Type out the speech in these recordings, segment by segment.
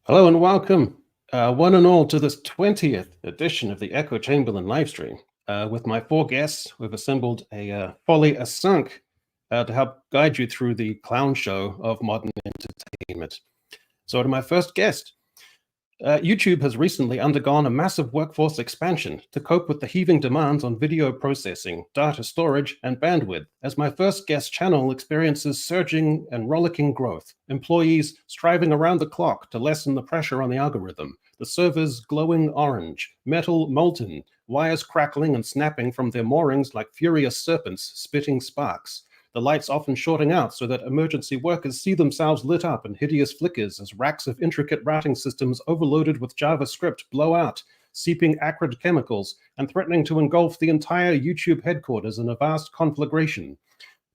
Hello and welcome, one and all, to this 20th edition of the Echo Chamberlain livestream. With my four guests, we've assembled a folly a sunk to help guide you through the clown show of modern entertainment. So to my first guest, YouTube has recently undergone a massive workforce expansion to cope with the heaving demands on video processing, data storage, and bandwidth, as my first guest channel experiences surging and rollicking growth, employees striving around the clock to lessen the pressure on the algorithm, the servers glowing orange, metal molten, wires crackling and snapping from their moorings like furious serpents spitting sparks, the lights often shorting out so that emergency workers see themselves lit up in hideous flickers as racks of intricate routing systems overloaded with JavaScript blow out, seeping acrid chemicals and threatening to engulf the entire YouTube headquarters in a vast conflagration.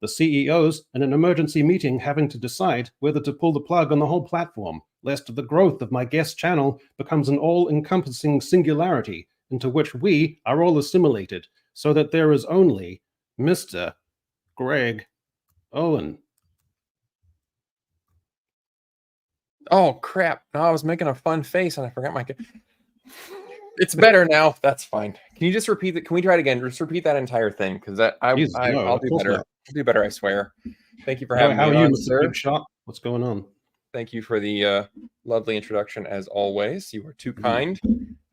The CEOs in an emergency meeting having to decide whether to pull the plug on the whole platform, lest the growth of my guest channel becomes an all-encompassing singularity into which we are all assimilated, so that there is only Mr. Greg Owen. Oh crap! No, I was making a fun face and I forgot my. It's better now. That's fine. Can you just repeat it? Can we try it again? Just repeat that entire thing, because I'll do better. I'll do better. I swear. Thank you for having me. How are you, on, Mr. sir? Big Shot? What's going on? Thank you for the lovely introduction, as always. You are too kind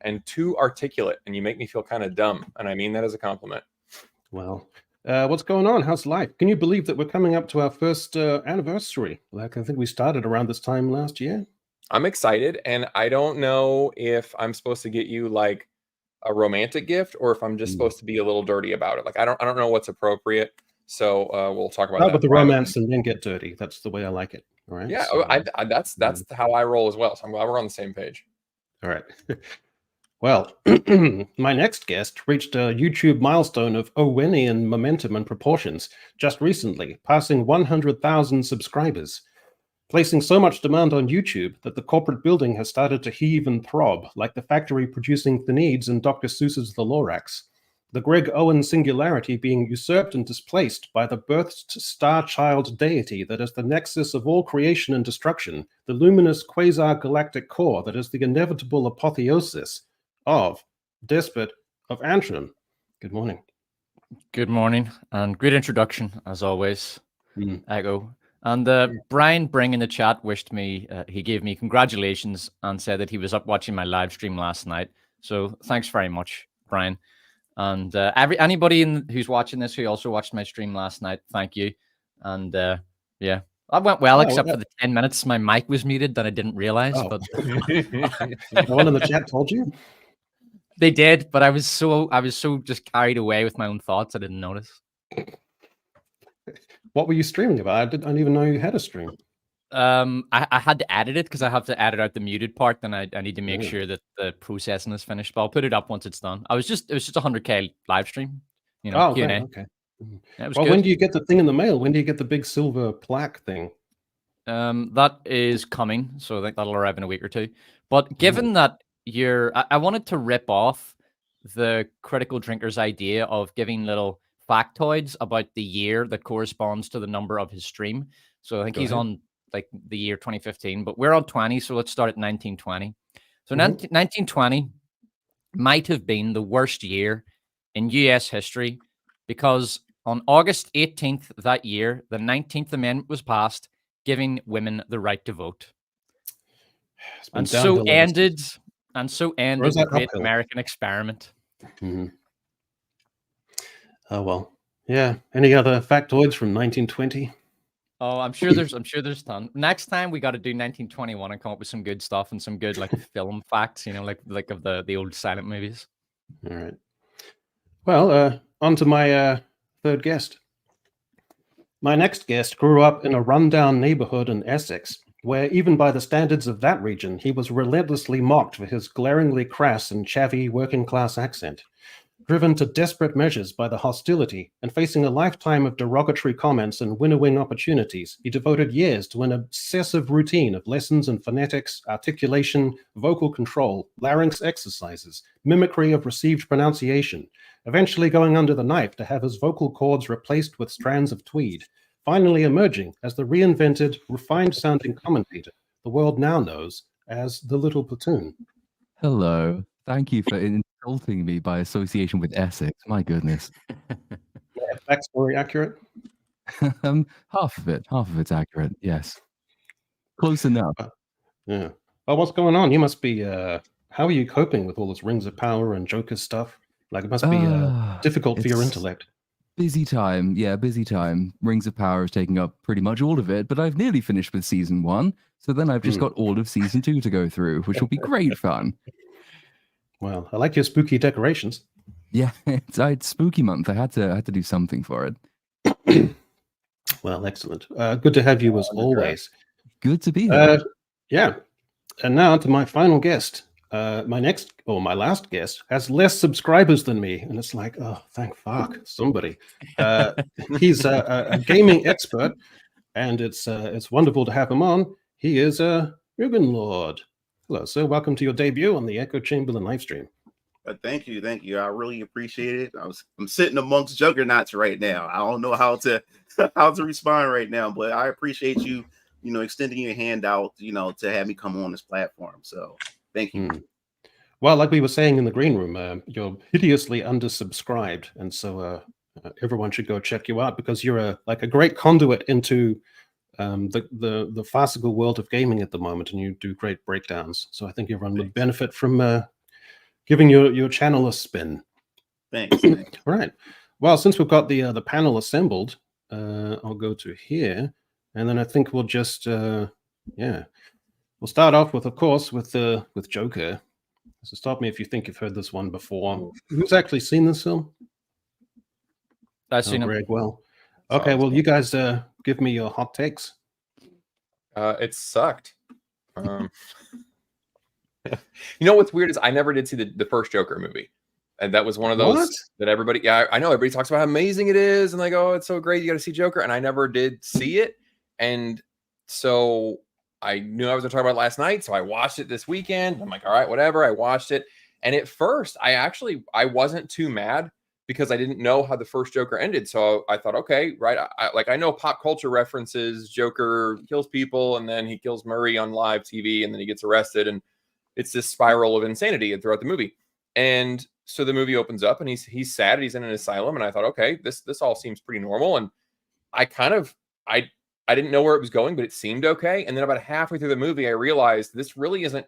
and too articulate, and you make me feel kind of dumb, and I mean that as a compliment. Well. What's going on? How's life? Can you believe that we're coming up to our first anniversary? Like, I think we started around this time last year. I'm excited, and I don't know if I'm supposed to get you like a romantic gift or if I'm just supposed to be a little dirty about it. Like, I don't know what's appropriate. So we'll talk about that. With the romance and then get dirty. That's the way I like it. All right. Yeah, so, that's how I roll as well. So I'm glad we're on the same page. All right. Well, my next guest reached a YouTube milestone of Owenian momentum and proportions just recently, passing 100,000 subscribers, placing so much demand on YouTube that the corporate building has started to heave and throb, like the factory producing the needs in Dr. Seuss's The Lorax. The Greg Owen singularity being usurped and displaced by the birthed star-child deity that is the nexus of all creation and destruction, the luminous quasi-galactic core that is the inevitable apotheosis of Despot of Antrim. Good morning. Good morning, and great introduction, as always, Echo. And Brian Bring in the chat wished me, he gave me congratulations and said that he was up watching my live stream last night. So thanks very much, Brian. And anybody who's watching this who also watched my stream last night, thank you. And yeah, that went well, except for the 10 minutes my mic was muted that I didn't realize. But no one in the chat told you? They did, but I was so just carried away with my own thoughts, I didn't notice. What were you streaming about? I didn't even know you had a stream. I had to edit it because I have to edit out the muted part, and I need to make sure that the processing is finished. But I'll put it up once it's done. It was just a 100K live stream, you know. Q&A. Okay. Yeah, well, when do you get the thing in the mail? When do you get the big silver plaque thing? That is coming, so I think that'll arrive in a week or two. But given that I wanted to rip off the critical drinker's idea of giving little factoids about the year that corresponds to the number of his stream. So I think he's on like the year 2015, but we're on 20, so let's start at 1920. So 1920 might have been the worst year in US history, because on August 18th that year, the 19th Amendment was passed, giving women the right to vote. And so ended the great American experiment. Oh well, yeah. Any other factoids from 1920? Oh, I'm sure there's tons. Next time we got to do 1921 and come up with some good stuff and some good like film facts, you know, like of the old silent movies. All right. Well, on to my third guest. My next guest grew up in a rundown neighborhood in Essex, where even by the standards of that region, he was relentlessly mocked for his glaringly crass and chavvy working-class accent. Driven to desperate measures by the hostility and facing a lifetime of derogatory comments and winnowing opportunities, he devoted years to an obsessive routine of lessons in phonetics, articulation, vocal control, larynx exercises, mimicry of received pronunciation, eventually going under the knife to have his vocal cords replaced with strands of tweed, finally emerging as the reinvented, refined-sounding commentator the world now knows as the Little Platoon. Hello. Thank you for insulting me by association with Essex. My goodness. Backstory accurate? Half of it's accurate. Yes. Close enough. Yeah. Oh, what's going on? You must be, how are you coping with all this Rings of Power and Joker stuff? Like, it must be difficult for your intellect. Busy time. Yeah, busy time. Rings of Power is taking up pretty much all of it, but I've nearly finished with season 1. So then I've just got all of season 2 to go through, which will be great fun. Well, I like your spooky decorations. Yeah, it's spooky month. I had to do something for it. Well, excellent. Good to have you as always. Good to be here. Yeah. And now to my final guest. My last guest has less subscribers than me, and it's like, oh, thank fuck, somebody. He's a gaming expert, and it's wonderful to have him on. He is MugenLord. Hello, sir. Welcome to your debut on the Echo Chamberlain livestream. Thank you. I really appreciate it. I'm sitting amongst juggernauts right now. I don't know how to respond right now, but I appreciate you, extending your hand out, to have me come on this platform. So thank you. Well, like we were saying in the green room, you're hideously undersubscribed, and so everyone should go check you out because you're a great conduit into the farcical world of gaming at the moment, and you do great breakdowns. So I think everyone would benefit from giving your channel a spin. Thanks. All right. Well, since we've got the panel assembled, I'll go to here, and then I think we'll just we'll start off with, of course, with Joker. So stop me if you think you've heard this one before. Who's actually seen this film? I've seen it. Greg, well. Okay, well, you guys give me your hot takes. It sucked. You know what's weird is I never did see the first Joker movie. And that was one of those that everybody, I know everybody talks about how amazing it is. And like, oh, it's so great. You got to see Joker. And I never did see it. And so I knew I was going to talk about it last night. So I watched it this weekend. I'm like, all right, whatever. I watched it. And at first, I wasn't too mad because I didn't know how the first Joker ended. So I thought, okay, right. I know pop culture references. Joker kills people and then he kills Murray on live TV and then he gets arrested. And it's this spiral of insanity throughout the movie. And so the movie opens up and he's sad. He's in an asylum. And I thought, okay, this all seems pretty normal. And I didn't know where it was going, but it seemed okay. And then about halfway through the movie, I realized this really isn't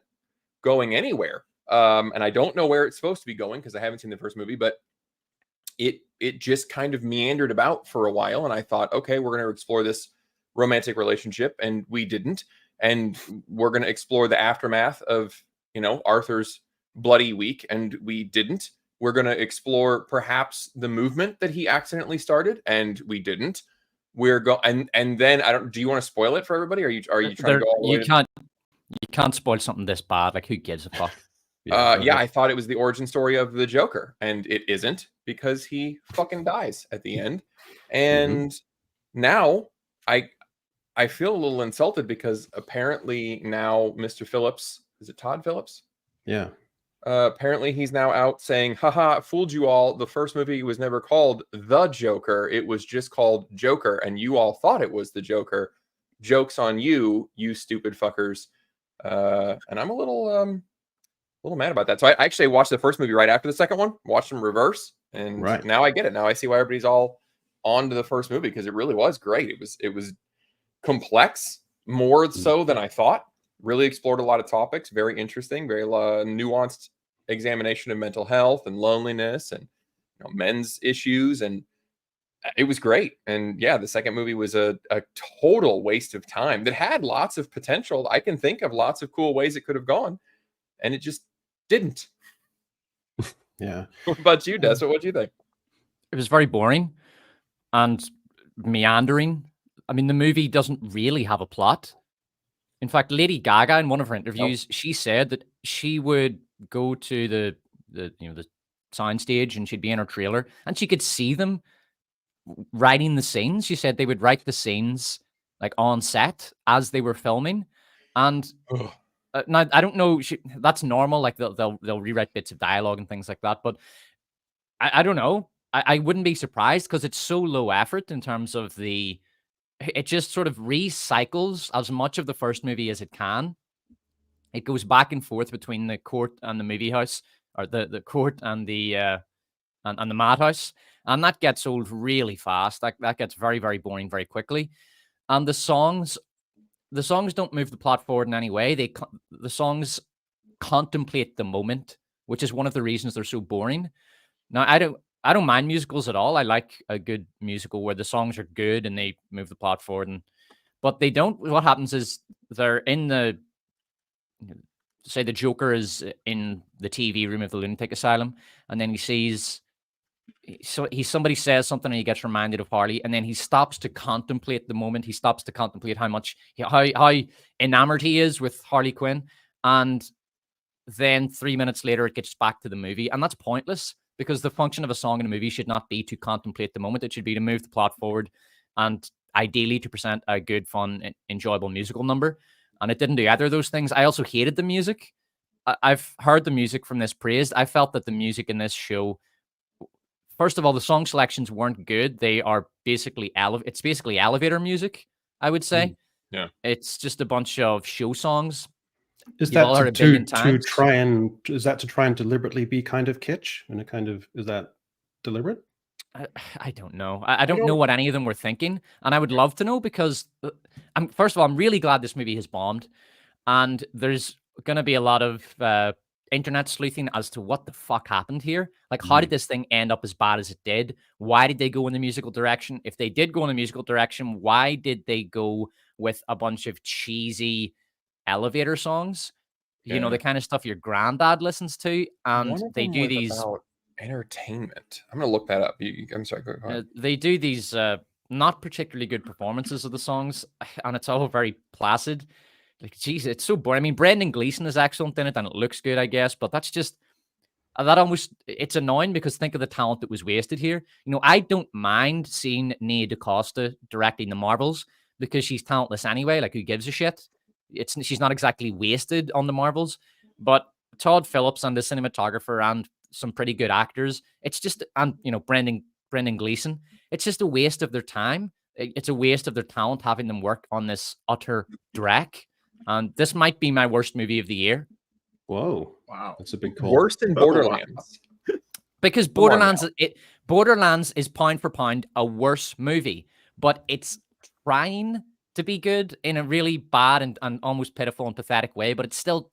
going anywhere. And I don't know where it's supposed to be going because I haven't seen the first movie, but it just kind of meandered about for a while. And I thought, okay, we're going to explore this romantic relationship. And we didn't. And we're going to explore the aftermath of, Arthur's bloody week. And we didn't. We're going to explore perhaps the movement that he accidentally started. And we didn't. We're going, and then do you want to spoil it for everybody? Are you trying to go all the way? You can't spoil something this bad. Like, who gives a fuck? I thought it was the origin story of the Joker, and it isn't because he fucking dies at the end. And now I feel a little insulted because apparently now Mr. Phillips, is it Todd Phillips? Yeah. Apparently he's now out saying, haha, fooled you all. The first movie was never called The Joker. It was just called Joker. And you all thought it was the Joker. Joke's on you, you stupid fuckers. And I'm a little mad about that. So I actually watched the first movie right after the second one, watched them reverse. And now I get it. Now I see why everybody's all on to the first movie because it really was great. It was complex, more so than I thought. Really explored a lot of topics, very interesting, very nuanced examination of mental health and loneliness and men's issues. And it was great. And yeah, the second movie was a total waste of time that had lots of potential. I can think of lots of cool ways it could have gone. And it just didn't. Yeah. What about you, Despot? What do you think? It was very boring and meandering. I mean, the movie doesn't really have a plot. In fact, Lady Gaga, in one of her interviews, she said that she would go to the soundstage and she'd be in her trailer and she could see them writing the scenes. She said they would write the scenes like on set as they were filming. And now I don't know, that's normal. Like they'll rewrite bits of dialogue and things like that. But I don't know. I wouldn't be surprised because it's so low effort in terms of it just sort of recycles as much of the first movie as it can. It goes back and forth between the court and the movie house, or the court and the and the madhouse, and that gets old really fast. That gets very, very boring very quickly. And the songs don't move the plot forward in any way. The songs contemplate the moment, which is one of the reasons they're so boring. Now, I don't mind musicals at all. I like a good musical where the songs are good and they move the plot forward. But they don't. What happens is they're in say the Joker is in the TV room of the lunatic asylum, and then somebody says something and he gets reminded of Harley, and then he stops to contemplate the moment. He stops to contemplate how enamored he is with Harley Quinn, and then 3 minutes later it gets back to the movie, and that's pointless because the function of a song in a movie should not be to contemplate the moment. It should be to move the plot forward and ideally to present a good, fun, enjoyable musical number. And it didn't do either of those things. I also hated the music. I've heard the music from this praised. I felt that the music in this show, first of all, the song selections weren't good. They are basically it's basically elevator music, I would say. Yeah. It's just a bunch of show songs. Is that to try and deliberately be kind of kitsch? And is that deliberate? I don't know. I don't know what any of them were thinking, and I would love to know because first of all, I'm really glad this movie has bombed, and there's going to be a lot of internet sleuthing as to what the fuck happened here. Like, how did this thing end up as bad as it did? Why did they go in the musical direction? If they did go in the musical direction, why did they go with a bunch of cheesy elevator songs? You know, the kind of stuff your granddad listens to, and they do these about entertainment. I'm gonna look that up. I'm sorry. Go ahead. They do these not particularly good performances of the songs, and it's all very placid. Like, geez, it's so boring. I mean, Brendan Gleeson is excellent in it, and it looks good, I guess. But that's just it's annoying because think of the talent that was wasted here. You know, I don't mind seeing Nia DaCosta directing the Marvels because she's talentless anyway. Like, who gives a shit? She's not exactly wasted on the Marvels, but Todd Phillips and the cinematographer and some pretty good actors. It's just, and you know, Brendan Gleeson. It's just a waste of their time. It's a waste of their talent having them work on this utter dreck. And this might be my worst movie of the year. Whoa! Wow, that's a big call. Worse than Borderlands, because Borderlands is pound for pound a worse movie, but it's trying to be good in a really bad and almost pitiful and pathetic way. But it's still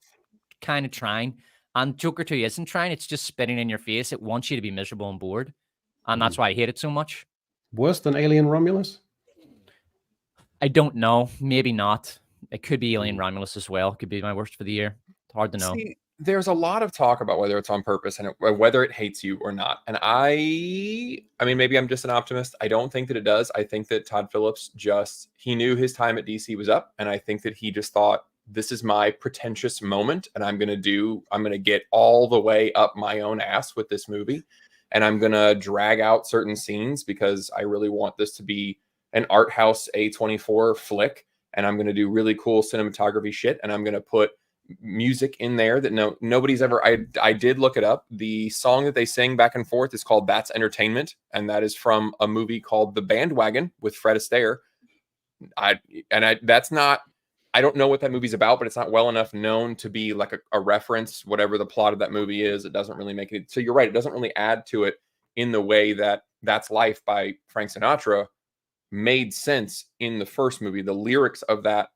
kind of trying. And Joker 2 isn't trying. It's just spitting in your face. It wants you to be miserable and bored. And that's why I hate it so much. Worse than Alien Romulus? I don't know. Maybe not. It could be Alien Romulus as well. It could be my worst for the year. It's hard to know. See, there's a lot of talk about whether it's on purpose and whether it hates you or not. And I mean, maybe I'm just an optimist. I don't think that it does. I think that Todd Phillips he knew his time at DC was up. And I think that he just thought, this is my pretentious moment, and I'm going to get all the way up my own ass with this movie, and I'm going to drag out certain scenes because I really want this to be an art house A24 flick, and I'm going to do really cool cinematography shit, and I'm going to put music in there that nobody's ever. I did look it up. The song that they sing back and forth is called That's Entertainment, and that is from a movie called The Bandwagon with Fred Astaire. That's not. I don't know what that movie's about, but it's not well enough known to be like a reference, whatever the plot of that movie is. It doesn't really make it. So you're right. It doesn't really add to it in the way that That's Life by Frank Sinatra made sense in the first movie. The lyrics of that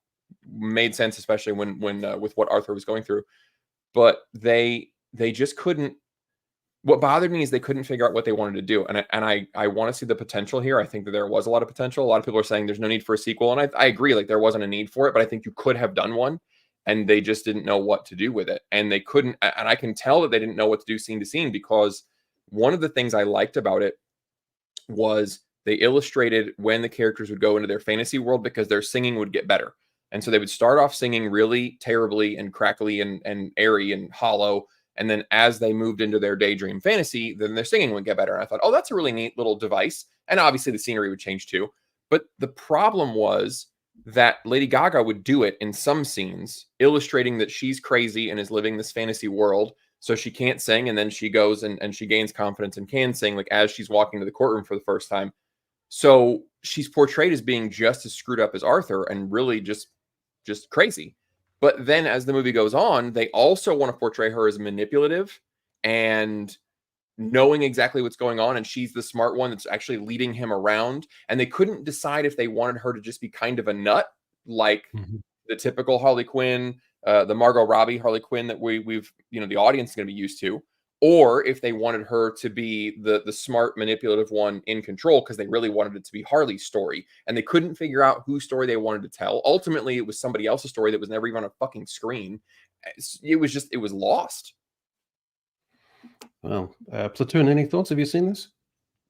made sense, especially when with what Arthur was going through. But they just couldn't. What bothered me is they couldn't figure out what they wanted to do. And I want to see the potential here. I think that there was a lot of potential. A lot of people are saying there's no need for a sequel. And I agree, like there wasn't a need for it, but I think you could have done one and they just didn't know what to do with it. And they couldn't, and I can tell that they didn't know what to do scene to scene, because one of the things I liked about it was they illustrated when the characters would go into their fantasy world because their singing would get better. And so they would start off singing really terribly and crackly and airy and hollow. And then as they moved into their daydream fantasy, then their singing would get better. And I thought, oh, that's a really neat little device. And obviously the scenery would change too. But the problem was that Lady Gaga would do it in some scenes, illustrating that she's crazy and is living this fantasy world. So she can't sing. And then she goes and she gains confidence and can sing, like as she's walking to the courtroom for the first time. So she's portrayed as being just as screwed up as Arthur and really just crazy. But then as the movie goes on, they also want to portray her as manipulative and knowing exactly what's going on. And she's the smart one that's actually leading him around. And they couldn't decide if they wanted her to just be kind of a nut, like the typical Harley Quinn, the Margot Robbie Harley Quinn that we've, the audience is going to be used to, or if they wanted her to be the smart, manipulative one in control, because they really wanted it to be Harley's story. And they couldn't figure out whose story they wanted to tell. Ultimately, it was somebody else's story that was never even on a fucking screen. It was lost. Well, Platoon, any thoughts? Have you seen this?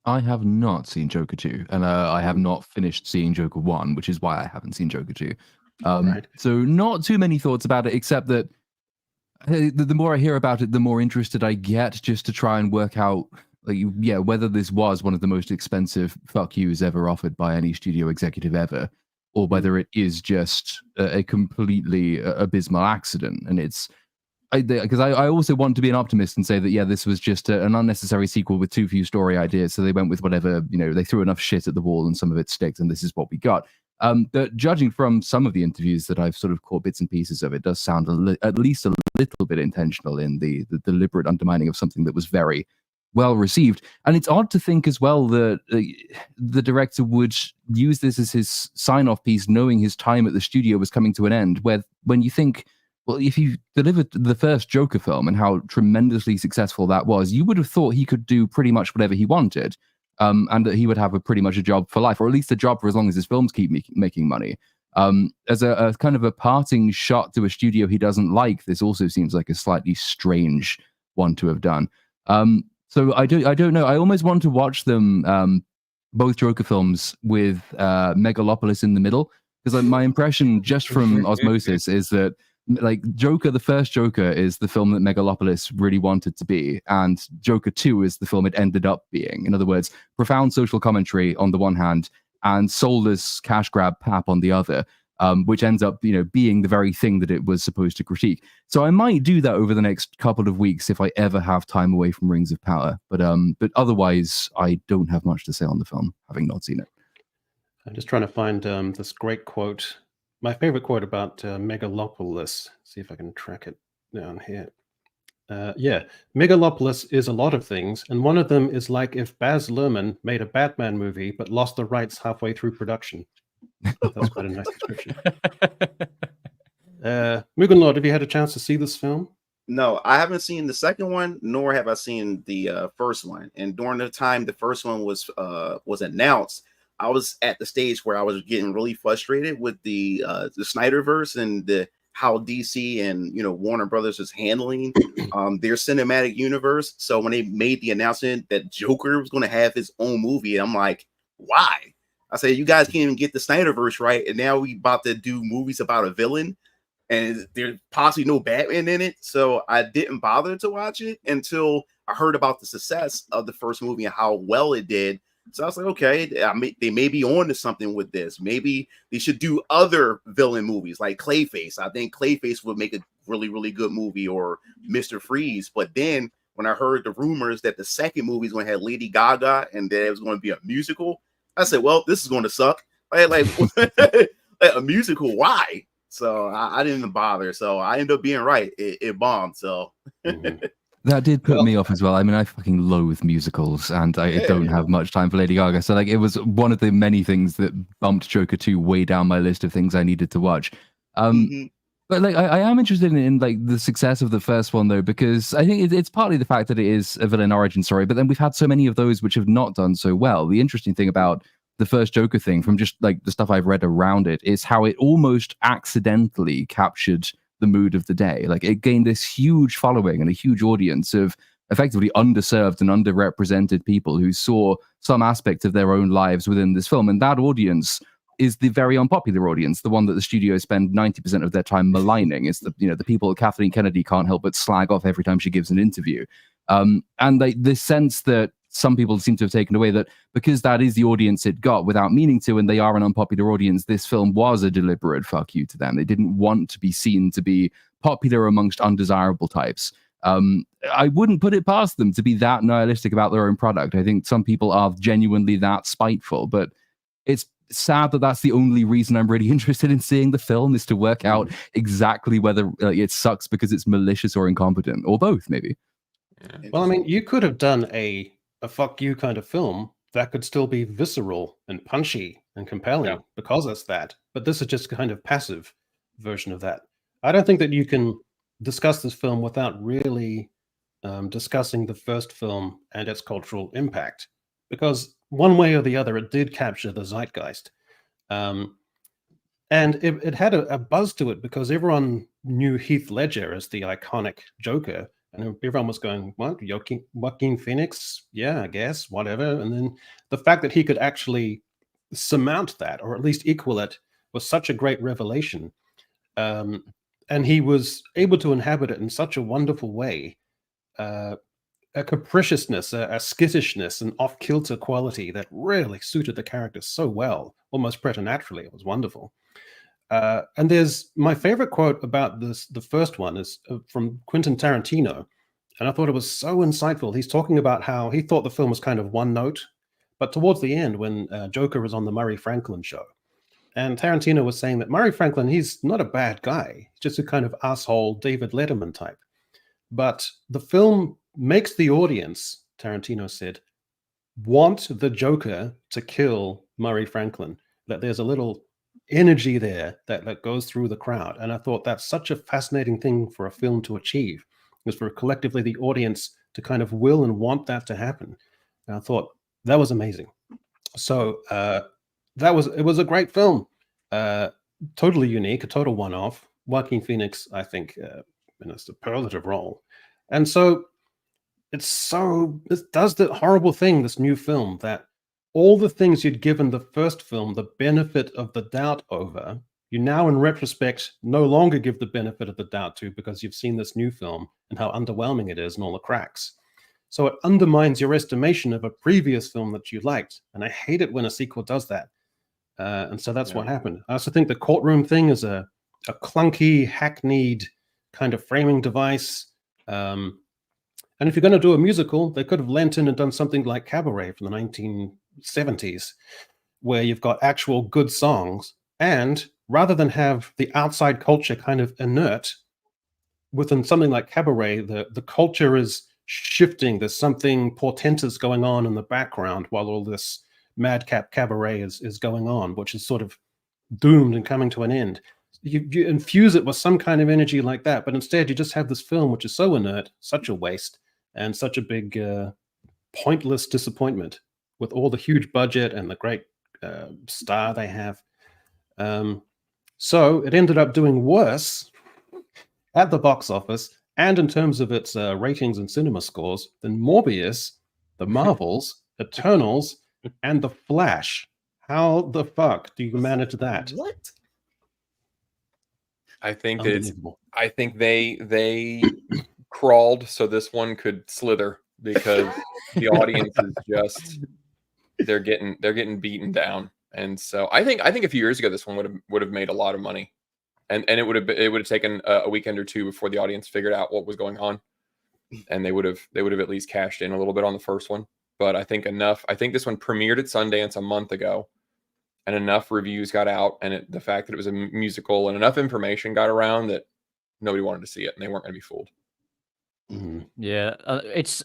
I have not seen Joker 2, and I have not finished seeing Joker 1, which is why I haven't seen Joker 2. Right. So not too many thoughts about it, except that the more I hear about it, the more interested I get, just to try and work out, whether this was one of the most expensive fuck yous ever offered by any studio executive ever, or whether it is just a completely abysmal accident. And it's because I also want to be an optimist and say that, this was just an unnecessary sequel with too few story ideas. So they went with whatever, they threw enough shit at the wall and some of it sticks, and this is what we got. But judging from some of the interviews that I've sort of caught bits and pieces of, it does sound at least a little bit intentional in the deliberate undermining of something that was very well received. And it's odd to think as well that the director would use this as his sign-off piece, knowing his time at the studio was coming to an end, when you think, well, if he delivered the first Joker film and how tremendously successful that was, you would have thought he could do pretty much whatever he wanted. And that he would have pretty much a job for life, or at least a job for as long as his films keep making money. As a kind of a parting shot to a studio he doesn't like, this also seems like a slightly strange one to have done. So I don't know. I almost want to watch them, both Joker films, with Megalopolis in the middle, because my impression just from osmosis is that, like, Joker, the first Joker, is the film that Megalopolis really wanted to be, and Joker 2 is the film it ended up being. In other words, profound social commentary on the one hand, and soulless cash grab pap on the other, which ends up, being the very thing that it was supposed to critique. So I might do that over the next couple of weeks if I ever have time away from Rings of Power. But otherwise, I don't have much to say on the film, having not seen it. I'm just trying to find this great quote. My favorite quote about Megalopolis. See if I can track it down here. Megalopolis is a lot of things, and one of them is like if Baz Luhrmann made a Batman movie but lost the rights halfway through production. That's quite a nice description. MugenLord, have you had a chance to see this film? No, I haven't seen the second one, nor have I seen the first one. And during the time the first one was announced, I was at the stage where I was getting really frustrated with the Snyderverse and how DC and Warner Brothers is handling their cinematic universe. So when they made the announcement that Joker was going to have his own movie, I'm like, why? I said, you guys can't even get the Snyderverse right, and now we about to do movies about a villain, and there's possibly no Batman in it. So I didn't bother to watch it until I heard about the success of the first movie and how well it did. So I was like, okay, they may be on to something with this. Maybe they should do other villain movies like Clayface. I think Clayface would make a really, really good movie, or Mr. Freeze. But then when I heard the rumors that the second movie is going to have Lady Gaga and that it was going to be a musical, I said, well, this is going to suck. Like a musical, why? So I didn't even bother. So I ended up being right. It bombed. So. That did put me off as well. I mean, I fucking loathe musicals, and I don't have much time for Lady Gaga. So, it was one of the many things that bumped Joker 2 way down my list of things I needed to watch. But I am interested in the success of the first one, though, because I think it's partly the fact that it is a villain origin story, but then we've had so many of those which have not done so well. The interesting thing about the first Joker thing, from just the stuff I've read around it, is how it almost accidentally captured the mood of the day. It gained this huge following and a huge audience of effectively underserved and underrepresented people who saw some aspect of their own lives within this film. And that audience is the very unpopular audience, the one that the studios spend 90% of their time maligning. It's the the people that Kathleen Kennedy can't help but slag off every time she gives an interview. And the sense that some people seem to have taken away that because that is the audience it got without meaning to, and they are an unpopular audience, this film was a deliberate fuck you to them. They didn't want to be seen to be popular amongst undesirable types. I wouldn't put it past them to be that nihilistic about their own product. I think some people are genuinely that spiteful, but it's sad that that's the only reason I'm really interested in seeing the film, is to work out exactly whether it sucks because it's malicious or incompetent, or both, maybe. Yeah. Well, I mean, you could have done a fuck you kind of film that could still be visceral and punchy and compelling because it's that. But this is just kind of passive version of that. I don't think that you can discuss this film without really discussing the first film and its cultural impact, because one way or the other, it did capture the zeitgeist. And it had a buzz to it because everyone knew Heath Ledger as the iconic Joker. And everyone was going, what? Joaquin Phoenix? Yeah, I guess, whatever. And then the fact that he could actually surmount that, or at least equal it, was such a great revelation. And he was able to inhabit it in such a wonderful way. A capriciousness, a skittishness, an off-kilter quality that really suited the character so well, almost preternaturally. It was wonderful. And there's my favorite quote about this. The first one is from Quentin Tarantino, and I thought it was so insightful. He's talking about how he thought the film was kind of one note, but towards the end, when Joker was on the Murray Franklin show, and Tarantino was saying that Murray Franklin, he's not a bad guy, he's just a kind of asshole David Letterman type. But the film makes the audience, Tarantino said, want the Joker to kill Murray Franklin. That there's a little energy there that goes through the crowd. And I thought that's such a fascinating thing for a film to achieve, is for collectively the audience to kind of will and want that to happen. And I thought that was amazing. So it was a great film. Totally unique, a total one-off. Joaquin Phoenix, I think, in a superlative role. And so it does the horrible thing, this new film, that all the things you'd given the first film the benefit of the doubt over, you now in retrospect no longer give the benefit of the doubt to, because you've seen this new film and how underwhelming it is and all the cracks. So it undermines your estimation of a previous film that you liked. And I hate it when a sequel does that. And so that's what happened. I also think the courtroom thing is a clunky, hackneyed kind of framing device. And if you're going to do a musical, they could have lent in and done something like Cabaret from the 1970s, where you've got actual good songs. And rather than have the outside culture kind of inert, within something like Cabaret, the culture is shifting. There's something portentous going on in the background while all this madcap cabaret is going on, which is sort of doomed and coming to an end. You infuse it with some kind of energy like that, but instead you just have this film which is so inert, such a waste, and such a big pointless disappointment with all the huge budget and the great star they have. So it ended up doing worse at the box office and in terms of its ratings and cinema scores than Morbius, The Marvels, Eternals, and The Flash. How the fuck do you manage that? What? I think they crawled so this one could slither, because the audience is just they're getting beaten down. And so I think a few years ago this one would have made a lot of money, and it would have taken a weekend or two before the audience figured out what was going on, and they would have at least cashed in a little bit on the first one. But I think this one premiered at Sundance a month ago, and enough reviews got out, and the fact that it was a musical and enough information got around that nobody wanted to see it, and they weren't going to be fooled. Mm-hmm. Yeah, it's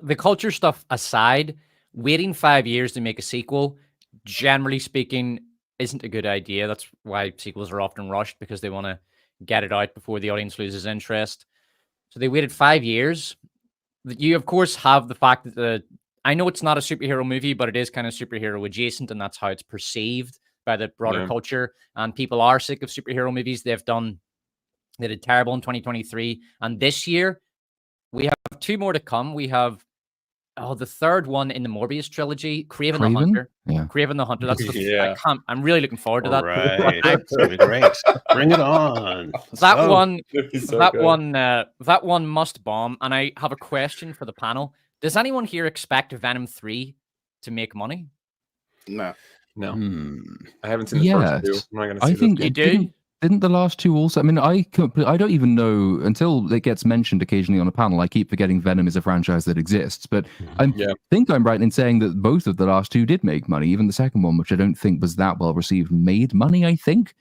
the culture stuff aside, waiting 5 years to make a sequel, generally speaking, isn't a good idea. That's why sequels are often rushed, because they want to get it out before the audience loses interest. So they waited 5 years. You, of course, have the fact that I know it's not a superhero movie, but it is kind of superhero adjacent, and that's how it's perceived by the broader culture. And people are sick of superhero movies. They did terrible in 2023. And this year, we have 2 more to come. We have the third one in the Morbius trilogy, Kraven the Hunter. Yeah. Kraven the Hunter. That's the Yeah. I'm really looking forward to that. Right. It's gonna be great. Bring it on. That one, So that good. one, that one must bomb. And I have a question for the panel. Does anyone here expect Venom 3 to make money? No. No. I haven't seen the first two. I'm not gonna see I think You do? Didn't the last two also? I mean, I don't even know until it gets mentioned occasionally on a panel. I keep forgetting Venom is a franchise that exists, but I think I'm right in saying that both of the last two did make money. Even the second one, which I don't think was that well received, made money. I think.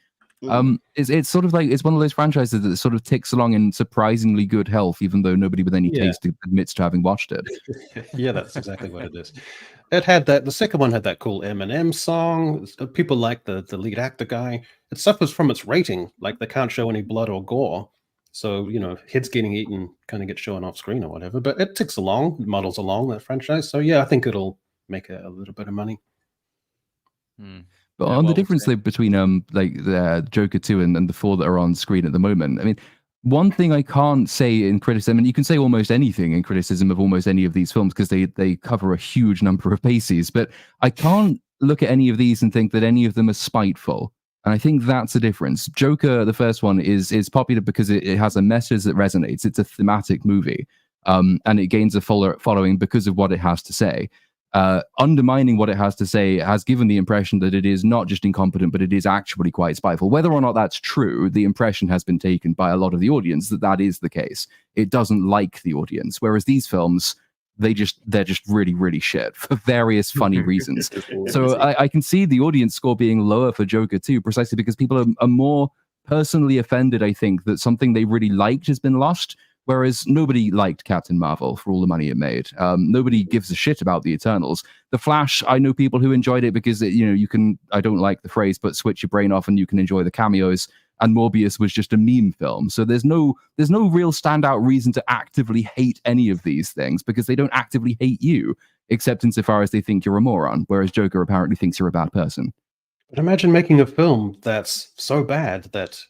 It's sort of like it's one of those franchises that sort of ticks along in surprisingly good health, even though nobody with any taste admits to having watched it. Yeah, that's exactly what it is. It had that. The second one had that cool Eminem song. People like the lead actor guy. It suffers from its rating, like they can't show any blood or gore. So heads getting eaten kind of get shown off screen or whatever. But it ticks along, muddles along that franchise. So yeah, I think it'll make a little bit of money. But on the difference between like the Joker 2 and the 4 that are on screen at the moment, I mean, one thing I can't say in criticism, and you can say almost anything in criticism of almost any of these films because they cover a huge number of bases, but I can't look at any of these and think that any of them are spiteful. And I think that's the difference. Joker, the first one, is popular because it has a message that resonates. It's a thematic movie, and it gains a following because of what it has to say. Undermining what it has to say has given the impression that it is not just incompetent, but it is actually quite spiteful. Whether or not that's true, the impression has been taken by a lot of the audience that is the case. It doesn't like the audience, whereas these films, they're just really, really shit for various funny reasons. So I can see the audience score being lower for Joker 2 precisely because people are more personally offended, I think, that something they really liked has been lost. Whereas nobody liked Captain Marvel for all the money it made. Nobody gives a shit about the Eternals. The Flash, I know people who enjoyed it because you can. I don't like the phrase, but switch your brain off and you can enjoy the cameos. And Morbius was just a meme film, so there's no real standout reason to actively hate any of these things because they don't actively hate you, except insofar as they think you're a moron. Whereas Joker apparently thinks you're a bad person. But imagine making a film that's so bad that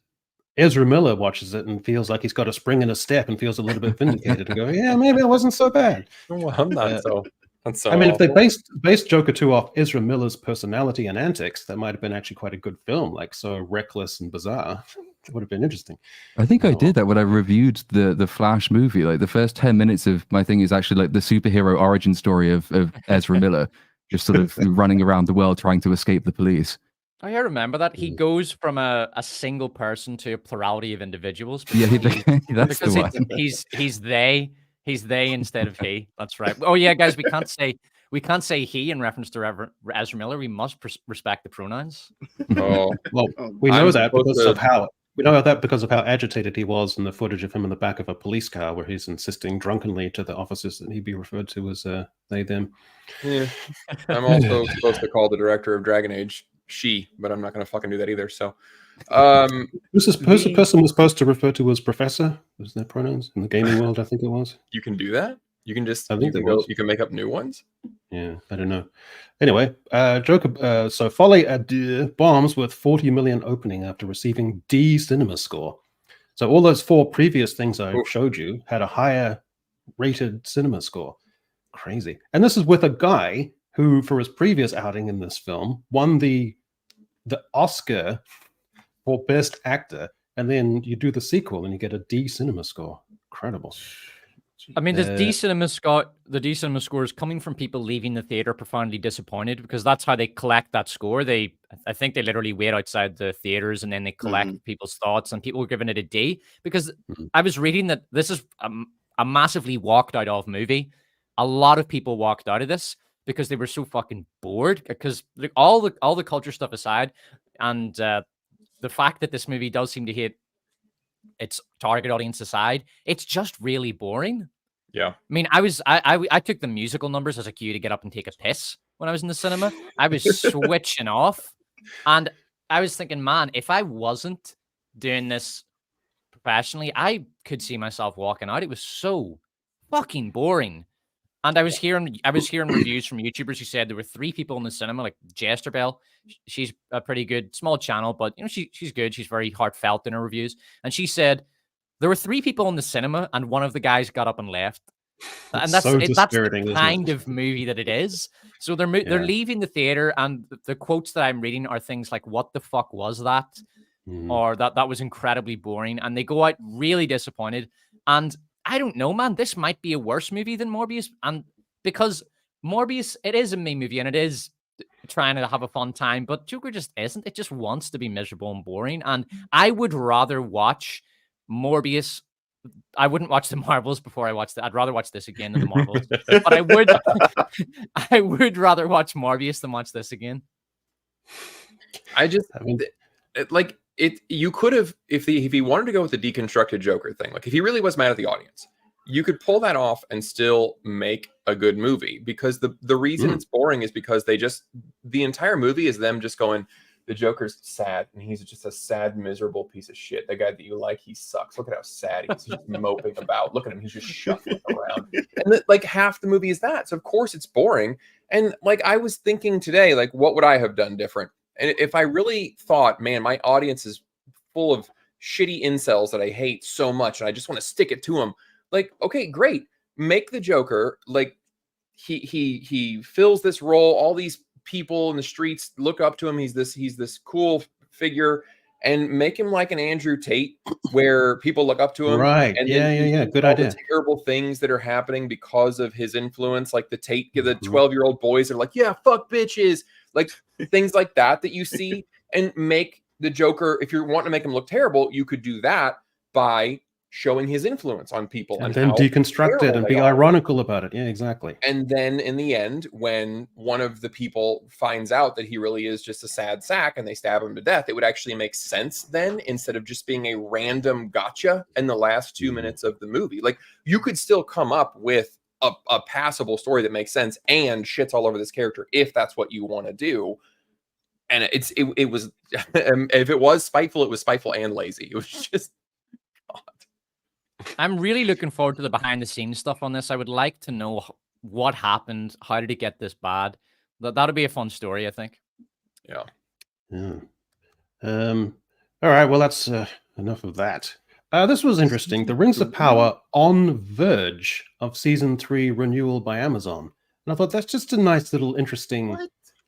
Ezra Miller watches it and feels like he's got a spring in his step and feels a little bit vindicated and go, yeah, maybe it wasn't so bad. Well, I'm not so. That's so I mean, awful. if they based Joker 2 off Ezra Miller's personality and antics, that might have been actually quite a good film, like so reckless and bizarre. It would have been interesting. I think I did that when I reviewed the Flash movie. Like the first 10 minutes of my thing is actually like the superhero origin story of Ezra Miller, just sort of running around the world trying to escape the police. Oh, yeah, I remember that. He goes from a single person to a plurality of individuals. Yeah, that's the one. He's they instead of he. That's right. Oh yeah, guys, we can't say he in reference to Ezra Miller. We must respect the pronouns. Oh, well, we know that because of how agitated he was in the footage of him in the back of a police car, where he's insisting drunkenly to the officers that he be referred to as they them. Yeah, I'm also supposed to call the director of Dragon Age she, but I'm not going to fucking do that either. So, who's the person was supposed to refer to as professor? Was their pronouns in the gaming world? I think it was. You can do that. You can just you can make up new ones. Yeah, I don't know. Anyway, Joker. So Folly bombs with 40 million opening after receiving D cinema score. So all those 4 previous things I showed you had a higher rated cinema score. Crazy. And this is with a guy who, for his previous outing in this film, won the Oscar for Best Actor, and then you do the sequel and you get a D cinema score. Incredible. I mean, the D cinema score is coming from people leaving the theater profoundly disappointed because that's how they collect that score. I think they literally wait outside the theaters and then they collect people's thoughts, and people were giving it a D because I was reading that this is a massively walked out of movie. A lot of people walked out of this because they were so fucking bored. Because like, all the culture stuff aside, and the fact that this movie does seem to hit its target audience aside, it's just really boring. Yeah. I mean, I took the musical numbers as a cue to get up and take a piss when I was in the cinema. I was switching off, and I was thinking, man, if I wasn't doing this professionally, I could see myself walking out. It was so fucking boring. And I was hearing reviews from YouTubers who said there were 3 people in the cinema, like Jesterbell. She's a pretty good small channel, but she's good. She's very heartfelt in her reviews. And she said there were 3 people in the cinema, and one of the guys got up and left. And that's so that's the dispiriting, kind of movie that it is. So they're leaving the theater, and the quotes that I'm reading are things like, "What the fuck was that?" Or that was incredibly boring, and they go out really disappointed. And I don't know, man, this might be a worse movie than Morbius, and because Morbius, it is a meme movie, and it is trying to have a fun time, but Joker just isn't. It just wants to be miserable and boring, and I would rather watch Morbius. I wouldn't watch the Marvels before I watched it. I'd rather watch this again than the Marvels, but I would rather watch Morbius than watch this again. You could have, if he wanted to go with the deconstructed Joker thing, like if he really was mad at the audience, you could pull that off and still make a good movie, because the reason it's boring is because the entire movie is them just going, the Joker's sad, and he's just a sad, miserable piece of shit. The guy that you like, he sucks. Look at how sad he is. He's just moping about. Look at him. He's just shuffling around. And like half the movie is that. So of course it's boring. And like I was thinking today, like what would I have done different? And if I really thought, man, my audience is full of shitty incels that I hate so much, and I just want to stick it to them, like, okay, great. Make the Joker, like, he fills this role. All these people in the streets look up to him. He's this cool figure, and make him like an Andrew Tate, where people look up to him. Right. And yeah. Good idea. The terrible things that are happening because of his influence, like the 12-year-old boys that are like, yeah, fuck bitches, like things like that you see, and make the Joker, if you're wanting to make him look terrible, you could do that by showing his influence on people and then deconstruct it and be ironical about it. Yeah, exactly. And then in the end, when one of the people finds out that he really is just a sad sack and they stab him to death, it would actually make sense then, instead of just being a random gotcha in the last 2 minutes of the movie. Like, you could still come up with a passable story that makes sense and shits all over this character if that's what you want to do. And it was if it was spiteful, it was spiteful and lazy. It was just God. I'm really looking forward to the behind the scenes stuff on this. I would like to know what happened. How did it get this bad? That'll be a fun story, I think. Yeah. All right. Well, that's enough of that. This was interesting. The Rings of Power on verge of season 3 renewal by Amazon. And I thought that's just a nice little interesting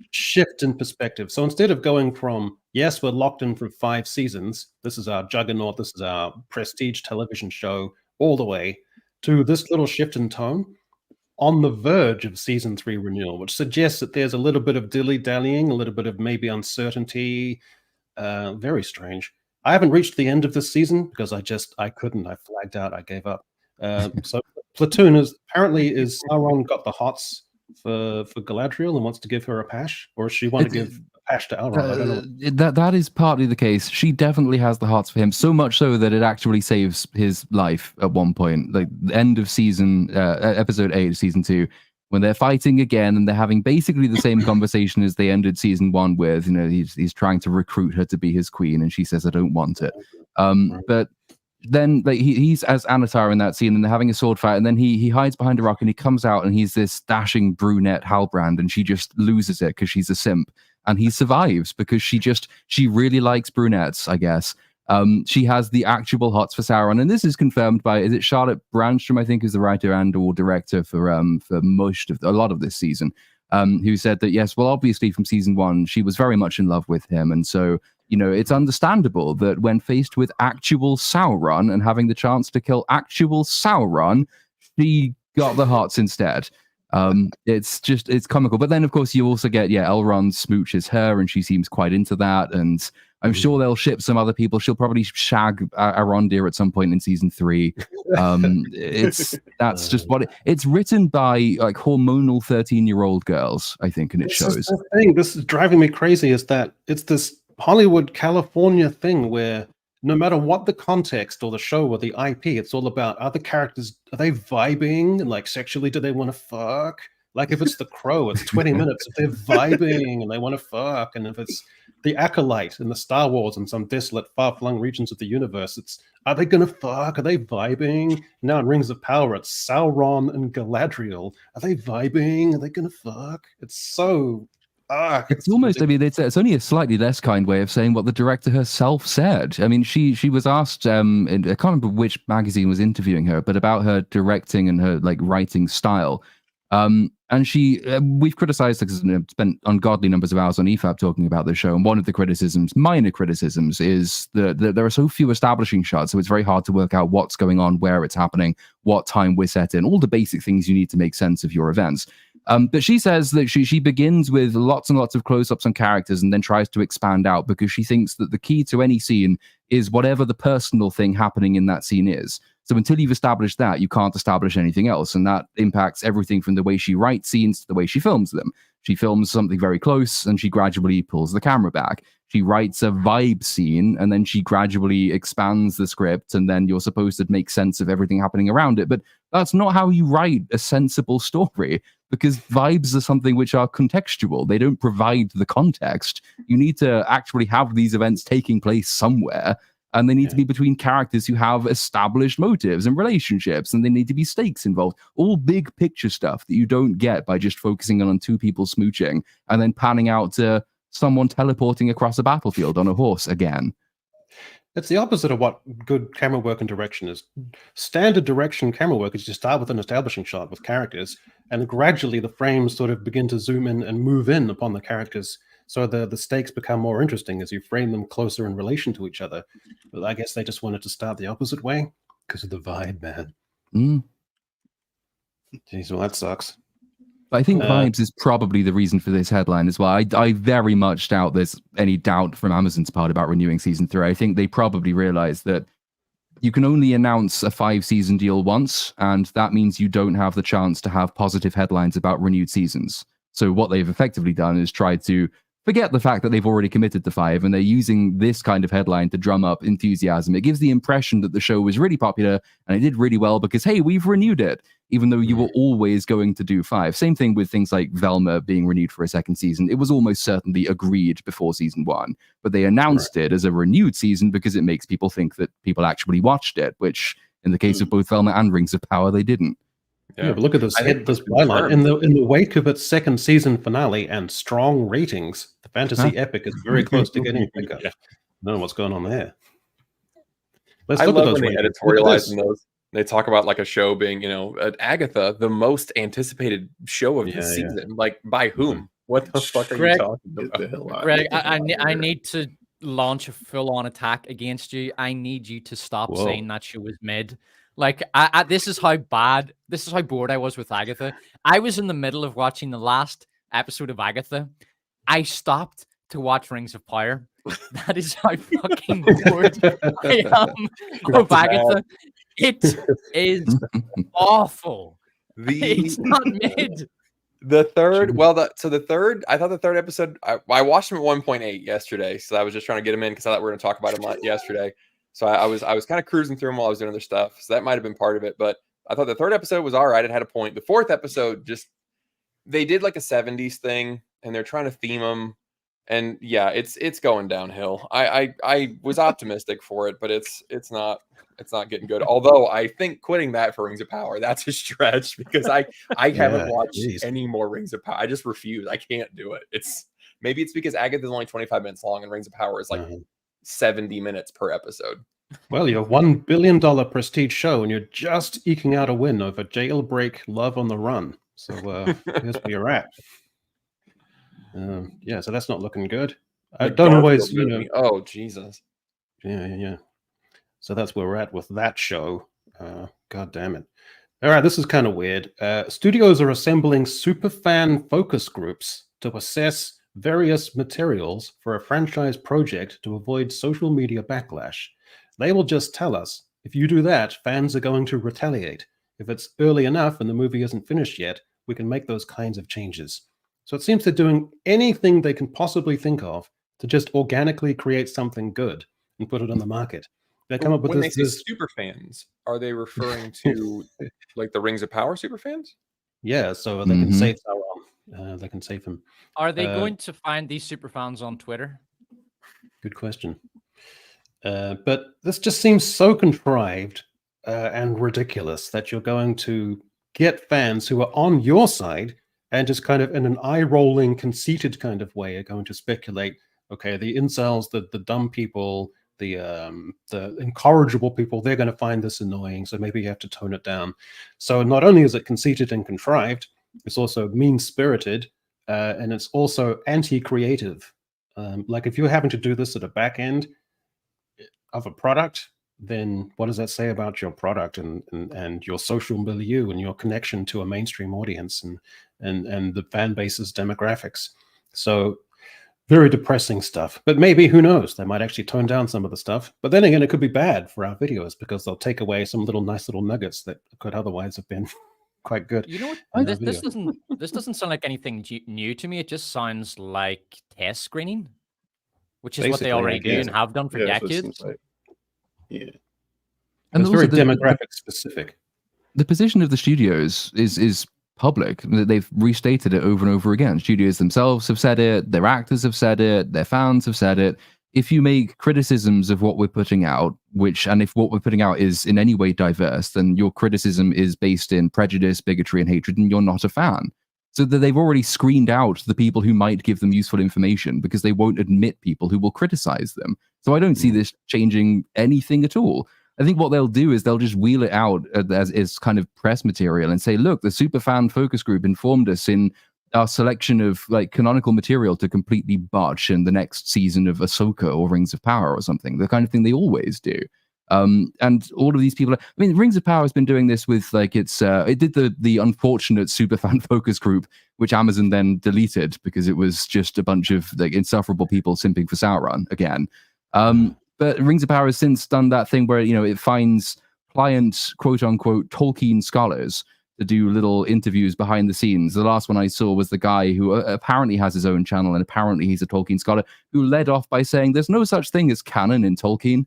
shift in perspective. So instead of going from, yes, we're locked in for 5 seasons, this is our juggernaut, this is our prestige television show, all the way to this little shift in tone on the verge of season 3 renewal, which suggests that there's a little bit of dilly-dallying, a little bit of maybe uncertainty. Very strange. I haven't reached the end of this season because I couldn't. I flagged out. I gave up. So Platoon is Sauron got the hots for Galadriel and wants to give her a pash, or does she want to give a pash to Elrond? I don't know. That is partly the case. She definitely has the hots for him, so much so that it actually saves his life at one point, like the end of episode 8 of season 2, when they're fighting again and they're having basically the same conversation as they ended season 1 with. You know, he's trying to recruit her to be his queen, and she says, "I don't want it." But then he's as Anatar in that scene, and they're having a sword fight, and then he hides behind a rock, and he comes out, and he's this dashing brunette Halbrand, and she just loses it because she's a simp, and he survives because she really likes brunettes, I guess. She has the actual hots for Sauron, and this is confirmed by, is it Charlotte Brandstrom, I think, is the writer and or director for most of a lot of this season, who said that, yes, well, obviously from season 1, she was very much in love with him, and so, you know, it's understandable that when faced with actual Sauron and having the chance to kill actual Sauron, she got the hots instead. It's comical. But then, of course, you also get, Elrond smooches her, and she seems quite into that, and I'm sure they'll ship some other people. She'll probably shag Arondir at some point in season 3. That's just what it's written by, like, hormonal 13-year-old girls, I think, and it shows. Is the thing. This is driving me crazy. Is that it's this Hollywood, California thing where no matter what the context or the show or the IP, it's all about, are the characters, are they vibing? Like, sexually, do they want to fuck? Like, if it's The Crow, it's 20 minutes. If they're vibing and they want to fuck, and if it's the Acolyte in the Star Wars in some desolate, far-flung regions of the universe, it's, are they going to fuck? Are they vibing? Now in Rings of Power, it's Sauron and Galadriel. Are they vibing? Are they going to fuck? It's so It's almost, I mean, it's only a slightly less kind way of saying what the director herself said. I mean, she was asked, I can't remember which magazine was interviewing her, but about her directing and her like writing style. And we've criticized her because spent ungodly numbers of hours on EFAP talking about the show. And one of the criticisms, minor criticisms, is that there are so few establishing shots, so it's very hard to work out what's going on, where it's happening, what time we're set in, all the basic things you need to make sense of your events. But she says that she begins with lots and lots of close-ups on characters and then tries to expand out because she thinks that the key to any scene is whatever the personal thing happening in that scene is. So until you've established that, you can't establish anything else. And that impacts everything from the way she writes scenes to the way she films them. She films something very close and she gradually pulls the camera back. She writes a vibe scene and then she gradually expands the script, and then you're supposed to make sense of everything happening around it. But that's not how you write a sensible story, because vibes are something which are contextual. They don't provide the context. You need to actually have these events taking place somewhere, and they need to be between characters who have established motives and relationships, and they need to be stakes involved. All big picture stuff that you don't get by just focusing on two people smooching and then panning out to someone teleporting across a battlefield on a horse again. It's the opposite of what good camera work and direction is. Standard direction camera work is you start with an establishing shot with characters, and gradually the frames sort of begin to zoom in and move in upon the characters, so the stakes become more interesting as you frame them closer in relation to each other. But I guess they just wanted to start the opposite way because of the vibe, man. Jeez, well, that sucks. I think vibes is probably the reason for this headline as well. I very much doubt there's any doubt from Amazon's part about renewing season 3. I think they probably realized that you can only announce a 5-season deal once, and that means you don't have the chance to have positive headlines about renewed seasons. So what they've effectively done is tried to forget the fact that they've already committed to 5, and they're using this kind of headline to drum up enthusiasm. It gives the impression that the show was really popular and it did really well because, hey, we've renewed it, even though you were always going to do 5. Same thing with things like Velma being renewed for a second season. It was almost certainly agreed before season 1, but they announced it as a renewed season because it makes people think that people actually watched it, which in the case of both Velma and Rings of Power, they didn't. Yeah, but look at this byline. In the wake of its second season finale and strong ratings, the fantasy epic is very close to getting a pickup. I don't know what's going on there. I love when they editorialize in those. They talk about like a show being, Agatha, the most anticipated show of this season. Like, by whom? What the fuck are you talking about? Greg, I need to launch a full-on attack against you. I need you to stop saying that show was mid. Like, this is how bored I was with Agatha. I was in the middle of watching the last episode of Agatha. I stopped to watch Rings of Power. That is how fucking bored I am of Agatha. It is awful. It's not mid. The third, I thought the third episode, I watched him at 1.8 yesterday, so I was just trying to get him in because I thought we were going to talk about him yesterday. So I was kind of cruising through them while I was doing other stuff. So that might have been part of it. But I thought the third episode was all right. It had a point. The fourth episode, they did like a 70s thing, and they're trying to theme them. And yeah, it's going downhill. I was optimistic for it, but it's not getting good. Although I think quitting that for Rings of Power, that's a stretch because I haven't watched any more Rings of Power. I just refuse. I can't do it. Maybe it's because Agatha is only 25 minutes long and Rings of Power is like 70 minutes per episode. Well, you're a $1 billion prestige show, and you're just eking out a win over Jailbreak Love on the Run. So here's where you're at. So that's not looking good. I don't always, Oh, Jesus. Yeah. So that's where we're at with that show. God damn it. All right, this is kind of weird. Studios are assembling superfan focus groups to assess various materials for a franchise project to avoid social media backlash. They will just tell us, if you do that, fans are going to retaliate. If it's early enough and the movie isn't finished yet, we can make those kinds of changes. So it seems they're doing anything they can possibly think of to just organically create something good and put it on the market. They come up with when they say super fans, are they referring to like the Rings of Power super fans? Yeah, so they can save Sauron. They can save him. Are they going to find these super fans on Twitter? Good question. But this just seems so contrived and ridiculous that you're going to get fans who are on your side and just kind of in an eye-rolling, conceited kind of way are going to speculate, okay, the incels, the dumb people, the incorrigible people, they're going to find this annoying, so maybe you have to tone it down. So not only is it conceited and contrived, it's also mean-spirited, and it's also anti-creative. Like if you're having to do this at a back end of a product, then what does that say about your product and your social milieu and your connection to a mainstream audience and the fan base's demographics? So very depressing stuff. But maybe, who knows, they might actually tone down some of the stuff. But then again, it could be bad for our videos because they'll take away some nice little nuggets that could otherwise have been quite good. You know what? This doesn't sound like anything new to me. It just sounds like test screening, which is what they already do and have done for decades. Like. Yeah, and it's very demographic specific. The position of the studios is public. They've restated it over and over again. Studios themselves have said it, their actors have said it, their fans have said it. If you make criticisms of what we're putting out, and if what we're putting out is in any way diverse, then your criticism is based in prejudice, bigotry, and hatred, and you're not a fan. So that they've already screened out the people who might give them useful information because they won't admit people who will criticize them. So I don't see this changing anything at all. I think what they'll do is they'll just wheel it out as kind of press material and say, look, the Superfan focus group informed us in our selection of like canonical material to completely botch in the next season of Ahsoka or Rings of Power or something, the kind of thing they always do. And all of these people, I mean, Rings of Power has been doing this with like it did the unfortunate Superfan focus group, which Amazon then deleted because it was just a bunch of like insufferable people simping for Sauron again. But Rings of Power has since done that thing where, you know, it finds pliant, quote unquote, Tolkien scholars to do little interviews behind the scenes. The last one I saw was the guy who apparently has his own channel and apparently he's a Tolkien scholar, who led off by saying there's no such thing as canon in Tolkien.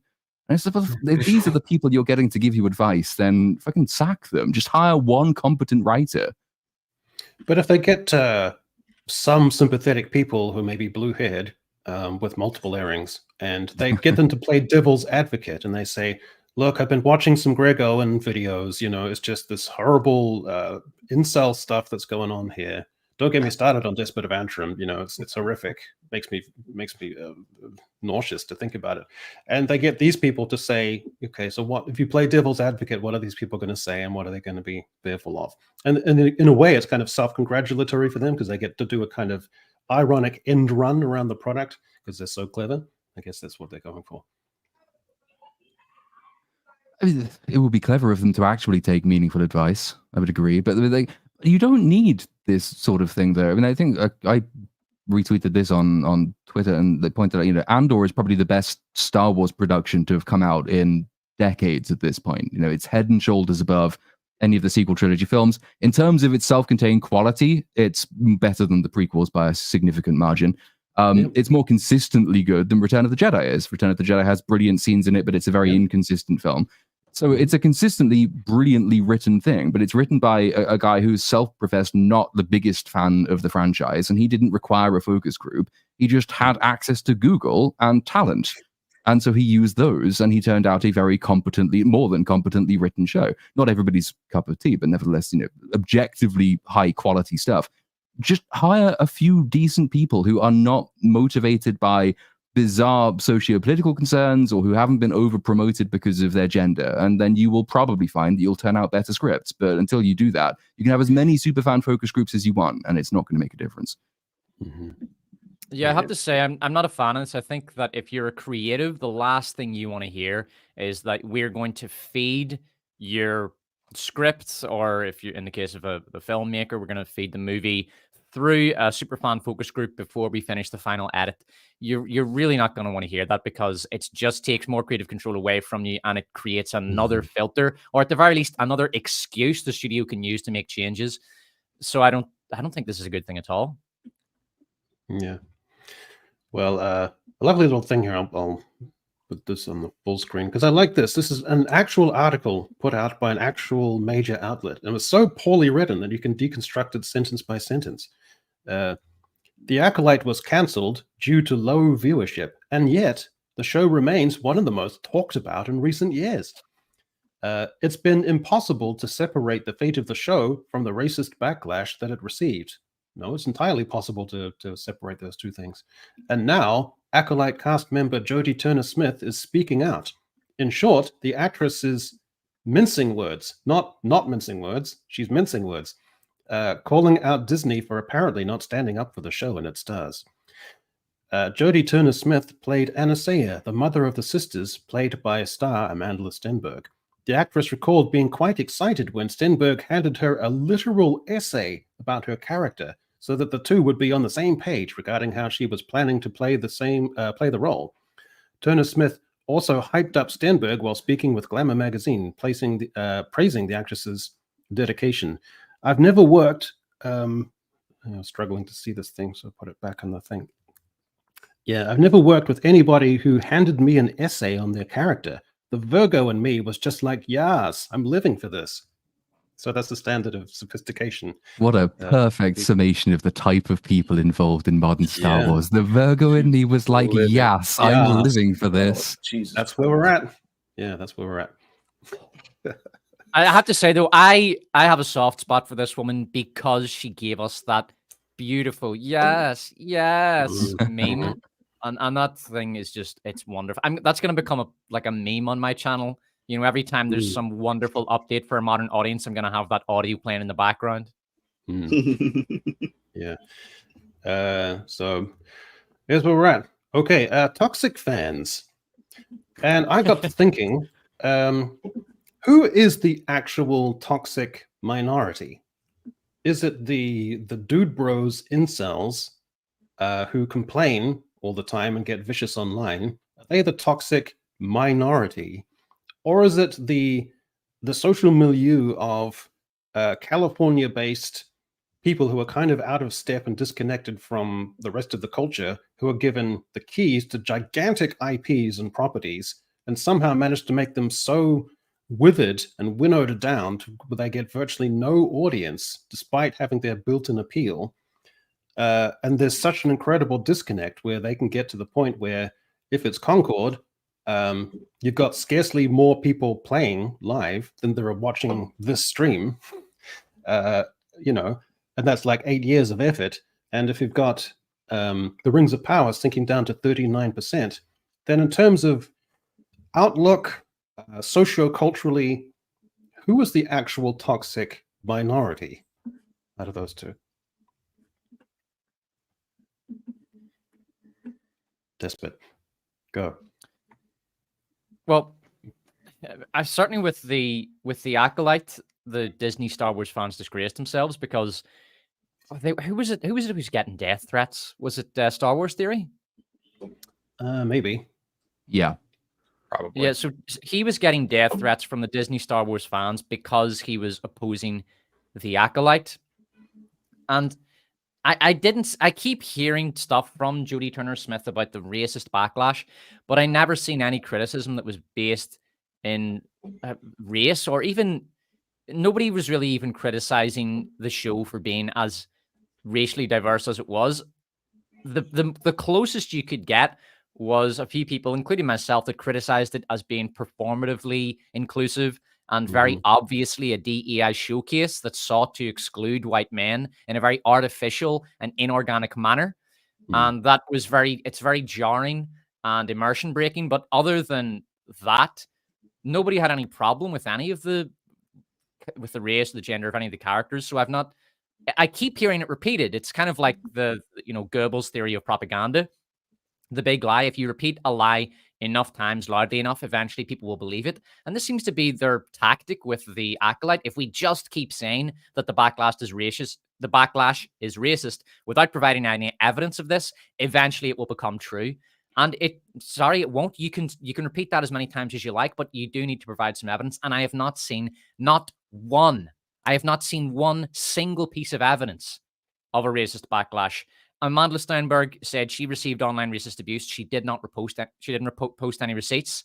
And if these are the people you're getting to give you advice, then fucking sack them. Just hire one competent writer. But if they get some sympathetic people who may be blue-haired with multiple earrings, and they get them to play devil's advocate, and they say, look, I've been watching some Greg Owen videos, you know, it's just this horrible incel stuff that's going on here. Don't get me started on Despot of Antrim, you know, it's horrific. Makes me nauseous to think about it. And they get these people to say, okay, so what if you play devil's advocate, what are these people going to say and what are they going to be fearful of? And in a way, it's kind of self-congratulatory for them because they get to do a kind of ironic end run around the product because they're so clever. I guess that's what they're going for. I mean, it would be clever of them to actually take meaningful advice. I would agree, but you don't need this sort of thing there. I mean, I think I retweeted this on Twitter, and they pointed out, you know, Andor is probably the best Star Wars production to have come out in decades at this point. You know, it's head and shoulders above any of the sequel trilogy films. In terms of its self-contained quality, it's better than the prequels by a significant margin. It's more consistently good than Return of the Jedi is. Return of the Jedi has brilliant scenes in it, but it's a very inconsistent film. So it's a consistently brilliantly written thing, but it's written by a guy who's self-professed not the biggest fan of the franchise, and he didn't require a focus group. He just had access to Google and talent. And so he used those, and he turned out a very more than competently written show. Not everybody's cup of tea, but nevertheless, you know, objectively high-quality stuff. Just hire a few decent people who are not motivated by bizarre socio-political concerns or who haven't been over-promoted because of their gender, and then you will probably find that you'll turn out better scripts. But until you do that, you can have as many superfan focus groups as you want, and it's not going to make a difference. Mm-hmm. Yeah, I have to say, I'm not a fan of this. I think that if you're a creative, the last thing you want to hear is that we're going to feed your scripts, or if you're in the case of the filmmaker, we're going to feed the movie through a superfan focus group before we finish the final edit. You're really not going to want to hear that, because it just takes more creative control away from you, and it creates another filter, or at the very least another excuse the studio can use to make changes. So I don't think this is a good thing at all. Yeah. Well, a lovely little thing here. I'll put this on the full screen because I like this. This is an actual article put out by an actual major outlet, and it was so poorly written that you can deconstruct it sentence by sentence. The Acolyte was cancelled due to low viewership, and yet the show remains one of the most talked about in recent years. It's been impossible to separate the fate of the show from the racist backlash that it received. No, it's entirely possible to separate those two things. And now, Acolyte cast member Jodie Turner-Smith is speaking out. In short, the actress is mincing words, not mincing words. She's mincing words, calling out Disney for apparently not standing up for the show and its stars. Jodie Turner-Smith played Anastasia, the mother of the sisters, played by star Amanda Stenberg. The actress recalled being quite excited when Stenberg handed her a literal essay about her character, so that the two would be on the same page regarding how she was planning to play the role. Turner-Smith also hyped up Stenberg while speaking with Glamour magazine, praising the actress's dedication. I've never worked. I'm struggling to see this thing, so I'll put it back on the thing. Yeah, I've never worked with anybody who handed me an essay on their character. The Virgo in me was just like, yes, I'm living for this. So that's the standard of sophistication. What a perfect summation of the type of people involved in modern Star Wars. The Virgo in me was like, yes, I'm living for this. Oh, Jesus. That's where we're at. Yeah, that's where we're at. I have to say, though, I have a soft spot for this woman because she gave us that beautiful yes meme. And that thing is just, it's wonderful. That's going to become like a meme on my channel. You know, every time there's some wonderful update for a modern audience, I'm going to have that audio playing in the background. Yeah. So here's where we're at. Okay, toxic fans. And I got to thinking, who is the actual toxic minority? Is it the dude bros incels who complain all the time and get vicious online? Are they the toxic minority? Or is it the social milieu of California-based people who are kind of out of step and disconnected from the rest of the culture, who are given the keys to gigantic IPs and properties and somehow managed to make them so withered and winnowed down to where they get virtually no audience despite having their built-in appeal? And there's such an incredible disconnect where they can get to the point where if it's Concord, you've got scarcely more people playing live than there are watching this stream, you know, and that's like 8 years of effort. And if you've got the Rings of Power sinking down to 39%, then in terms of outlook, socio-culturally, who is the actual toxic minority out of those two? Despot, go. Well, I certainly with the acolyte, the Disney Star Wars fans disgraced themselves because who was it who was getting death threats? Was it Star Wars Theory? Maybe. Yeah. Probably. Yeah, so he was getting death threats from the Disney Star Wars fans because he was opposing the acolyte. And I keep hearing stuff from Jodie Turner-Smith about the racist backlash, but I never seen any criticism that was based in race, or even nobody was really even criticizing the show for being as racially diverse as it was. The closest you could get was a few people, including myself, that criticized it as being performatively inclusive and very obviously a DEI showcase that sought to exclude white men in a very artificial and inorganic manner. And that was it's very jarring and immersion breaking. But other than that, nobody had any problem with any of the race, the gender of any of the characters. So I keep hearing it repeated. It's kind of like the, Goebbels' theory of propaganda. The big lie. If you repeat a lie enough times, loudly enough, eventually people will believe it. And this seems to be their tactic with the acolyte. If we just keep saying that the backlash is racist without providing any evidence of this, eventually it will become true. And it won't. You can repeat that as many times as you like, but you do need to provide some evidence. And I have not seen one single piece of evidence of a racist backlash. Amanda Steinberg said she received online racist abuse. She did not repost it. She didn't post any receipts.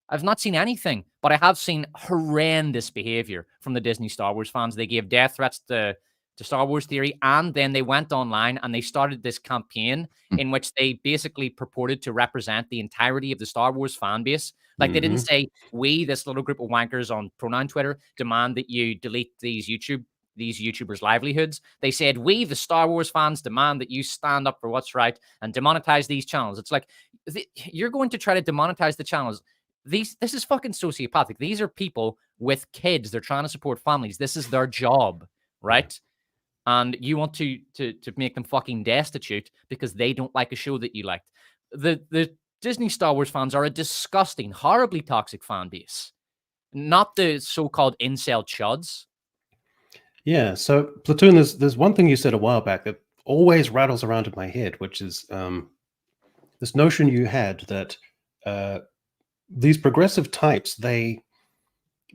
I've not seen anything, but I have seen horrendous behavior from the Disney Star Wars fans. They gave death threats to Star Wars Theory, and then they went online and they started this campaign in which they basically purported to represent the entirety of the Star Wars fan base. Like they didn't say, we, this little group of wankers on pronoun Twitter, demand that you delete these YouTube these YouTubers' livelihoods. They said, we, the Star Wars fans, demand that you stand up for what's right and demonetize these channels. It's like, you're going to try to demonetize the channels. This is fucking sociopathic. These are people with kids. They're trying to support families. This is their job, right? And you want to make them fucking destitute because they don't like a show that you liked. The Disney Star Wars fans are a disgusting, horribly toxic fan base. Not the so-called incel chuds. Yeah, so Platoon, there's one thing you said a while back that always rattles around in my head, which is this notion you had that these progressive types, they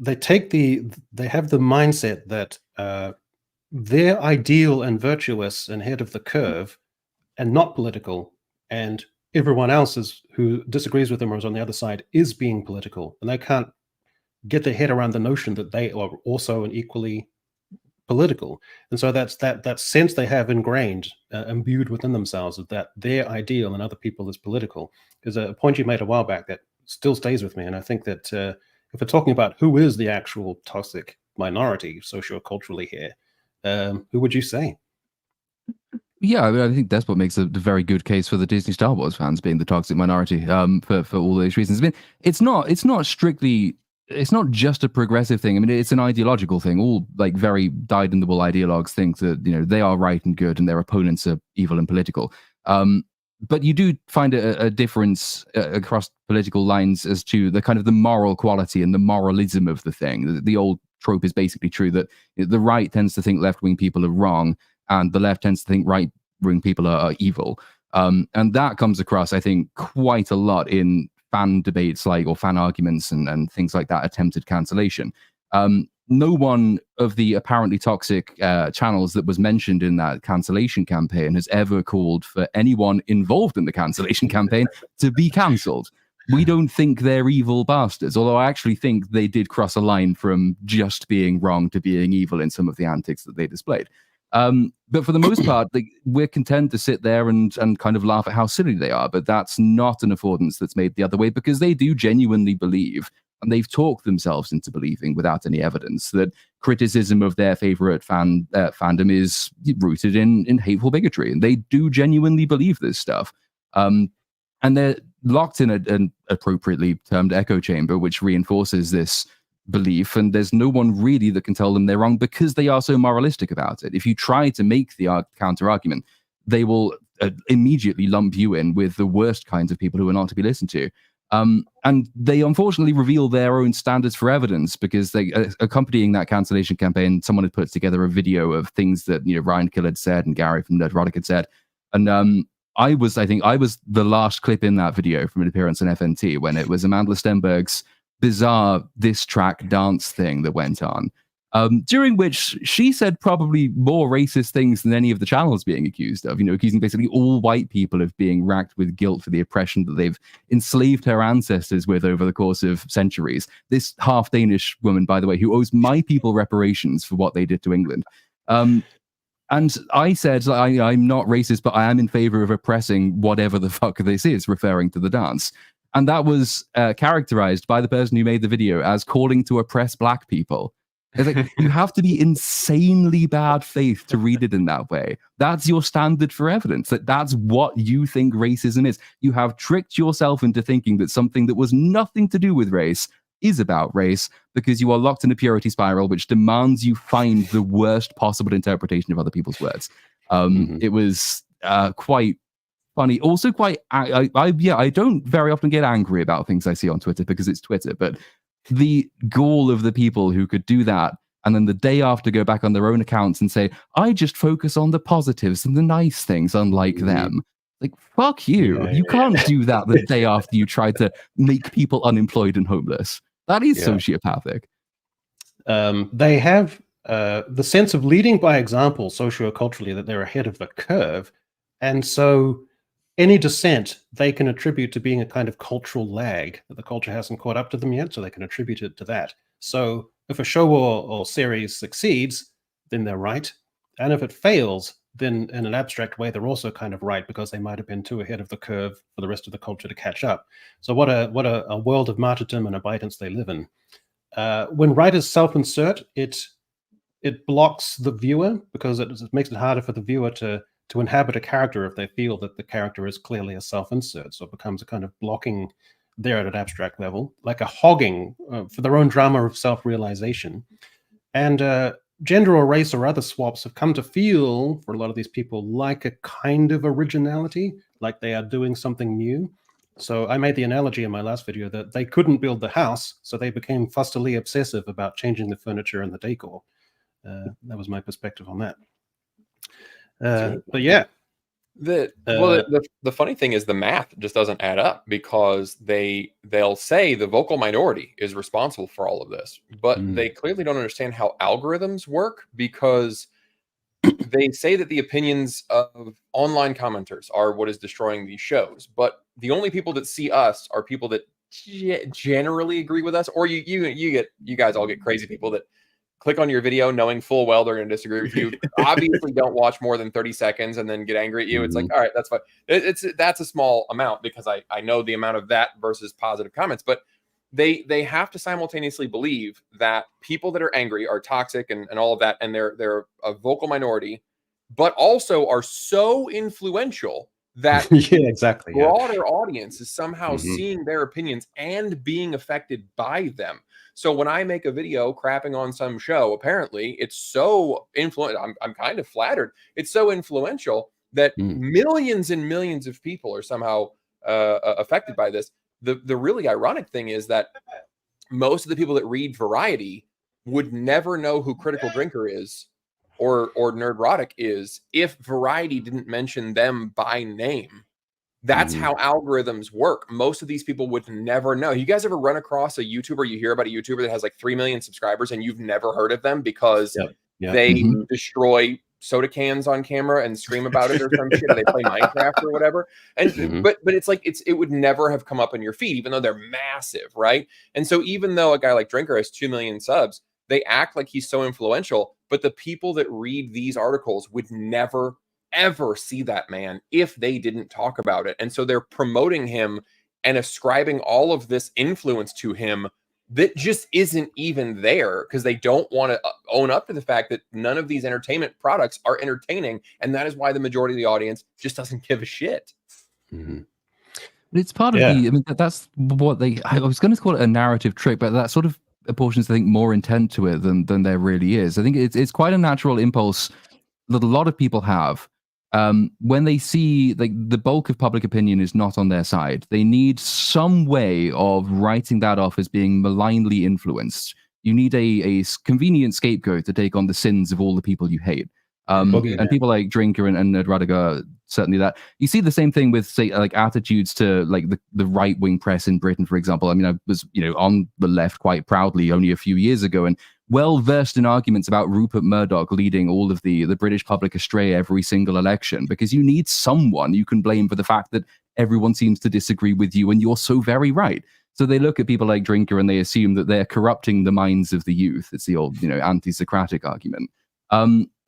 have the mindset that they're ideal and virtuous and head of the curve and not political, and everyone else who disagrees with them or is on the other side is being political, and they can't get their head around the notion that they are also an equally political. And so that's that sense they have ingrained, imbued within themselves, of that their ideal and other people is political, is a point you made a while back that still stays with me. And I think that if we're talking about who is the actual toxic minority socioculturally here, who would you say? Yeah, I mean, I think Despot makes a very good case for the Disney Star Wars fans being the toxic minority for all those reasons. I mean, it's not just a progressive thing. I mean, it's an ideological thing. All like very dyed-in-the-wool ideologues think that, you know, they are right and good and their opponents are evil and political. But you do find a difference across political lines as to the kind of the moral quality and the moralism of the thing. The old trope is basically true that the right tends to think left-wing people are wrong, and the left tends to think right-wing people are evil. And that comes across, I think, quite a lot in fan debates or fan arguments and things like that, attempted cancellation. No one of the apparently toxic channels that was mentioned in that cancellation campaign has ever called for anyone involved in the cancellation campaign to be cancelled. We don't think they're evil bastards, although I actually think they did cross a line from just being wrong to being evil in some of the antics that they displayed. But for the most part, we're content to sit there and kind of laugh at how silly they are. But that's not an affordance that's made the other way, because they do genuinely believe, and they've talked themselves into believing without any evidence, that criticism of their favorite fandom is rooted in hateful bigotry. And they do genuinely believe this stuff. And they're locked in an appropriately termed echo chamber, which reinforces this belief, and there's no one really that can tell them they're wrong because they are so moralistic about it. If you try to make the counter argument, they will immediately lump you in with the worst kinds of people who are not to be listened to. And they unfortunately reveal their own standards for evidence, because they accompanying that cancellation campaign, someone had put together a video of things that, you know, Ryan Kill had said and Gary from Nerdrotic had said, and I think I was the last clip in that video from an appearance on FNT when it was Amanda Stenberg's bizarre diss track dance thing that went on, during which she said probably more racist things than any of the channels being accused of, you know, accusing basically all white people of being racked with guilt for the oppression that they've enslaved her ancestors with over the course of centuries. This half Danish woman, by the way, who owes my people reparations for what they did to England. And I said, I'm not racist, but I am in favor of oppressing whatever the fuck this is, referring to the dance. And that was characterized by the person who made the video as calling to oppress black people. It's like, you have to be insanely bad faith to read it in that way. That's your standard for evidence, that's what you think racism is. You have tricked yourself into thinking that something that was nothing to do with race is about race, because you are locked in a purity spiral which demands you find the worst possible interpretation of other people's words. It was quite funny, also quite I don't very often get angry about things I see on Twitter because it's Twitter, but the gall of the people who could do that and then the day after go back on their own accounts and say, I just focus on the positives and the nice things, unlike them. Like, fuck you. You can't do that the day after you try to make people unemployed and homeless. That is sociopathic. They have the sense of leading by example socioculturally, that they're ahead of the curve. And so any dissent they can attribute to being a kind of cultural lag, that the culture hasn't caught up to them yet, so they can attribute it to that. So if a show or series succeeds, then they're right. And if it fails, then in an abstract way, they're also kind of right, because they might have been too ahead of the curve for the rest of the culture to catch up. So what a world of martyrdom and abidance they live in. When writers self-insert, it it blocks the viewer because it makes it harder for the viewer to inhabit a character if they feel that the character is clearly a self-insert. So it becomes a kind of blocking there at an abstract level, like a hogging for their own drama of self-realization. And gender or race or other swaps have come to feel, for a lot of these people, like a kind of originality, like they are doing something new. So I made the analogy in my last video that they couldn't build the house, so they became fustily obsessive about changing the furniture and the decor. That was my perspective on that. But yeah. The funny thing is the math just doesn't add up, because they'll say the vocal minority is responsible for all of this, but they clearly don't understand how algorithms work, because they say that the opinions of online commenters are what is destroying these shows, but the only people that see us are people that generally agree with us, or you guys all get crazy people that click on your video knowing full well they're going to disagree with you. Obviously don't watch more than 30 seconds and then get angry at you. It's like, all right, that's fine. That's a small amount, because I know the amount of that versus positive comments, but they have to simultaneously believe that people that are angry are toxic and all of that, and they're a vocal minority, but also are so influential that broader audience is somehow seeing their opinions and being affected by them. So when I make a video crapping on some show, apparently it's so influential. I'm kind of flattered. It's so influential that millions and millions of people are somehow affected by this. The really ironic thing is that most of the people that read Variety would never know who Critical Drinker is or Nerdrotic is if Variety didn't mention them by name. That's how algorithms work. Most of these people would never know. You guys ever run across a YouTuber, you hear about a YouTuber that has like 3 million subscribers and you've never heard of them because they destroy soda cans on camera and scream about it or some shit, or they play Minecraft or whatever. And but it's like it would never have come up in your feed, even though they're massive, right? And so even though a guy like Drinker has 2 million subs, they act like he's so influential, but the people that read these articles would never ever see that man if they didn't talk about it. And so they're promoting him and ascribing all of this influence to him that just isn't even there, because they don't want to own up to the fact that none of these entertainment products are entertaining, and that is why the majority of the audience just doesn't give a shit. It's part of the, I mean, that's what I was going to call it a narrative trick, but that sort of apportions, I think, more intent to it than there really is. I think it's quite a natural impulse that a lot of people have. When they see like the bulk of public opinion is not on their side, they need some way of writing that off as being malignly influenced. You need a convenient scapegoat to take on the sins of all the people you hate. And people like Drinker and Nerdrotic, certainly that. You see the same thing with, say, like attitudes to like the right-wing press in Britain, for example. I mean, I was, on the left quite proudly only a few years ago, and well-versed in arguments about Rupert Murdoch leading all of the British public astray every single election, because you need someone you can blame for the fact that everyone seems to disagree with you and you're so very right. So they look at people like Drinker and they assume that they're corrupting the minds of the youth. It's the old, anti-Socratic argument.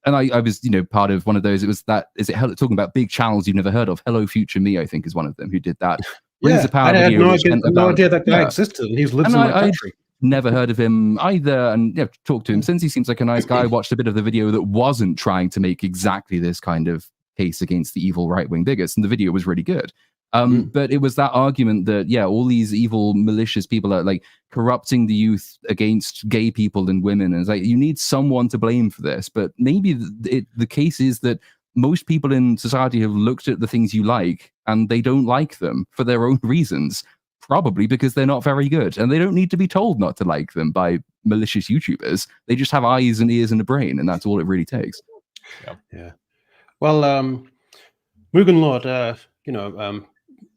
And I was, part of one of those. It was talking about big channels you've never heard of. Hello Future Me, I think, is one of them who did that. I had no idea that guy existed. He lives in my country. Never heard of him either, and talked to him since. He seems like a nice guy. I watched a bit of the video that wasn't trying to make exactly this kind of case against the evil right-wing bigots, and the video was really good. But it was that argument that, all these evil, malicious people are like corrupting the youth against gay people and women. And it's like, you need someone to blame for this. But maybe the case is that most people in society have looked at the things you like and they don't like them for their own reasons, probably because they're not very good. And they don't need to be told not to like them by malicious YouTubers. They just have eyes and ears and a brain, and that's all it really takes. Yeah. Well, MugenLord,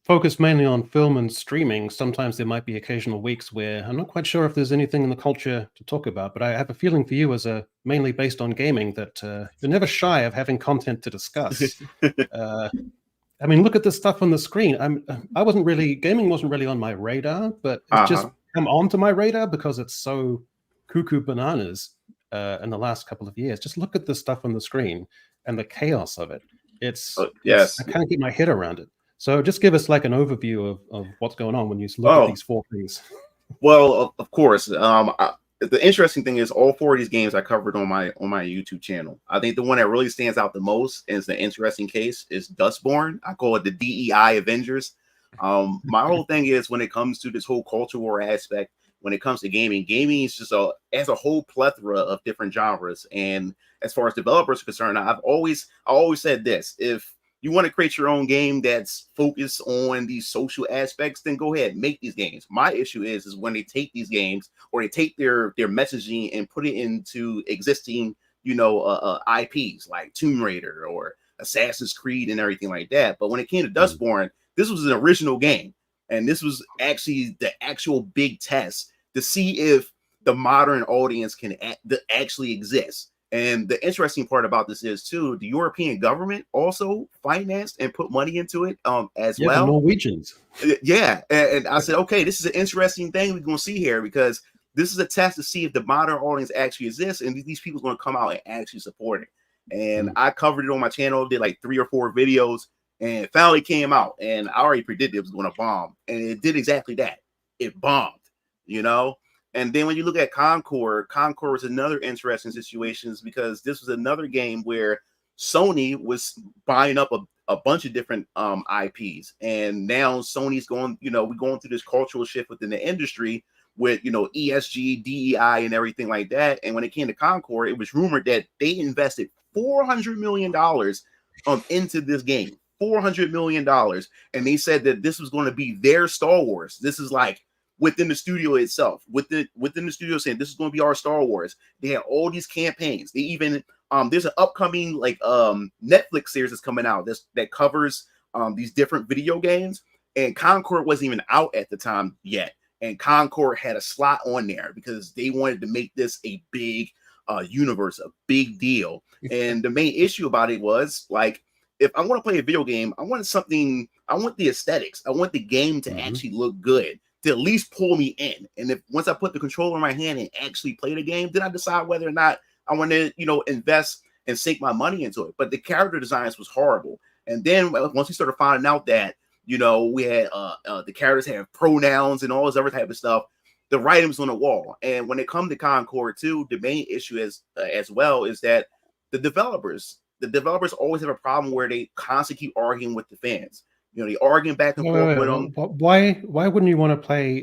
focused mainly on film and streaming. Sometimes there might be occasional weeks where I'm not quite sure if there's anything in the culture to talk about, but I have a feeling for you as mainly based on gaming that you're never shy of having content to discuss. I mean, look at the stuff on the screen. Gaming wasn't really on my radar, but it's just come onto my radar because it's so cuckoo bananas in the last couple of years. Just look at the stuff on the screen and the chaos of it. I can't get my head around it. So just give us like an overview of what's going on when you look at these 4 things. Well, of course. the interesting thing is all 4 of these games I covered on my YouTube channel. I think the one that really stands out the most is the interesting case is Dustborn. I call it the DEI Avengers. My whole thing is when it comes to this whole culture war aspect, when it comes to gaming is just as a whole plethora of different genres. And as far as developers are concerned, I always said this: if you want to create your own game that's focused on these social aspects, then go ahead, make these games. My issue is when they take these games or they take their messaging and put it into existing, IPs like Tomb Raider or Assassin's Creed and everything like that. But when it came to Dustborn, this was an original game. And this was actually the actual big test to see if the modern audience can actually exist. And the interesting part about this is too, the European government also financed and put money into it as well. The Norwegians. Yeah. And I said, okay, this is an interesting thing we're going to see here, because this is a test to see if the modern audience actually exists and these people are going to come out and actually support it. And I covered it on my channel, did like 3 or 4 videos, and it finally came out. And I already predicted it was going to bomb. And it did exactly that. It bombed, And then when you look at Concord was another interesting situation, because this was another game where Sony was buying up a bunch of different IPs. And now Sony's going, we're going through this cultural shift within the industry with, ESG, DEI, and everything like that. And when it came to Concord, it was rumored that they invested $400 million into this game. $400 million. And they said that this was going to be their Star Wars. This is like within the studio itself, within the studio saying this is going to be our Star Wars. They had all these campaigns. They even there's an upcoming Netflix series that's coming out that covers these different video games. And Concord wasn't even out at the time yet. And Concord had a slot on there because they wanted to make this a big universe, a big deal. And the main issue about it was if I want to play a video game, I want the aesthetics. I want the game to actually look good, to at least pull me in. And if once I put the controller in my hand and actually play the game, then I decide whether or not I want to, invest and sink my money into it. But the character designs was horrible. And then once we started finding out that, we had the characters have pronouns and all this other type of stuff, the writing's on the wall. And when it comes to Concord 2, the main issue is as well is that the developers always have a problem where they constantly keep arguing with the fans. They arguing back and forth with them. Why wouldn't you want to play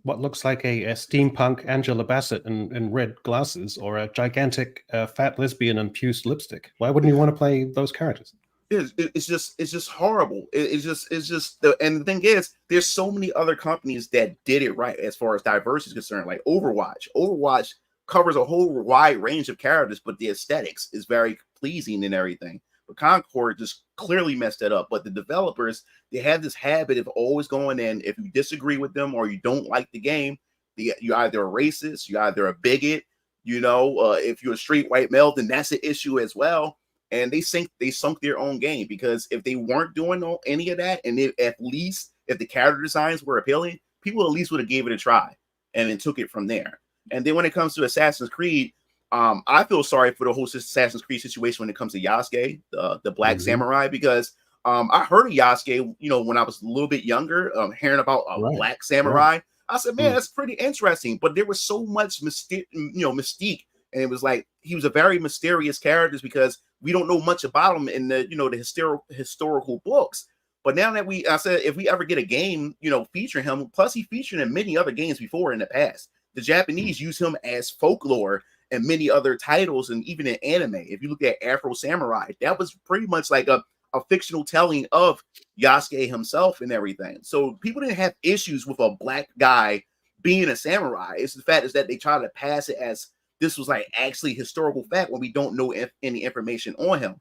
what looks like a steampunk Angela Bassett in red glasses, or a gigantic fat lesbian in puce lipstick? Why wouldn't you want to play those characters? It's just horrible. And the thing is, there's so many other companies that did it right as far as diversity is concerned, like Overwatch. Overwatch covers a whole wide range of characters, but the aesthetics is very pleasing and everything. But Concord just clearly messed that up. But the developers, they have this habit of always going in. If you disagree with them or you don't like the game, you're either a racist, you're either a bigot, if you're a straight white male, then that's an issue as well. And they sunk their own game, because if they weren't doing any of that, and if the character designs were appealing, people at least would have gave it a try and then took it from there. And then when it comes to Assassin's Creed, I feel sorry for the whole Assassin's Creed situation when it comes to Yasuke, the Black Samurai, because I heard of Yasuke, when I was a little bit younger, hearing about a Black Samurai. Right. I said, man, that's pretty interesting. But there was so much mystique, and it was like he was a very mysterious character because we don't know much about him in the the historical books. But now that I said if we ever get a game featuring him, plus he featured in many other games before in the past. The Japanese use him as folklore and many other titles, and even in anime. If you look at Afro Samurai, that was pretty much like a fictional telling of Yasuke himself and everything. So people didn't have issues with a Black guy being a samurai. It's the fact is that they try to pass it as this was like actually historical fact when we don't know any information on him.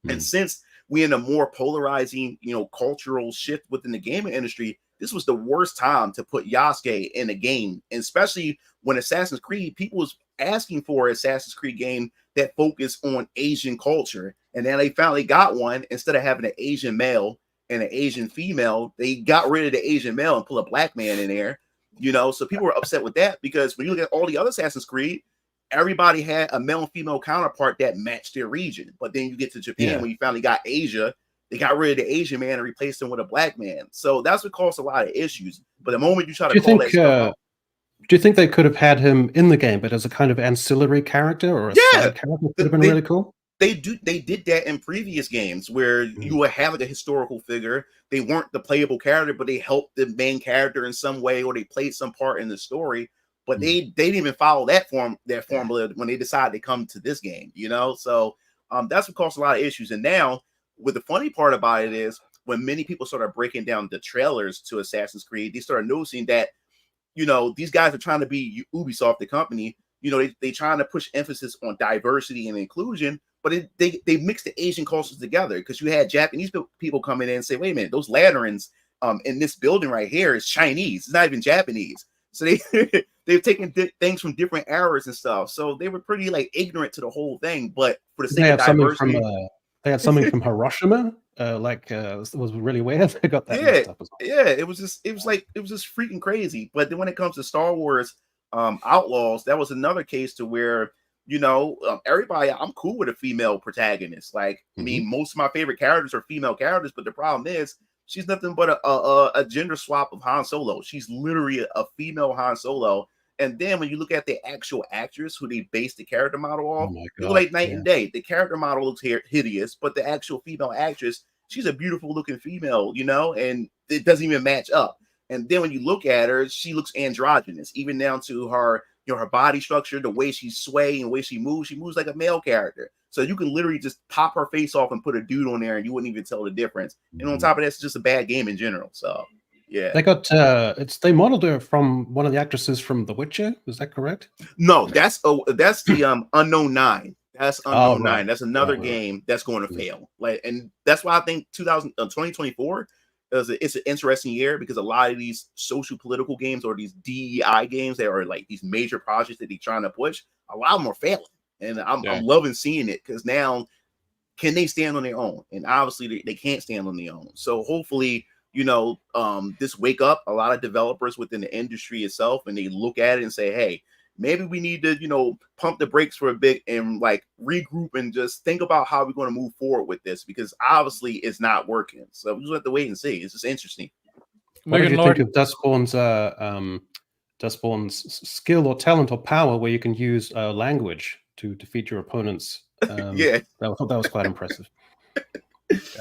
And since we're in a more polarizing, cultural shift within the gaming industry, this was the worst time to put Yasuke in a game, and especially when Assassin's Creed, people was asking for an Assassin's Creed game that focused on Asian culture. And then they finally got one. Instead of having an Asian male and an Asian female, they got rid of the Asian male and put a Black man in there, so people were upset with that, because when you look at all the other Assassin's Creed, everybody had a male and female counterpart that matched their region. But then you get to Japan, when you finally got Asia, they got rid of the Asian man and replaced him with a Black man. So that's what caused a lot of issues. But the moment you try to call that stuff out, Do you think they could have had him in the game, but as a kind of ancillary character or a side character? Would have been really cool. They did that in previous games where you would have a historical figure. They weren't the playable character, but they helped the main character in some way, or they played some part in the story. But they didn't even follow that formula when they decided to come to this game, you know. So that's what caused a lot of issues. And now, what the funny part about it is, when many people started breaking down the trailers to Assassin's Creed, they started noticing that, you know, these guys are trying to be Ubisoft, the company. You know, they trying to push emphasis on diversity and inclusion, but they mix the Asian cultures together, because you had Japanese people come in and say, wait a minute, those lanterns in this building right here is Chinese. It's not even Japanese. So they've taken things from different eras and stuff. So they were pretty like ignorant to the whole thing. But for the sake of diversity, they had something from Hiroshima. It was really weird. They got that messed up as well. Yeah, it was just freaking crazy. But then when it comes to Star Wars Outlaws, that was another case to where, you know, everybody, I'm cool with a female protagonist. Like, I mean, most of my favorite characters are female characters, but the problem is she's nothing but a gender swap of Han Solo. She's literally a female Han Solo. And then when you look at the actual actress who they based the character model off, it's like night and day. The character model looks hideous, but the actual female actress, she's a beautiful looking female, you know, and it doesn't even match up. And then when you look at her, she looks androgynous, even down to her, you know, her body structure, the way she sways and the way she moves like a male character. So you can literally just pop her face off and put a dude on there and you wouldn't even tell the difference. And on top of that, it's just a bad game in general. So yeah, they got they modeled her from one of the actresses from The Witcher. Is that correct? No, that's the Unknown 9. That's Unknown 9. That's another game that's going to fail. Like, and that's why I think 2024 it's an interesting year, because a lot of these social political games or these DEI games that are like these major projects that they're trying to push, a lot of them are failing. And I'm loving seeing it, because now can they stand on their own? And obviously they can't stand on their own. So hopefully, you know, this wake up a lot of developers within the industry itself, and they look at it and say, hey, maybe we need to, you know, pump the brakes for a bit and like regroup and just think about how we're going to move forward with this, because obviously it's not working. So we just have to wait and see. It's just interesting. What did you think of Despawn's skill or talent or power, where you can use language to defeat your opponents? I thought that was quite impressive.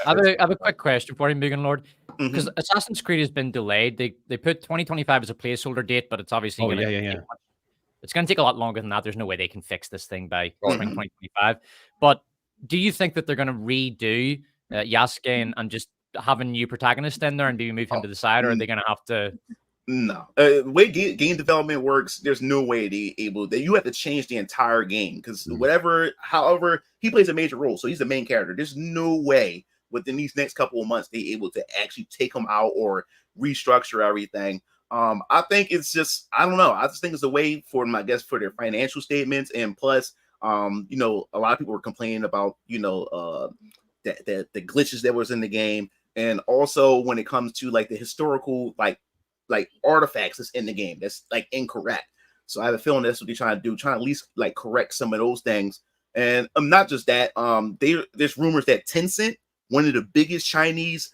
I have a quick question for you, MugenLord. Because Assassin's Creed has been delayed. They put 2025 as a placeholder date, but it's obviously it's going to take a lot longer than that. There's no way they can fix this thing by spring 2025. But do you think that they're going to redo Yasuke and just have a new protagonist in there and maybe move him to the side, or are they going to have to? No, the way game development works, there's no way you have to change the entire game, because however he plays a major role, so he's the main character. There's no way within these next couple of months they're able to actually take him out or restructure everything. I think it's just, I don't know. I just think it's a way for them, I guess, for their financial statements, and plus, you know, a lot of people were complaining about, you know, the glitches that was in the game, and also when it comes to like the historical like artifacts that's in the game that's like incorrect. So I have a feeling that's what they're trying to do, trying to at least like correct some of those things. And not just that, there's rumors that Tencent, one of the biggest Chinese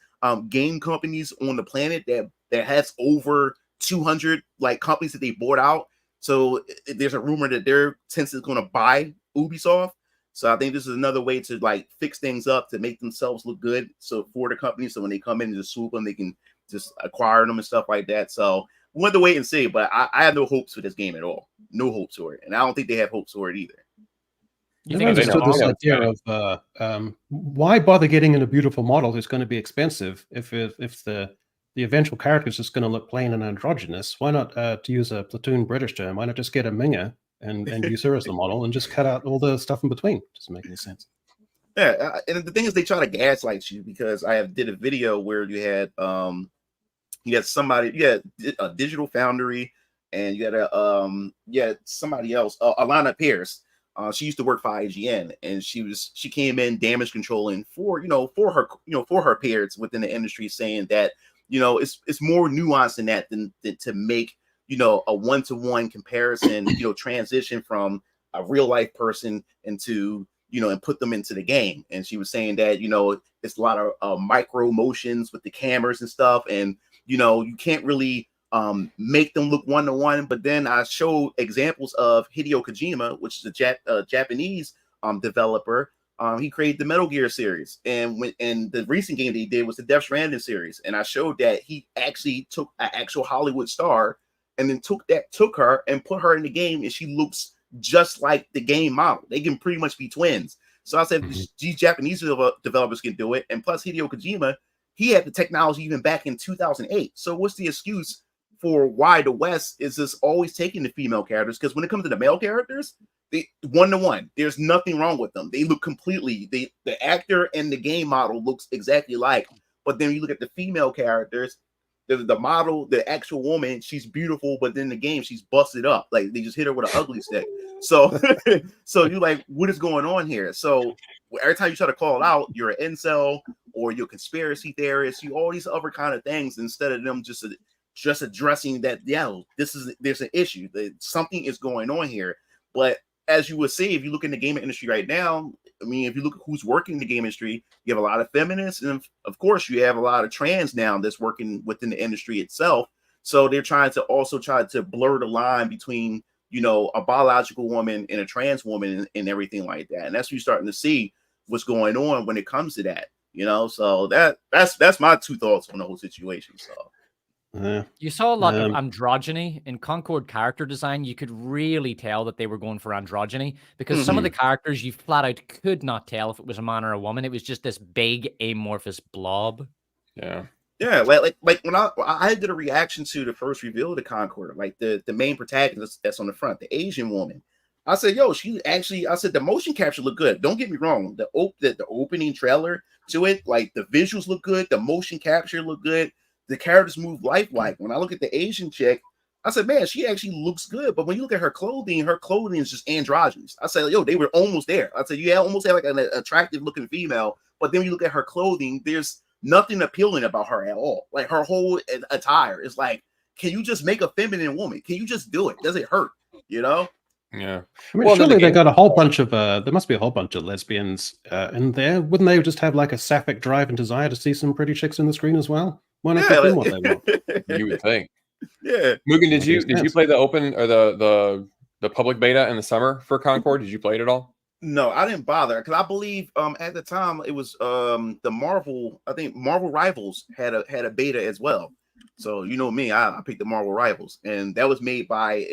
game companies on the planet, that has over 200 like companies that they bought out. So there's a rumor that their Tencent is going to buy Ubisoft. So I think this is another way to like fix things up to make themselves look good. So for the company, so when they come in and just swoop them, they can just acquire them and stuff like that. So we'll have to wait and see. But I have no hopes for this game at all. No hopes for it, and I don't think they have hopes for it either. I never understood this idea of why bother getting in a beautiful model who's going to be expensive if the eventual character is just going to look plain and androgynous. Why not, to use a Platoon British term, why not just get a Minger and use her as the model and just cut out all the stuff in between? Doesn't make any sense. Yeah, and the thing is, they try to gaslight you, because I did a video where you had somebody, a Digital Foundry, and you had somebody else, Alana Pierce. She used to work for IGN, and she came in damage controlling for her peers within the industry, saying that, you know, it's more nuanced than that than to make, you know, a one-to-one comparison, you know, transition from a real life person into, you know, and put them into the game. And she was saying that, you know, it's a lot of micro motions with the cameras and stuff, and you know, you can't really make them look one-to-one. But then I showed examples of Hideo Kojima, which is a Japanese developer. He created the Metal Gear series, and the recent game that he did was the Death Stranding series. And I showed that he actually took an actual Hollywood star and then took her and put her in the game, and she looks just like the game model. They can pretty much be twins. So I said, these Japanese developers can do it. And plus Hideo Kojima, he had the technology even back in 2008. So what's the excuse for why the West is just always taking the female characters? Because when it comes to the male characters, they one-to-one, there's nothing wrong with them. They look completely, the actor and the game model looks exactly like. But then you look at the female characters, the model, the actual woman, she's beautiful, but then the game, she's busted up. Like they just hit her with an ugly stick. So, so you're like, what is going on here? So every time you try to call it out, you're an incel or you're a conspiracy theorist. You all these other kind of things instead of them just addressing that. Yeah, there's an issue. That something is going on here. But as you would say, if you look in the gaming industry right now, I mean, if you look at who's working in the game industry, you have a lot of feminists, and of course, you have a lot of trans now that's working within the industry itself. So they're trying to blur the line between, you know, a biological woman and a trans woman and everything like that. And that's what you're starting to see what's going on when it comes to that, you know. So that's my two thoughts on the whole situation. So. You saw a lot of androgyny in Concord character design. You could really tell that they were going for androgyny because some of the characters you flat out could not tell if it was a man or a woman. It was just this big amorphous blob. Yeah. Yeah, like when I did a reaction to the first reveal of the Concord, like the main protagonist that's on the front, the Asian woman. I said, yo, I said the motion capture looked good. Don't get me wrong. The opening trailer to it, like the visuals look good, the motion capture look good. The characters move lifelike. When I look at the Asian chick, I said, man, she actually looks good. But when you look at her clothing is just androgynous. I said, yo, they were almost there. I said, you almost have like an attractive looking female. But then when you look at her clothing, there's nothing appealing about her at all. Like her whole attire is like, can you just make a feminine woman? Can you just do it? Does it hurt? You know? Yeah. I mean, surely they got a whole bunch of there must be a whole bunch of lesbians in there. Wouldn't they just have like a sapphic drive and desire to see some pretty chicks in the screen as well? Why not give them what they want? You would think. Yeah. Mugen, did you play the open or the public beta in the summer for Concord? Did you play it at all? No, I didn't bother because I believe at the time it was the Marvel. I think Marvel Rivals had a beta as well. So you know me, I picked the Marvel Rivals, and that was made by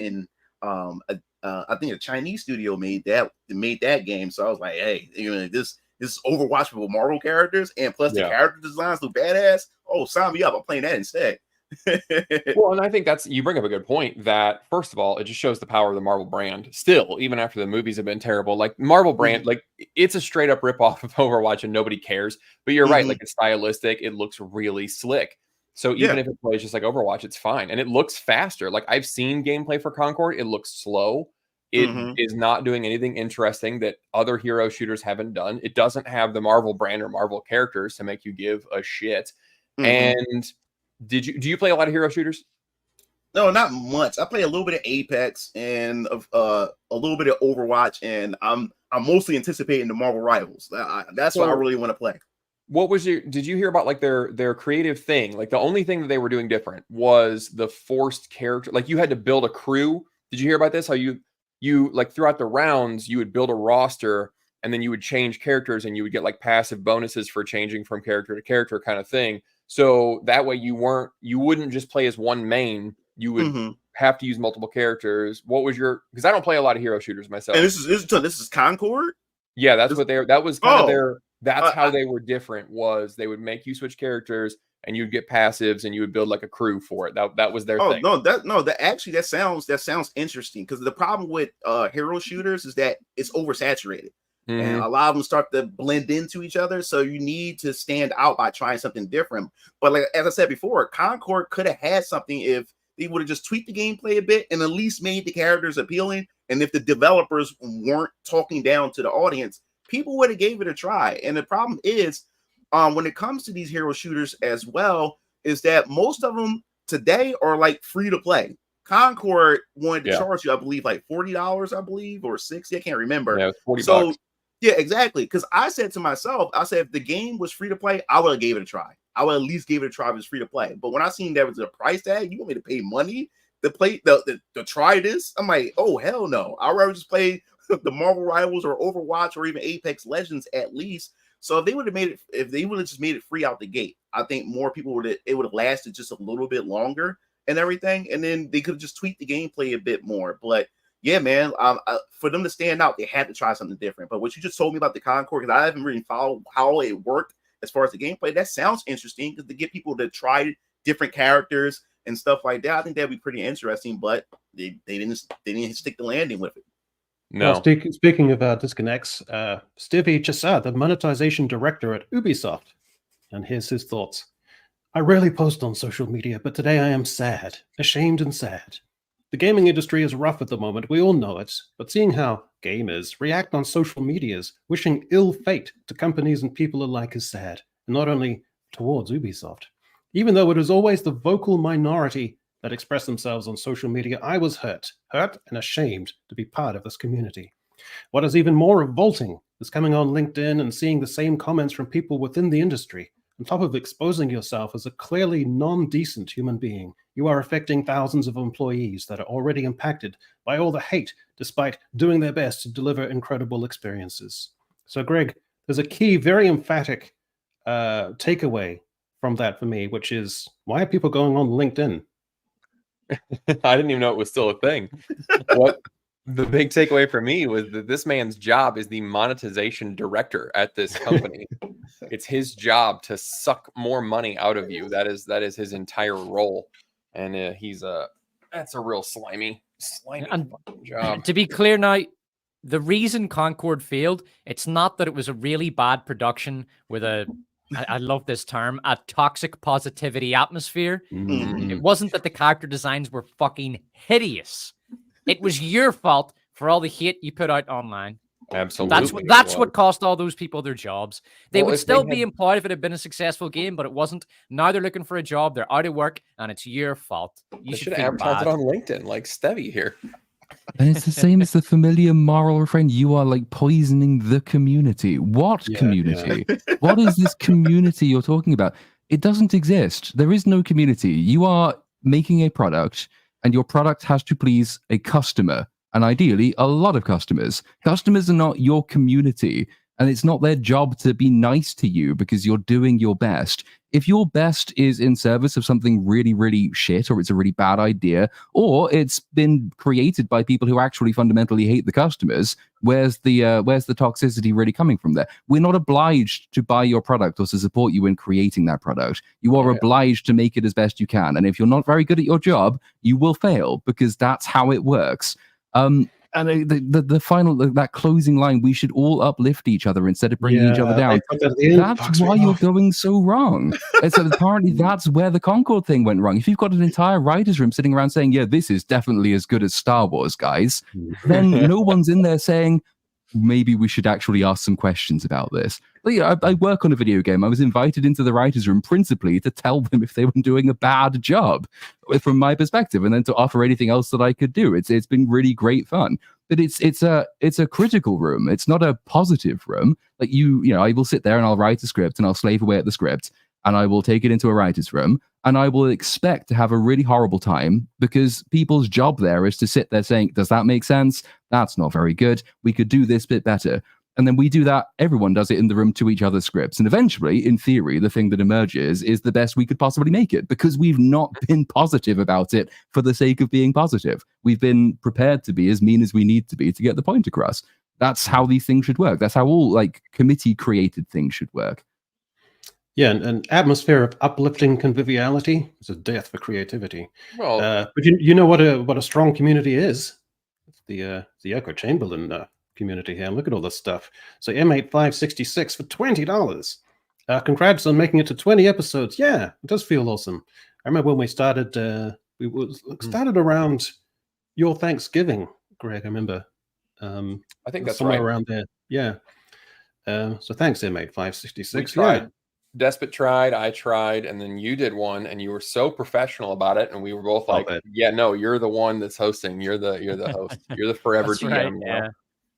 I think a Chinese studio made that game. So I was like, hey, you know, this is Overwatch with Marvel characters, and plus the character designs look badass. Oh, sign me up! I'm playing that instead. Well, and I think you bring up a good point that first of all, it just shows the power of the Marvel brand. Still, even after the movies have been terrible, like Marvel brand, like it's a straight up ripoff of Overwatch, and nobody cares. But you're right, like it's stylistic. It looks really slick. So even if it plays just like Overwatch, it's fine, and it looks faster. Like I've seen gameplay for Concord, it looks slow. It is not doing anything interesting that other hero shooters haven't done. It doesn't have the Marvel brand or Marvel characters to make you give a shit. And do you play a lot of hero shooters? No, not much. I play a little bit of Apex and a little bit of Overwatch, and I'm mostly anticipating the Marvel Rivals. That's what I really want to play. Did you hear about like their creative thing? Like the only thing that they were doing different was the forced character. Like you had to build a crew. Did you hear about this? How you like throughout the rounds, you would build a roster and then you would change characters and you would get like passive bonuses for changing from character to character kind of thing. So that way you wouldn't just play as one main. You would have to use multiple characters. What was because I don't play a lot of hero shooters myself. And this is Concord? Yeah, that's how they were different was they would make you switch characters and you'd get passives and you would build like a crew for it. That was their thing. That sounds interesting because the problem with hero shooters is that it's oversaturated. And a lot of them start to blend into each other. So you need to stand out by trying something different. But like as I said before, Concord could have had something if they would have just tweaked the gameplay a bit and at least made the characters appealing. And if the developers weren't talking down to the audience, people would have gave it a try. And the problem is when it comes to these hero shooters as well, is that most of them today are like free to play. Concord wanted to charge you, I believe, like $40, I believe, or $60. I can't remember. Yeah, $40. Yeah, exactly. Because I said to myself, if the game was free to play, I would have gave it a try. I would at least give it a try if it's free to play. But when I seen that was a price tag, you want me to pay money to play to try this? I'm like, oh hell no! I'd rather just play the Marvel Rivals or Overwatch or even Apex Legends at least. So if they would have made it, if they would have just made it free out the gate, I think more people would have lasted just a little bit longer and everything, and then they could have just tweaked the gameplay a bit more. But yeah, man, for them to stand out, they had to try something different. But what you just told me about the Concord, because I haven't really followed how it worked as far as the gameplay, that sounds interesting, because to get people to try different characters and stuff like that, I think that'd be pretty interesting. But they didn't stick the landing with it. No. Well, speaking of disconnects, Stevie Chassa, the monetization director at Ubisoft, and here's his thoughts. I rarely post on social media, but today I am sad, ashamed and sad. The gaming industry is rough at the moment, we all know it, but seeing how gamers react on social medias, wishing ill fate to companies and people alike is sad, and not only towards Ubisoft. Even though it is always the vocal minority that express themselves on social media, I was hurt and ashamed to be part of this community. What is even more revolting is coming on LinkedIn and seeing the same comments from people within the industry. On top of exposing yourself as a clearly non-decent human being, you are affecting thousands of employees that are already impacted by all the hate, despite doing their best to deliver incredible experiences. So, Greg, there's a key, very emphatic takeaway from that for me, which is, why are people going on LinkedIn? I didn't even know it was still a thing. What the big takeaway for me was that this man's job is the monetization director at this company. It's his job to suck more money out of you. That is his entire role, and that's a real slimy job. To be clear now, the reason Concord failed, it's not that it was a really bad production with I love this term, a toxic positivity atmosphere. Mm-hmm. It wasn't that the character designs were fucking hideous. It was your fault for all the hate you put out online. Absolutely. That's what cost all those people their jobs. They would still be employed if it had been a successful game, but it wasn't. Now they're looking for a job, they're out of work, and it's your fault. You should advertise it on LinkedIn, like Stevie here. And it's the same as the familiar moral refrain. You are like poisoning the community. What community? Yeah. What is this community you're talking about? It doesn't exist. There is no community. You are making a product, and your product has to please a customer, and ideally a lot of customers. Customers are not your community, and it's not their job to be nice to you because you're doing your best. If your best is in service of something really, really shit, or it's a really bad idea, or it's been created by people who actually fundamentally hate the customers, where's the toxicity really coming from there? We're not obliged to buy your product or to support you in creating that product. You are obliged to make it as best you can. And if you're not very good at your job, you will fail, because that's how it works. And the final, that closing line, we should all uplift each other instead of bringing each other down. That's why you're going so wrong. And so apparently that's where the Concord thing went wrong. If you've got an entire writer's room sitting around saying, yeah, this is definitely as good as Star Wars, guys, then no one's in there saying, maybe we should actually ask some questions about this. But, yeah, I work on a video game. I was invited into the writer's room principally to tell them if they were doing a bad job from my perspective, and then to offer anything else that I could do. It's been really great fun. But it's a critical room. It's not a positive room. Like I will sit there and I'll write a script and I'll slave away at the script, and I will take it into a writer's room, and I will expect to have a really horrible time, because people's job there is to sit there saying, does that make sense? That's not very good. We could do this bit better. And then we do that. Everyone does it in the room to each other's scripts. And eventually, in theory, the thing that emerges is the best we could possibly make it, because we've not been positive about it for the sake of being positive. We've been prepared to be as mean as we need to be to get the point across. That's how these things should work. That's how all committee created things should work. Yeah, an atmosphere of uplifting conviviality is a death for creativity. Well, but you know what a strong community is? It's the Echo Chamberlain community here. Look at all this stuff. So M8566 for $20. Congrats on making it to 20 episodes. Yeah, it does feel awesome. I remember when we started. We started around your Thanksgiving, Greg. I remember. I think that's somewhere right. around there. Yeah. So thanks, M8566. We tried. Despot tried, I tried, and then you did one, and you were so professional about it, and we were both like, "Yeah, no, you're the one that's hosting. You're the host. You're the forever DM." Right, yeah.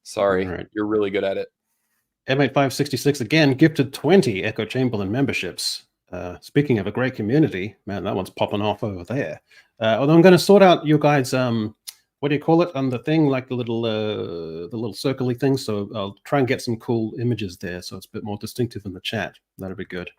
Sorry, You're really good at it. M8566 again gifted 20 Echo Chamberlain memberships. Speaking of a great community, man, that one's popping off over there. Although I'm going to sort out you guys, what do you call it on the thing, like the little circle-y thing. So I'll try and get some cool images there, so it's a bit more distinctive in the chat. That'll be good.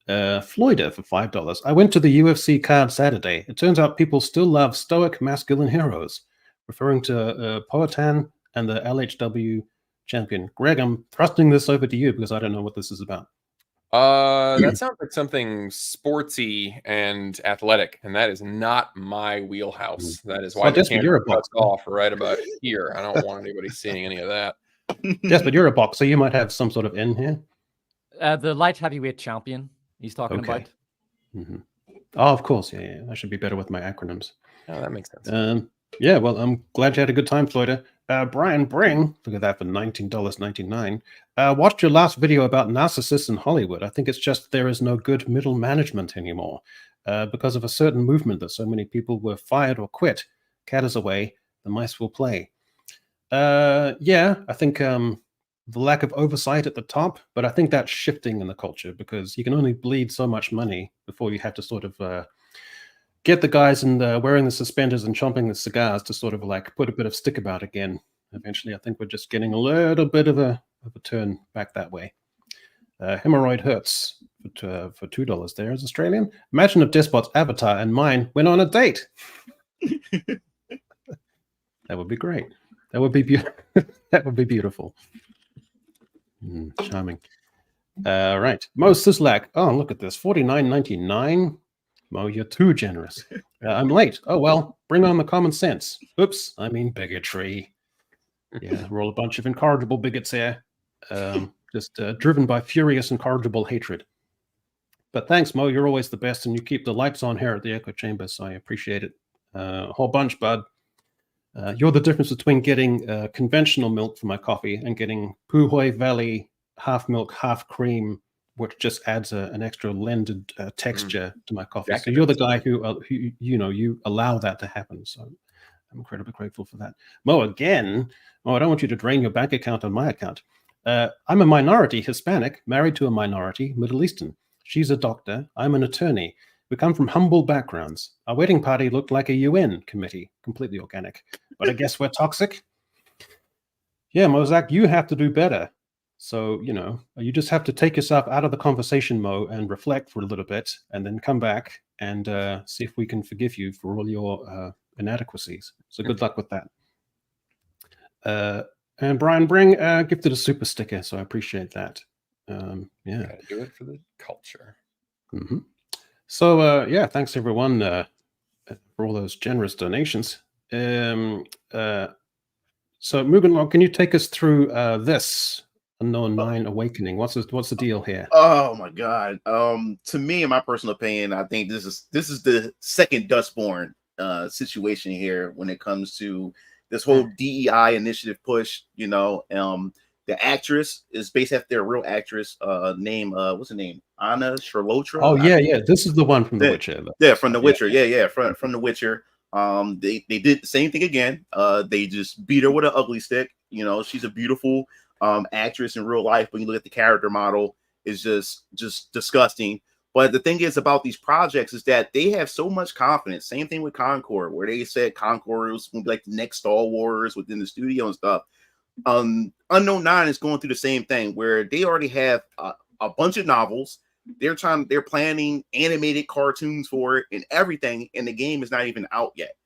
Floyda for $5. I went to the UFC card Saturday. It turns out people still love stoic masculine heroes, referring to Poatan and the LHW champion. Greg, I'm thrusting this over to you because I don't know what this is about. That sounds like something sportsy and athletic, and that is not my wheelhouse. That is why the camera cuts off right about here. I don't want anybody seeing any of that. Yes, but you're a boxer. You might have some sort of in here. The light heavyweight champion he's talking about. Mm-hmm. Oh, of course. Yeah. I should be better with my acronyms. Oh, that makes sense. Yeah, well, I'm glad you had a good time, Floyda. Brian Bring, look at that for $19.99. Watched your last video about narcissists in Hollywood. I think it's just there is no good middle management anymore because of a certain movement that so many people were fired or quit. Cat is away, the mice will play. Yeah, I think the lack of oversight at the top, but I think that's shifting in the culture because you can only bleed so much money before you have to sort of get the guys in wearing the suspenders and chomping the cigars to sort of like put a bit of stick about again. Eventually, I think we're just getting a little bit of a turn back that way. Hemorrhoid hurts for $2 there is Australian. Imagine if Despot's avatar and mine went on a date. That would be great. That would be that would be beautiful. Charming. Right. Mo Sislak. Oh, look at this. $49.99. Mo, you're too generous. I'm late. Oh, well, bring on the common sense. Oops, I mean bigotry. Yeah, we're all a bunch of incorrigible bigots here. Just driven by furious, incorrigible hatred. But thanks, Mo. You're always the best, and you keep the lights on here at the Echo Chamber, so I appreciate it. A whole bunch, bud. You're the difference between getting conventional milk for my coffee and getting Puhoi Valley half milk, half cream, which just adds an extra blended texture to my coffee. So you're the guy who you allow that to happen. So I'm incredibly grateful for that. Mo, again, Mo, I don't want you to drain your bank account on my account. I'm a minority Hispanic, married to a minority Middle Eastern. She's a doctor. I'm an attorney. We come from humble backgrounds. Our wedding party looked like a UN committee, completely organic. But I guess we're toxic. Yeah, Mozak, you have to do better. So, you just have to take yourself out of the conversation, Mo, and reflect for a little bit, and then come back and see if we can forgive you for all your inadequacies. So good luck with that. And Brian Bring gifted a super sticker, so I appreciate that. Yeah. Gotta do it for the culture. Mm-hmm. So, yeah, thanks, everyone, for all those generous donations. So, MugenLord, can you take us through this Unknown Nine Awakening? What's the deal here? Oh my God! To me, in my personal opinion, I think this is the second Dustborn situation here when it comes to this whole DEI initiative push. The actress is based after their real actress name. What's her name? Anna Charlotra. Oh yeah. This is the one from The Witcher. Yeah, from The Witcher. Yeah, from The Witcher. They did the same thing again. They just beat her with an ugly stick. She's a beautiful actress in real life, but you look at the character model, is just disgusting. But the thing is about these projects is that they have so much confidence. Same thing with Concord, where they said Concord was going to be like the next Star Wars within the studio and stuff. Unknown Nine is going through the same thing, where they already have a bunch of novels. They're planning animated cartoons for it and everything, and the game is not even out yet.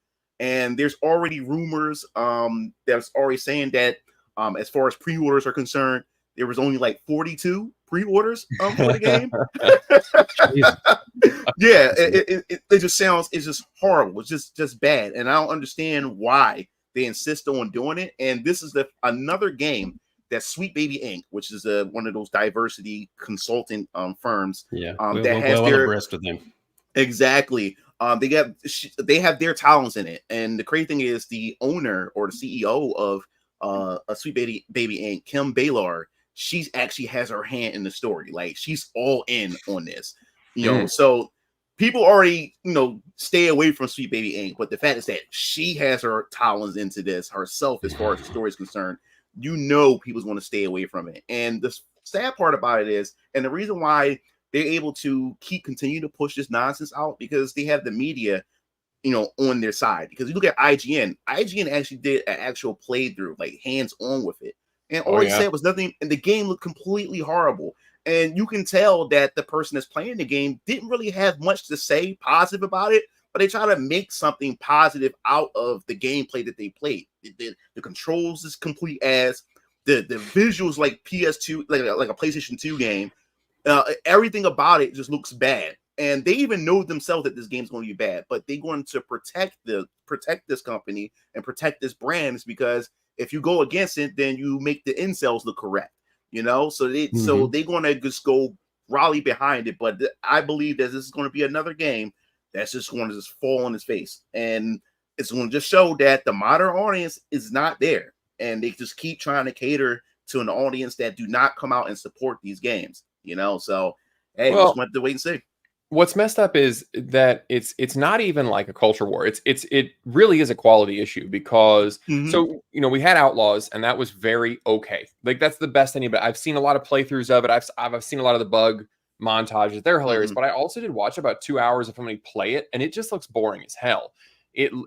And there's already rumors that's already saying that as far as pre-orders are concerned, there was only like 42 pre-orders for the game. Yeah, it just sounds, it's just horrible. It's just bad, and I don't understand why they insist on doing it. And this is another game that Sweet Baby Inc., which is one of those diversity consulting firms. Yeah, that has their abreast of them. Exactly. They have their talents in it, and the crazy thing is the owner or the CEO of a Sweet Baby Inc., Kim Baylor, she actually has her hand in the story. Like, she's all in on this, so people already, stay away from Sweet Baby Inc., but the fact is that she has her talents into this herself as far as the story is concerned. People's going to stay away from it. And the sad part about it is, and the reason why they're able to continue to push this nonsense out because they have the media, on their side. Because you look at IGN actually did an actual playthrough, like hands-on with it. And all he said was nothing, and the game looked completely horrible. And you can tell that the person that's playing the game didn't really have much to say positive about it, but they try to make something positive out of the gameplay that they played. The controls is complete ass. The visuals like PS2, like a PlayStation 2 game. Everything about it just looks bad. And they even know themselves that this game's going to be bad, but they're going to protect this company and protect this brand, because if you go against it, then you make the incels look correct, so they're going to just go rally behind it. But I believe that this is going to be another game that's just going to just fall on his face, and it's going to just show that the modern audience is not there, and they just keep trying to cater to an audience that do not come out and support these games, so hey, we just want to wait and see. What's messed up is that it's not even like a culture war. It really is a quality issue, because so we had Outlaws, and that was very okay. Like, that's the best anybody. I've seen a lot of playthroughs of it. I've seen a lot of the bug montages. They're hilarious. But I also did watch about 2 hours of somebody play it, and it just looks boring as hell.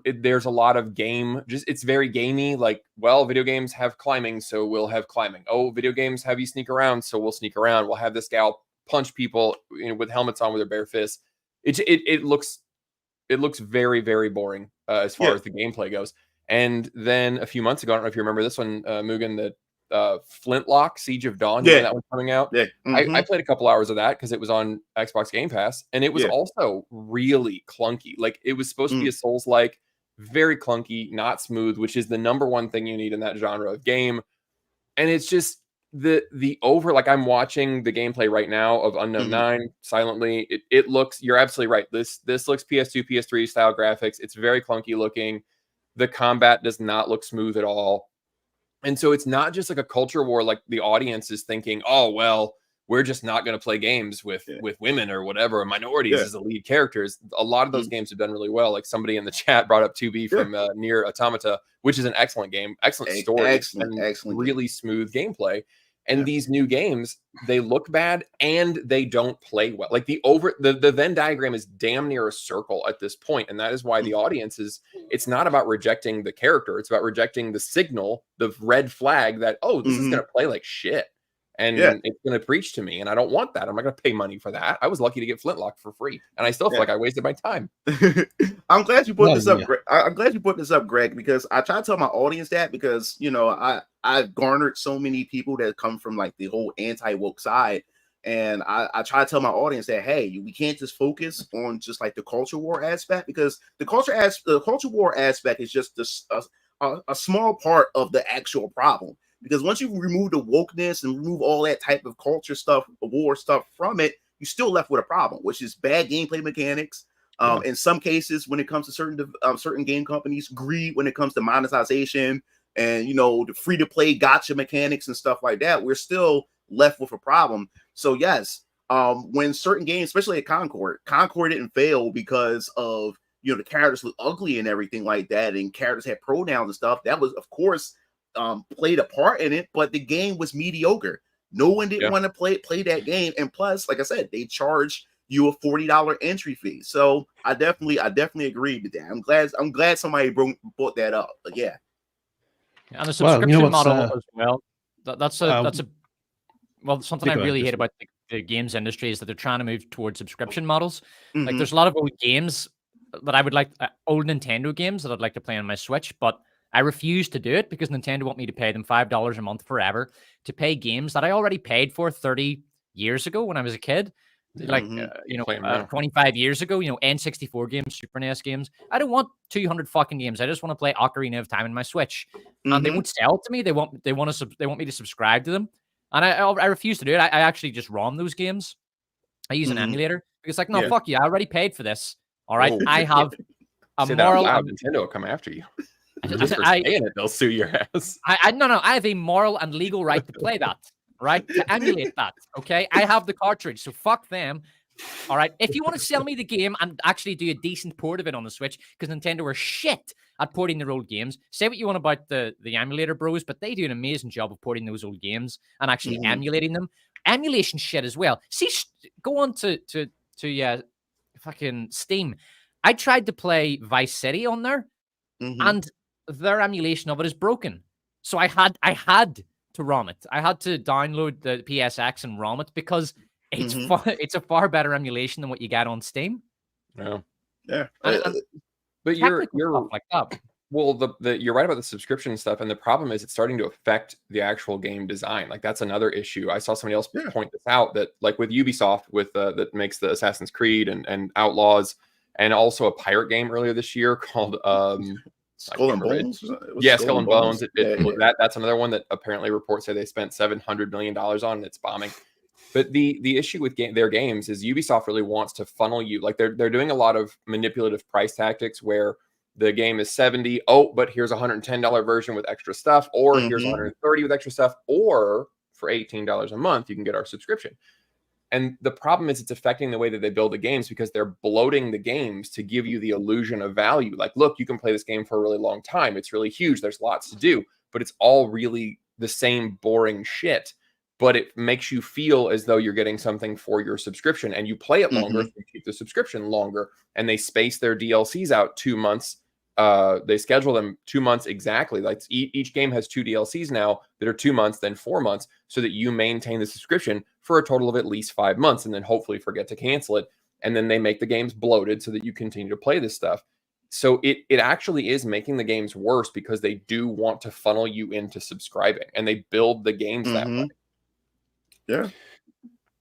There's a lot of it's very gamey. Like, well, video games have climbing, so we'll have climbing. Oh, video games have you sneak around, so we'll sneak around. We'll have this gal punch people with helmets on with their bare fists. It looks very, very boring as far as the gameplay goes. And then a few months ago, I don't know if you remember this one, Mugen, the Flintlock Siege of Dawn, that one coming out. I played a couple hours of that because it was on Xbox Game Pass, and it was also really clunky. Like, it was supposed to be a Souls-like, very clunky, not smooth, which is the number one thing you need in that genre of game. And it's just like, I'm watching the gameplay right now of Unknown 9 silently. It looks, you're absolutely right. This looks PS2, PS3 style graphics. It's very clunky looking. The combat does not look smooth at all. And so it's not just like a culture war, like the audience is thinking, oh, well, we're just not going to play games with women or whatever, minorities as the lead characters. A lot of those games have done really well. Like, somebody in the chat brought up 2B from Nier Automata, which is an excellent game, excellent story, excellent really smooth gameplay. And these new games, they look bad and they don't play well. Like, the Venn diagram is damn near a circle at this point. And that is why the audience it's not about rejecting the character. It's about rejecting the signal, the red flag that, oh, this is going to play like shit. And it's going to preach to me. And I don't want that. I'm not going to pay money for that. I was lucky to get Flintlock for free. And I still feel like I wasted my time. I'm glad you put this up. I'm glad you put this up, Greg, because I try to tell my audience that, because, I've garnered so many people that come from like the whole anti-woke side. And I try to tell my audience that, hey, we can't just focus on just like the culture war aspect, because the culture war aspect is just a small part of the actual problem. Because once you remove the wokeness and remove all that type of culture stuff, war stuff from it, you're still left with a problem, which is bad gameplay mechanics. In some cases, when it comes to certain game companies, greed when it comes to monetization and, the free-to-play gotcha mechanics and stuff like that, we're still left with a problem. So yes, when certain games, especially at Concord didn't fail because of, the characters look ugly and everything like that, and characters had pronouns and stuff. That was, of course, played a part in it, but the game was mediocre. No one didn't want to play that game, and plus, like I said, they charge you a $40 entry fee. So I definitely agree with that. I'm glad somebody brought that up. But yeah, and the subscription model as well. That's something I really hate about the games industry is that they're trying to move towards subscription models. Like, there's a lot of old games that I would like, old Nintendo games that I'd like to play on my Switch, but I refuse to do it because Nintendo want me to pay them $5 a month forever to play games that I already paid for 30 years ago when I was a kid. Like, 25 years ago, N64 games, Super NES games. I don't want 200 fucking games. I just want to play Ocarina of Time on my Switch. And they won't sell it to me. They want me to subscribe to them. And I refuse to do it. I actually just ROM those games. I use an emulator because, like, no, fuck you. I already paid for this. All right. I have a moral. Nintendo will come after you. Just for saying it, they'll sue your ass. No. I have a moral and legal right to play that. Right? To emulate that. Okay. I have the cartridge, so fuck them. All right. If you want to sell me the game and actually do a decent port of it on the Switch, because Nintendo are shit at porting their old games, say what you want about the emulator bros, but they do an amazing job of porting those old games and actually emulating them. emulation shit as well. See, go on to fucking Steam. I tried to play Vice City on there, and their emulation of it is broken. So I had to ROM it. I had to download the PSX and ROM it because it's it's a far better emulation than what you get on Steam. Yeah, yeah. But you're like that. Well, you're right about the subscription stuff, and the problem is it's starting to affect the actual game design. Like that's another issue. I saw somebody else point this out that like with Ubisoft, with that makes the Assassin's Creed and Outlaws, and also a pirate game earlier this year called Skull and Bones. Yeah, Skull and Bones. That's another one that apparently reports say they spent $700 million on, and it's bombing. But the issue with their games is Ubisoft really wants to funnel you. Like they're doing a lot of manipulative price tactics where the game is $70. Oh, but here's a $110 version with extra stuff, or here's $130 with extra stuff, or for $18 a month you can get our subscription. And the problem is it's affecting the way that they build the games because they're bloating the games to give you the illusion of value. Like, look, you can play this game for a really long time. It's really huge. There's lots to do, but it's all really the same boring shit. But it makes you feel as though you're getting something for your subscription, and you play it longer, you keep the subscription longer, and they space their DLCs out 2 months. They schedule them 2 months exactly. Like each game has 2 DLCs now that are 2 months, then 4 months, so that you maintain the subscription for a total of at least 5 months, and then hopefully forget to cancel it. And then they make the games bloated so that you continue to play this stuff. So it actually is making the games worse because they do want to funnel you into subscribing, and they build the games that way. Yeah.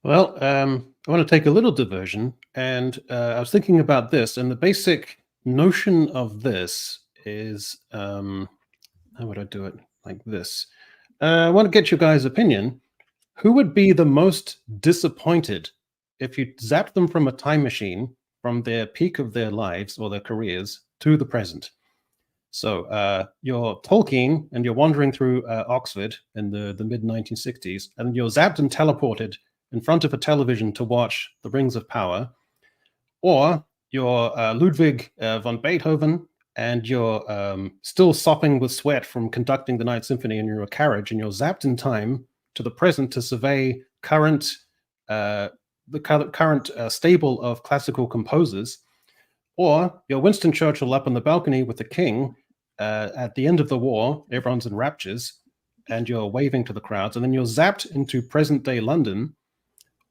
Well, I want to take a little diversion, and I was thinking about this, and the basic notion of this is, how would I do it? Like this. I want to get your guys' opinion. Who would be the most disappointed if you zapped them from a time machine from their peak of their lives or their careers to the present? So you're Tolkien and you're wandering through Oxford in the mid-1960s, and you're zapped and teleported in front of a television to watch The Rings of Power. Or you're Ludwig von Beethoven, and you're still sopping with sweat from conducting the Ninth Symphony in your carriage, and you're zapped in time to the present to survey the current stable of classical composers. Or you're Winston Churchill up on the balcony with the king at the end of the war. Everyone's in raptures, and you're waving to the crowds, and then you're zapped into present-day London.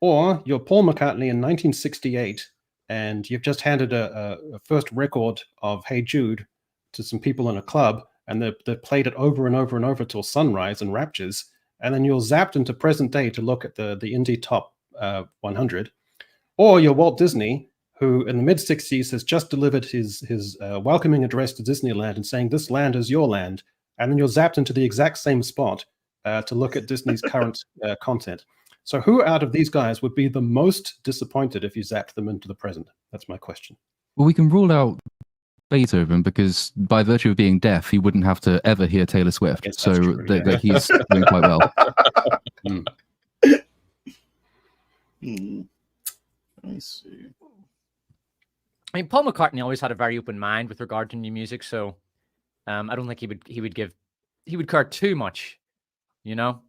Or you're Paul McCartney in 1968, and you've just handed a first record of Hey Jude to some people in a club, and they've played it over and over and over till sunrise and raptures, and then you're zapped into present day to look at the indie top 100. Or you're Walt Disney, who in the mid-60s has just delivered his welcoming address to Disneyland and saying, "This land is your land," and then you're zapped into the exact same spot to look at Disney's current content. So who out of these guys would be the most disappointed if you zapped them into the present? That's my question. Well, we can rule out Beethoven because by virtue of being deaf, he wouldn't have to ever hear Taylor Swift. So he's doing quite well. Let me see. I mean, Paul McCartney always had a very open mind with regard to new music, so I don't think he would care too much, you know.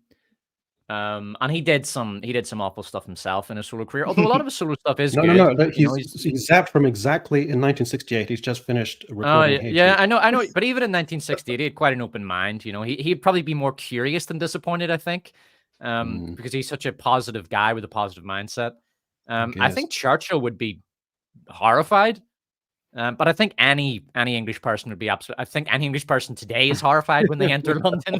And he did some awful stuff himself in his solo career. Although a lot of his solo stuff is good. No. He's zapped from exactly in 1968. He's just finished recording. I know. But even in 1968, he had quite an open mind. You know, he'd probably be more curious than disappointed, I think, because he's such a positive guy with a positive mindset. I think Churchill would be horrified. But I think any English person would be absolutely. I think any English person today is horrified when they enter London.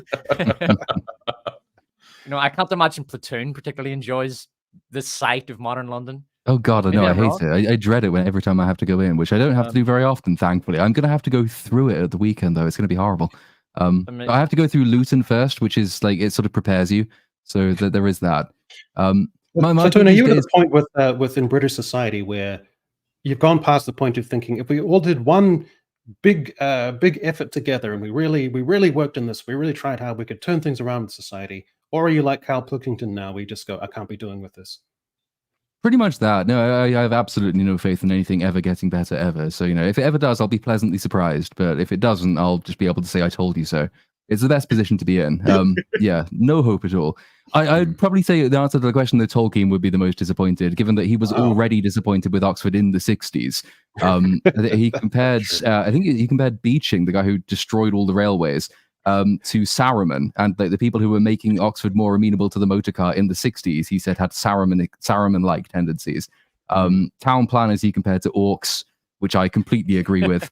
You know, I can't imagine Platoon particularly enjoys the sight of modern London. Oh God, I know, I hate it. I dread it every time I have to go in, which I don't have to do very often, thankfully. I'm going to have to go through it at the weekend, though. It's going to be horrible. I have to go through Luton first, which is like, it sort of prepares you. So there is that. Platoon, are you at a point within British society where you've gone past the point of thinking, if we all did one big effort together and we really worked on this, we really tried how we could turn things around in society? Or are you like Cal Pilkington now? We just go, I can't be doing with this. Pretty much that. No, I have absolutely no faith in anything ever getting better ever. So, you know, if it ever does, I'll be pleasantly surprised. But if it doesn't, I'll just be able to say, I told you so. It's the best position to be in. Yeah, no hope at all. I'd probably say the answer to the question that Tolkien would be the most disappointed, given that he was already disappointed with Oxford in the 60s. He compared, I think he compared Beeching, the guy who destroyed all the railways, to Saruman, and the people who were making Oxford more amenable to the motor car in the 60s, he said had Saruman-like tendencies. Town planners he compared to orcs, which I completely agree with.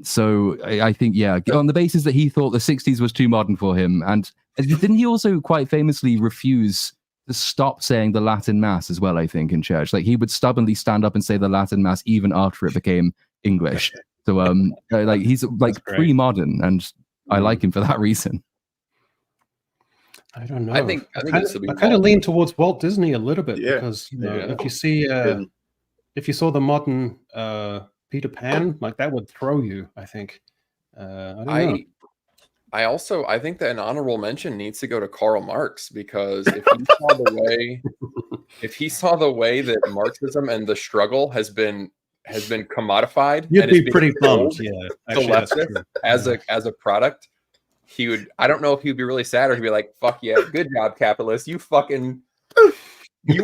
So I think, yeah, on the basis that he thought the 60s was too modern for him. And didn't he also quite famously refuse to stop saying the Latin Mass as well, I think, in church? Like, he would stubbornly stand up and say the Latin Mass even after it became English. So like, he's like pre-modern, and I like him for that reason. I don't know. I think I kind of lean towards Walt Disney a little bit, because if you see if you saw the modern Peter Pan, like, that would throw you, I think. I don't know. I think that an honorable mention needs to go to Karl Marx, because if he saw the way that Marxism and the struggle has been commodified, you'd be pretty bummed. Yeah, actually, as a product, he would. I don't know if he'd be really sad, or he'd be like, "Fuck yeah, good job, capitalist! You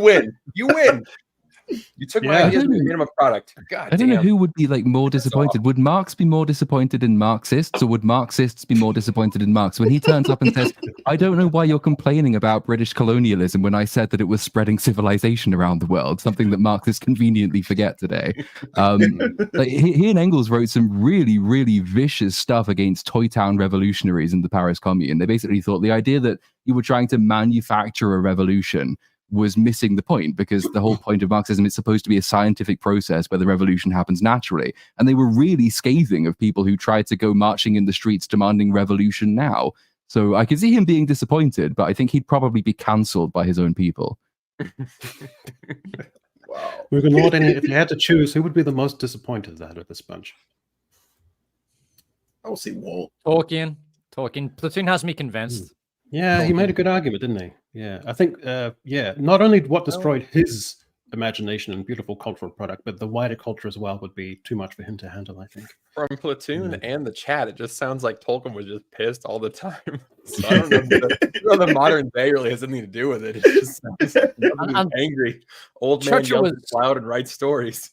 win, you win." You took my ideas and made them a product. God, I don't know who would be like more disappointed. Would Marx be more disappointed in Marxists, or would Marxists be more disappointed in Marx when he turns up and says, "I don't know why you're complaining about British colonialism when I said that it was spreading civilization around the world," something that Marxists conveniently forget today. Like, he and Engels wrote some really, really vicious stuff against Toy Town revolutionaries in the Paris Commune. They basically thought the idea that you were trying to manufacture a revolution was missing the point, because the whole point of Marxism is supposed to be a scientific process where the revolution happens naturally. And they were really scathing of people who tried to go marching in the streets demanding revolution now. So I could see him being disappointed, but I think he'd probably be cancelled by his own people. Wow. MugenLord, if you had to choose, who would be the most disappointed out of this bunch? I will say Walt. Tolkien. Platoon has me convinced. Yeah, he made a good argument, didn't he? Yeah, I think, not only what destroyed his imagination and beautiful cultural product, but the wider culture as well would be too much for him to handle, I think. From Platoon and the chat, it just sounds like Tolkien was just pissed all the time. So I don't know if the modern day really has anything to do with it. It just sounds angry. Old man yells loud and writes stories.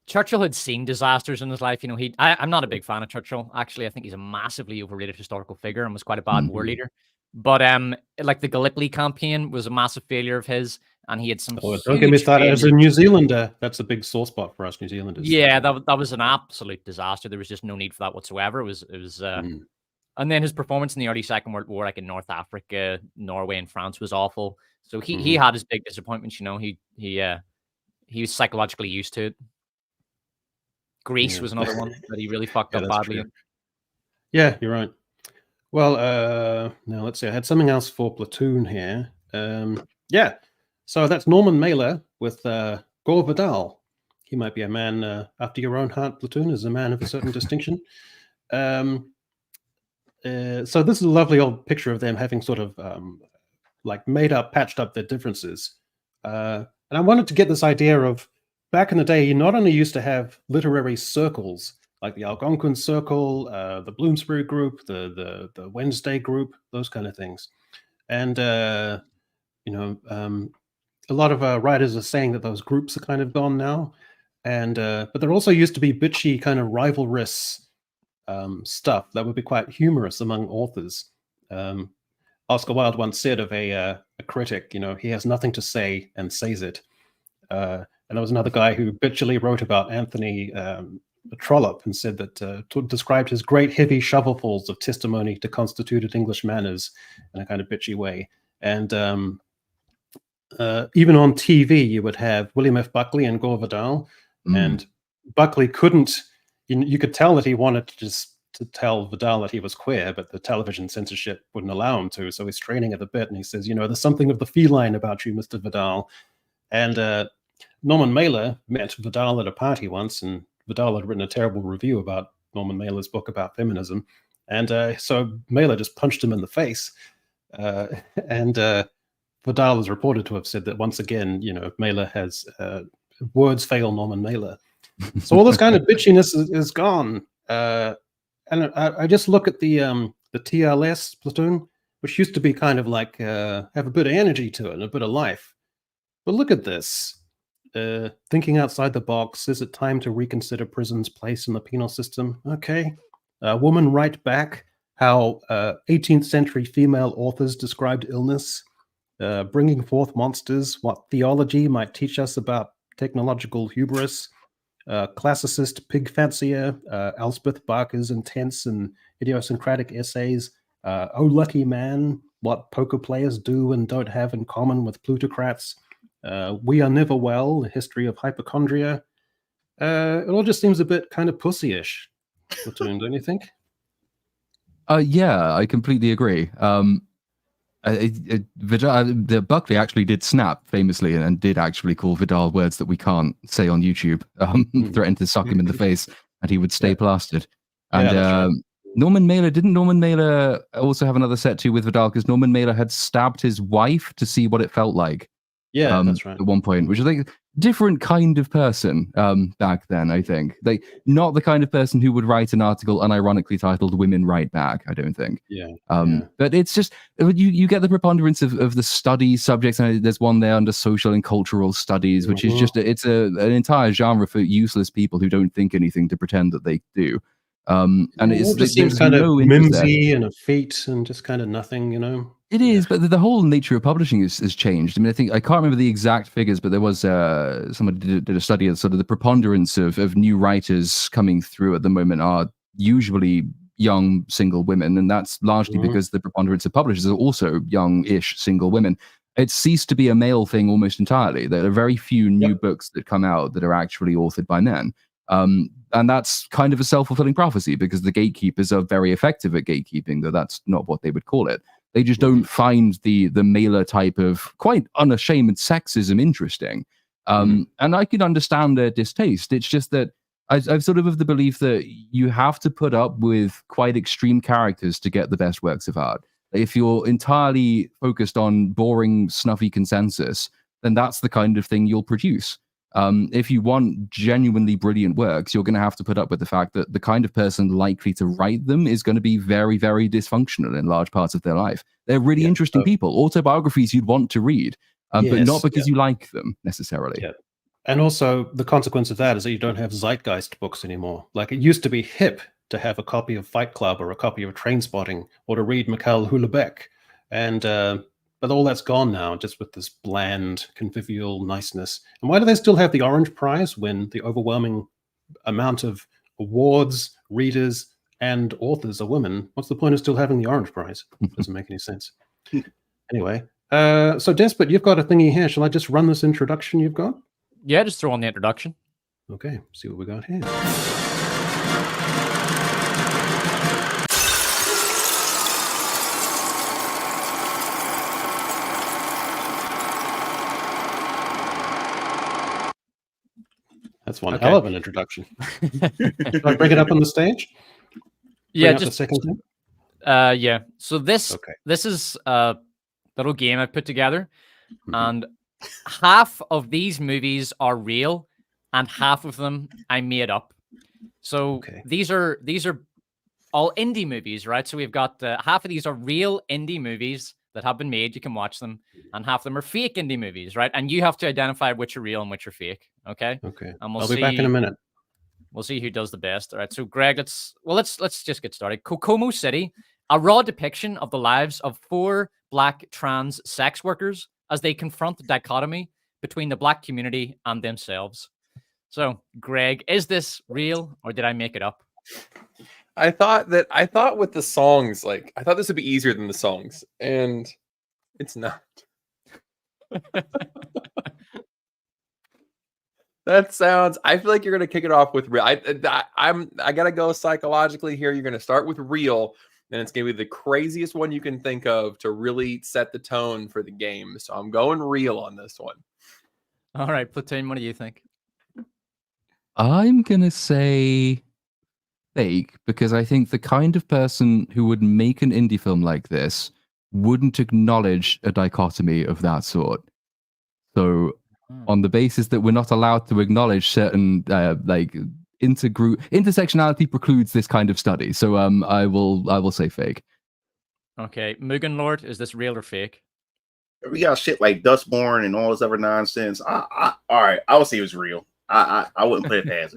Churchill had seen disasters in his life. You know, I'm not a big fan of Churchill. Actually, I think he's a massively overrated historical figure and was quite a bad war leader. But like the Gallipoli campaign was a massive failure of his, and he had some. Oh, don't get me started. As a New Zealander, that's a big sore spot for us New Zealanders. Yeah, that was an absolute disaster. There was just no need for that whatsoever. It was, and then his performance in the early Second World War, like in North Africa, Norway, and France, was awful. So he had his big disappointments. You know, he was psychologically used to it. Greece was another one that he really fucked up badly. True. Yeah, you're right. Well, now let's see. I had something else for Platoon here. Yeah, so that's Norman Mailer with Gore Vidal. He might be a man after your own heart, Platoon, is a man of a certain distinction. So this is a lovely old picture of them having sort of like patched up their differences. And I wanted to get this idea of, back in the day, you not only used to have literary circles, like the Algonquin Circle, the Bloomsbury Group, the Wednesday Group, those kind of things. And, a lot of writers are saying that those groups are kind of gone now. And but there also used to be bitchy kind of rivalrous stuff that would be quite humorous among authors. Oscar Wilde once said of a critic, he has nothing to say and says it. And there was another guy who bitchily wrote about Anthony Trollope and said that described his great heavy shovelfuls of testimony to constituted English manners in a kind of bitchy way. And even on TV, you would have William F. Buckley and Gore Vidal, and Buckley couldn't. You could tell that he wanted to tell Vidal that he was queer, but the television censorship wouldn't allow him to. So he's straining at the bit, and he says, "There's something of the feline about you, Mr. Vidal." And Norman Mailer met Vidal at a party once, and Vidal had written a terrible review about Norman Mailer's book about feminism. And so Mailer just punched him in the face. And Vidal is reported to have said that once again, Mailer has words fail Norman Mailer. So all this kind of bitchiness is gone. And I just look at the the TLS Platoon, which used to be kind of like have a bit of energy to it and a bit of life. But look at this. Thinking outside the box, is it time to reconsider prison's place in the penal system? Okay. Woman Right Back, how 18th century female authors described illness, bringing forth monsters, what theology might teach us about technological hubris, classicist pig fancier, Elspeth Barker's intense and idiosyncratic essays, Oh Lucky Man, what poker players do and don't have in common with plutocrats, We Are Never Well, the history of hypochondria. It all just seems a bit kind of pussy-ish, Platoon, don't you think? Yeah, I completely agree. Buckley actually did snap famously and did actually call Vidal words that we can't say on YouTube, threatened to suck him in the face, and he would stay plastered. And right. Norman Mailer, didn't Norman Mailer also have another set too with Vidal? Because Norman Mailer had stabbed his wife to see what it felt like. Yeah, that's right. At one point, which is like different kind of person back then, I think. Like not the kind of person who would write an article unironically titled Women Write Back, I don't think. Yeah. But it's just, you get the preponderance of the study subjects, and there's one there under social and cultural studies, which is just, it's an entire genre for useless people who don't think anything to pretend that they do. And it just seems kind of mimsy and effete and just kind of nothing, you know? It is, but the whole nature of publishing has changed. I mean, I can't remember the exact figures, but there was somebody did a study of sort of the preponderance of new writers coming through at the moment are usually young single women, and that's largely because the preponderance of publishers are also young-ish single women. It's ceased to be a male thing almost entirely. There are very few new books that come out that are actually authored by men. And that's kind of a self-fulfilling prophecy because the gatekeepers are very effective at gatekeeping, though that's not what they would call it. They just don't find the Mailer type of quite unashamed sexism interesting. And I can understand their distaste. It's just that I've sort of the belief that you have to put up with quite extreme characters to get the best works of art. If you're entirely focused on boring, snuffy consensus, then that's the kind of thing you'll produce. If you want genuinely brilliant works, you're going to have to put up with the fact that the kind of person likely to write them is going to be very, very dysfunctional in large parts of their life. They're really interesting people, autobiographies you'd want to read, but not because you like them necessarily. Yeah. And also the consequence of that is that you don't have zeitgeist books anymore. Like it used to be hip to have a copy of Fight Club or a copy of Trainspotting or to read Mikhail Houellebecq. And but all that's gone now, just with this bland, convivial niceness. And why do they still have the Orange Prize when the overwhelming amount of awards, readers, and authors are women? What's the point of still having the Orange Prize? Doesn't make any sense. Anyway, so Despot, you've got a thingy here. Shall I just run this introduction you've got? Yeah, just throw on the introduction. Okay, see what we got here. That's one hell of an introduction. Should I bring it up on the stage? Yeah, just the second thing? Yeah. So this is a little game I've put together, and half of these movies are real, and half of them I made up. So these are all indie movies, right? So we've got half of these are real indie movies that have been made. You can watch them, and half of them are fake indie movies, right? And you have to identify which are real and which are fake. Okay. Okay. And I'll be back in a minute. We'll see who does the best. All right. So Greg, let's just get started. Kokomo City, a raw depiction of the lives of 4 Black trans sex workers as they confront the dichotomy between the Black community and themselves. So, Greg, is this real or did I make it up? I thought with the songs, like I thought this would be easier than the songs, and it's not. That sounds. I feel like you're gonna kick it off with real. I gotta go psychologically here. You're gonna start with real, and it's gonna be the craziest one you can think of to really set the tone for the game. So I'm going real on this one. All right, Platoon, what do you think? I'm gonna say fake, because I think the kind of person who would make an indie film like this wouldn't acknowledge a dichotomy of that sort. So on the basis that we're not allowed to acknowledge certain intersectionality precludes this kind of study. So I will say fake. Okay, MugenLord, is this real or fake? We got shit like Dustborn and all this other nonsense. All right, I would say it was real. I wouldn't put it past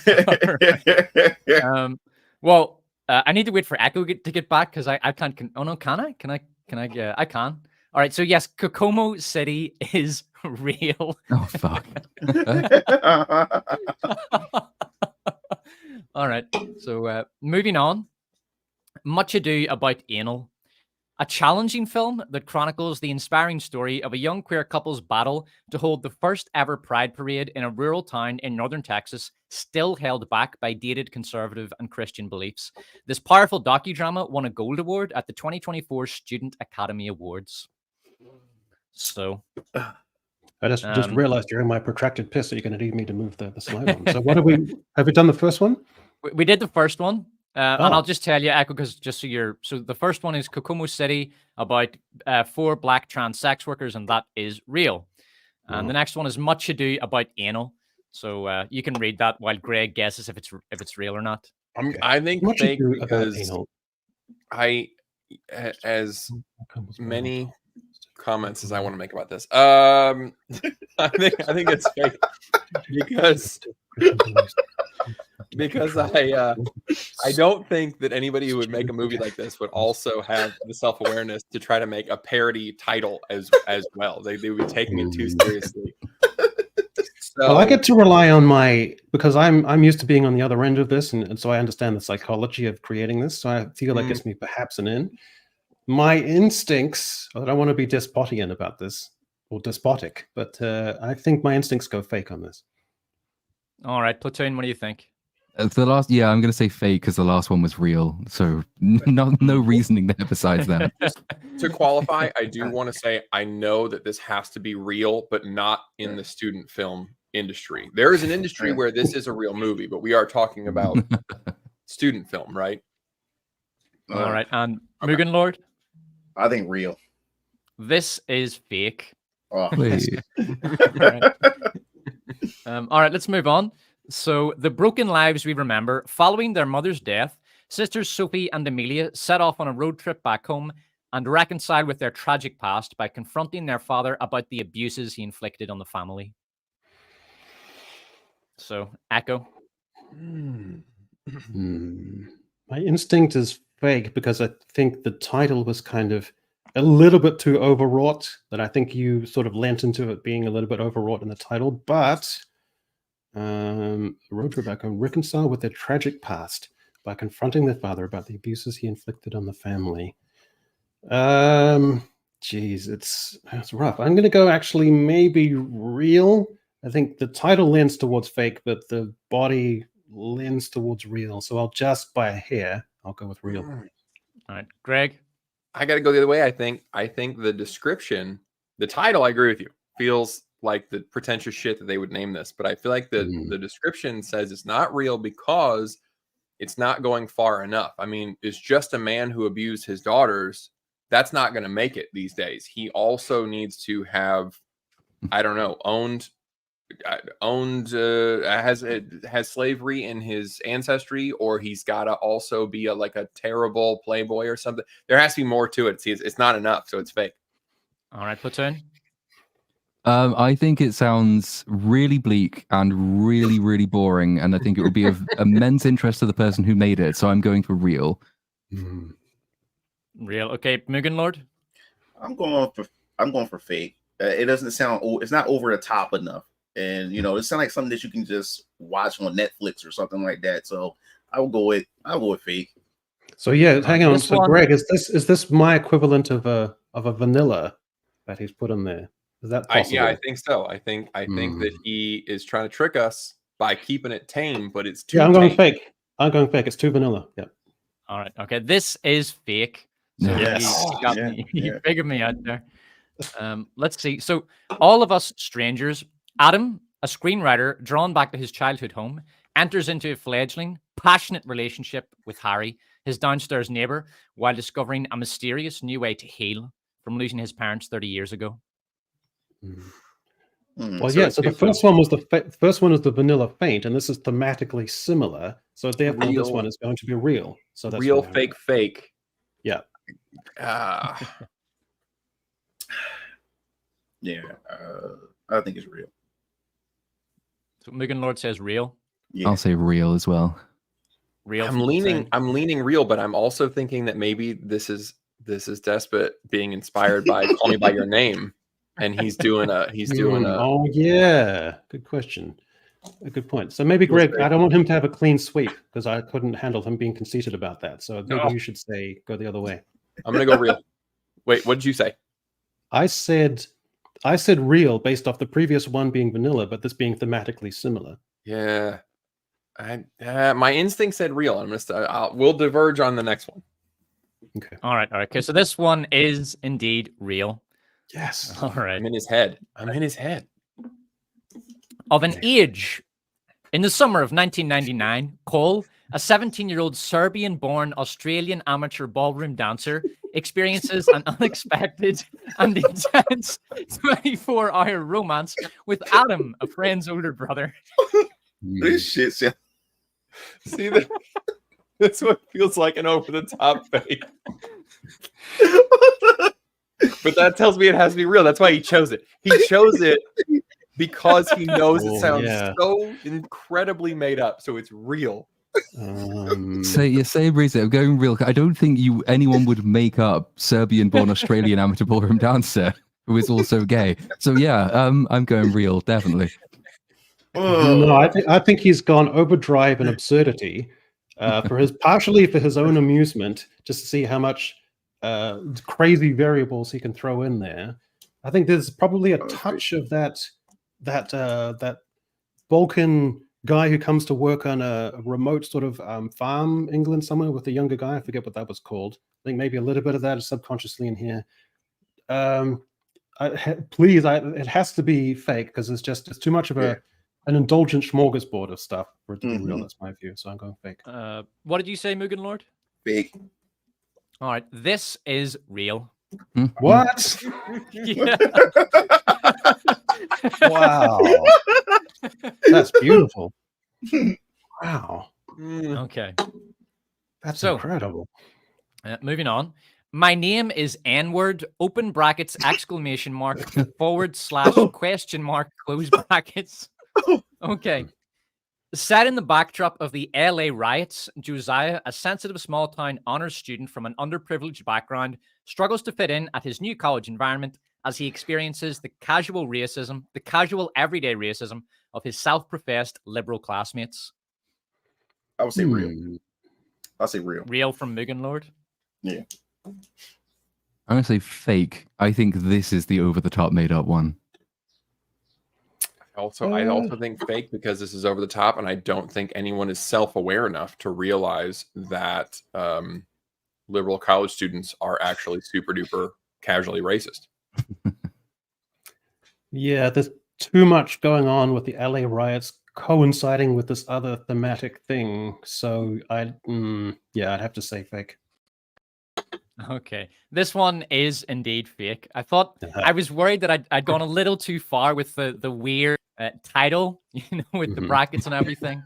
it. Well, I need to wait for Echo to get back because I can't. Oh no, can I? Can I? Yeah, I can. All right. So yes, Kokomo City is real. Oh fuck. All right. So moving on. Much Ado About Anal. A challenging film that chronicles the inspiring story of a young queer couple's battle to hold the first ever Pride Parade in a rural town in northern Texas, still held back by dated conservative and Christian beliefs. This powerful docudrama won a Gold Award at the 2024 Student Academy Awards. So, I just realized during my protracted piss that you're going to need me to move the slide on. So what have we done the first one? We did the first one. And I'll just tell you, Echo, because just so the first one is Kokomo City about 4 black trans sex workers, and that is real. And the next one is Much Ado About Anal. So you can read that while Greg guesses if it's real or not. I think fake because as many comments as I want to make about this. I think it's fake because I don't think that anybody who would make a movie like this would also have the self-awareness to try to make a parody title as well. They would be taking it too seriously. So, well, I get to rely on because I'm used to being on the other end of this, and so I understand the psychology of creating this. So I feel that gets me perhaps an in. My instincts, I don't want to be despotian about this, or despotic, but I think my instincts go fake on this. All right, Platoon, what do you think? The last, I'm going to say fake because the last one was real. So no reasoning there besides that. To qualify, I do want to say I know that this has to be real, but not in the student film industry. There is an industry where this is a real movie, but we are talking about student film, right? All right, and MugenLord? I think real. This is fake. Oh. All right, let's move on. So, The Broken Lives We Remember. Following their mother's death, sisters Sophie and Amelia set off on a road trip back home and reconcile with their tragic past by confronting their father about the abuses he inflicted on the family. So, Echo? My instinct is fake because I think the title was kind of a little bit too overwrought, that I think you sort of lent into it being a little bit overwrought in the title, but road trip back home, reconcile with their tragic past by confronting their father about the abuses he inflicted on the family. Geez, it's rough. I'm going to go actually maybe real. I think the title lends towards fake, but the body lends towards real. So I'll just by a hair, I'll go with real. All right, Greg? I got to go the other way. I think the description, the title, I agree with you, feels like the pretentious shit that they would name this, but I feel like the description says it's not real because it's not going far enough. I mean, it's just a man who abused his daughters. That's not going to make it these days. He also needs to have, I don't know, has slavery in his ancestry, or he's got to also be like a terrible playboy or something. There has to be more to it. See, it's not enough, so it's fake. All right, Platoon? I think it sounds really bleak and really, really boring, and I think it would be of immense interest to the person who made it. So I'm going for real. Real, okay. MugenLord? I'm going for fake. It doesn't sound. It's not over the top enough, and it sounds like something that you can just watch on Netflix or something like that. So I'll go with fake. So yeah, hang on. So Greg, is this my equivalent of a vanilla that he's put in there? Is that possible? I think so. I think that he is trying to trick us by keeping it tame, but it's too. Yeah, I'm going fake. It's too vanilla. Yeah. All right. Okay. This is fake. So yes. You figured me out there. Let's see. So, All of Us Strangers. Adam, a screenwriter drawn back to his childhood home, enters into a fledgling, passionate relationship with Harry, his downstairs neighbor, while discovering a mysterious new way to heal from losing his parents 30 years ago. Well, so the first one was the vanilla faint, and this is thematically similar. So therefore, this one is going to be real. So that's real, fake. Yeah. Yeah, I think it's real. So MugenLord says real. Yeah. I'll say real as well. Real. I'm leaning real, but I'm also thinking that maybe this is Despot being inspired by Call Me by Your Name, and he's doing a. Oh yeah, good question. A good point. So maybe Greg, I don't want him to have a clean sweep because I couldn't handle him being conceited about that. So maybe you should say go the other way. I'm gonna go real. Wait, what did you say? I said real based off the previous one being vanilla, but this being thematically similar. Yeah. My instinct said real. We'll diverge on the next one. Okay. All right. Okay. So this one is indeed real. Yes. All right. I'm in his head. Of an age in the summer of 1999, Cole, a 17-year-old Serbian-born Australian amateur ballroom dancer, experiences an unexpected and intense 24-hour romance with Adam, a friend's older brother. This shit. See, that's what feels like an over-the-top fake. But that tells me it has to be real. That's why he chose it. He chose it because he knows it sounds so incredibly made up. So it's real. Say Breezy, I'm going real. I don't think anyone would make up Serbian-born Australian amateur ballroom dancer who is also gay. So yeah, I'm going real, definitely. No, I think he's gone overdrive and absurdity partially for his own amusement, just to see how much crazy variables he can throw in there. I think there's probably a touch of that Balkan guy who comes to work on a remote sort of farm, England somewhere, with a younger guy. I forget what that was called. I think maybe a little bit of that is subconsciously in here. It has to be fake because it's too much of an indulgent smorgasbord of stuff for it to be real. That's my view. So I'm going fake. What did you say, MugenLord? Fake. All right, this is real. What? Yeah. Wow. That's beautiful. Wow. Okay. That's incredible. Moving on. My name is N-word, open brackets, exclamation mark, / question mark, close brackets. Okay. Set in the backdrop of the LA riots, Josiah, a sensitive small town honors student from an underprivileged background, struggles to fit in at his new college environment as he experiences the casual everyday racism of his self-professed liberal classmates. I would say real. I'll say real. Real from MugenLord? Yeah. I'm going to say fake. I think this is the over-the-top made-up one. I also think fake because this is over the top, and I don't think anyone is self-aware enough to realize that liberal college students are actually super duper casually racist. Yeah, there's too much going on with the LA riots coinciding with this other thematic thing. So I'd have to say fake. Okay, this one is indeed fake. I thought I was worried that I'd gone a little too far with the weird title, with the brackets and everything.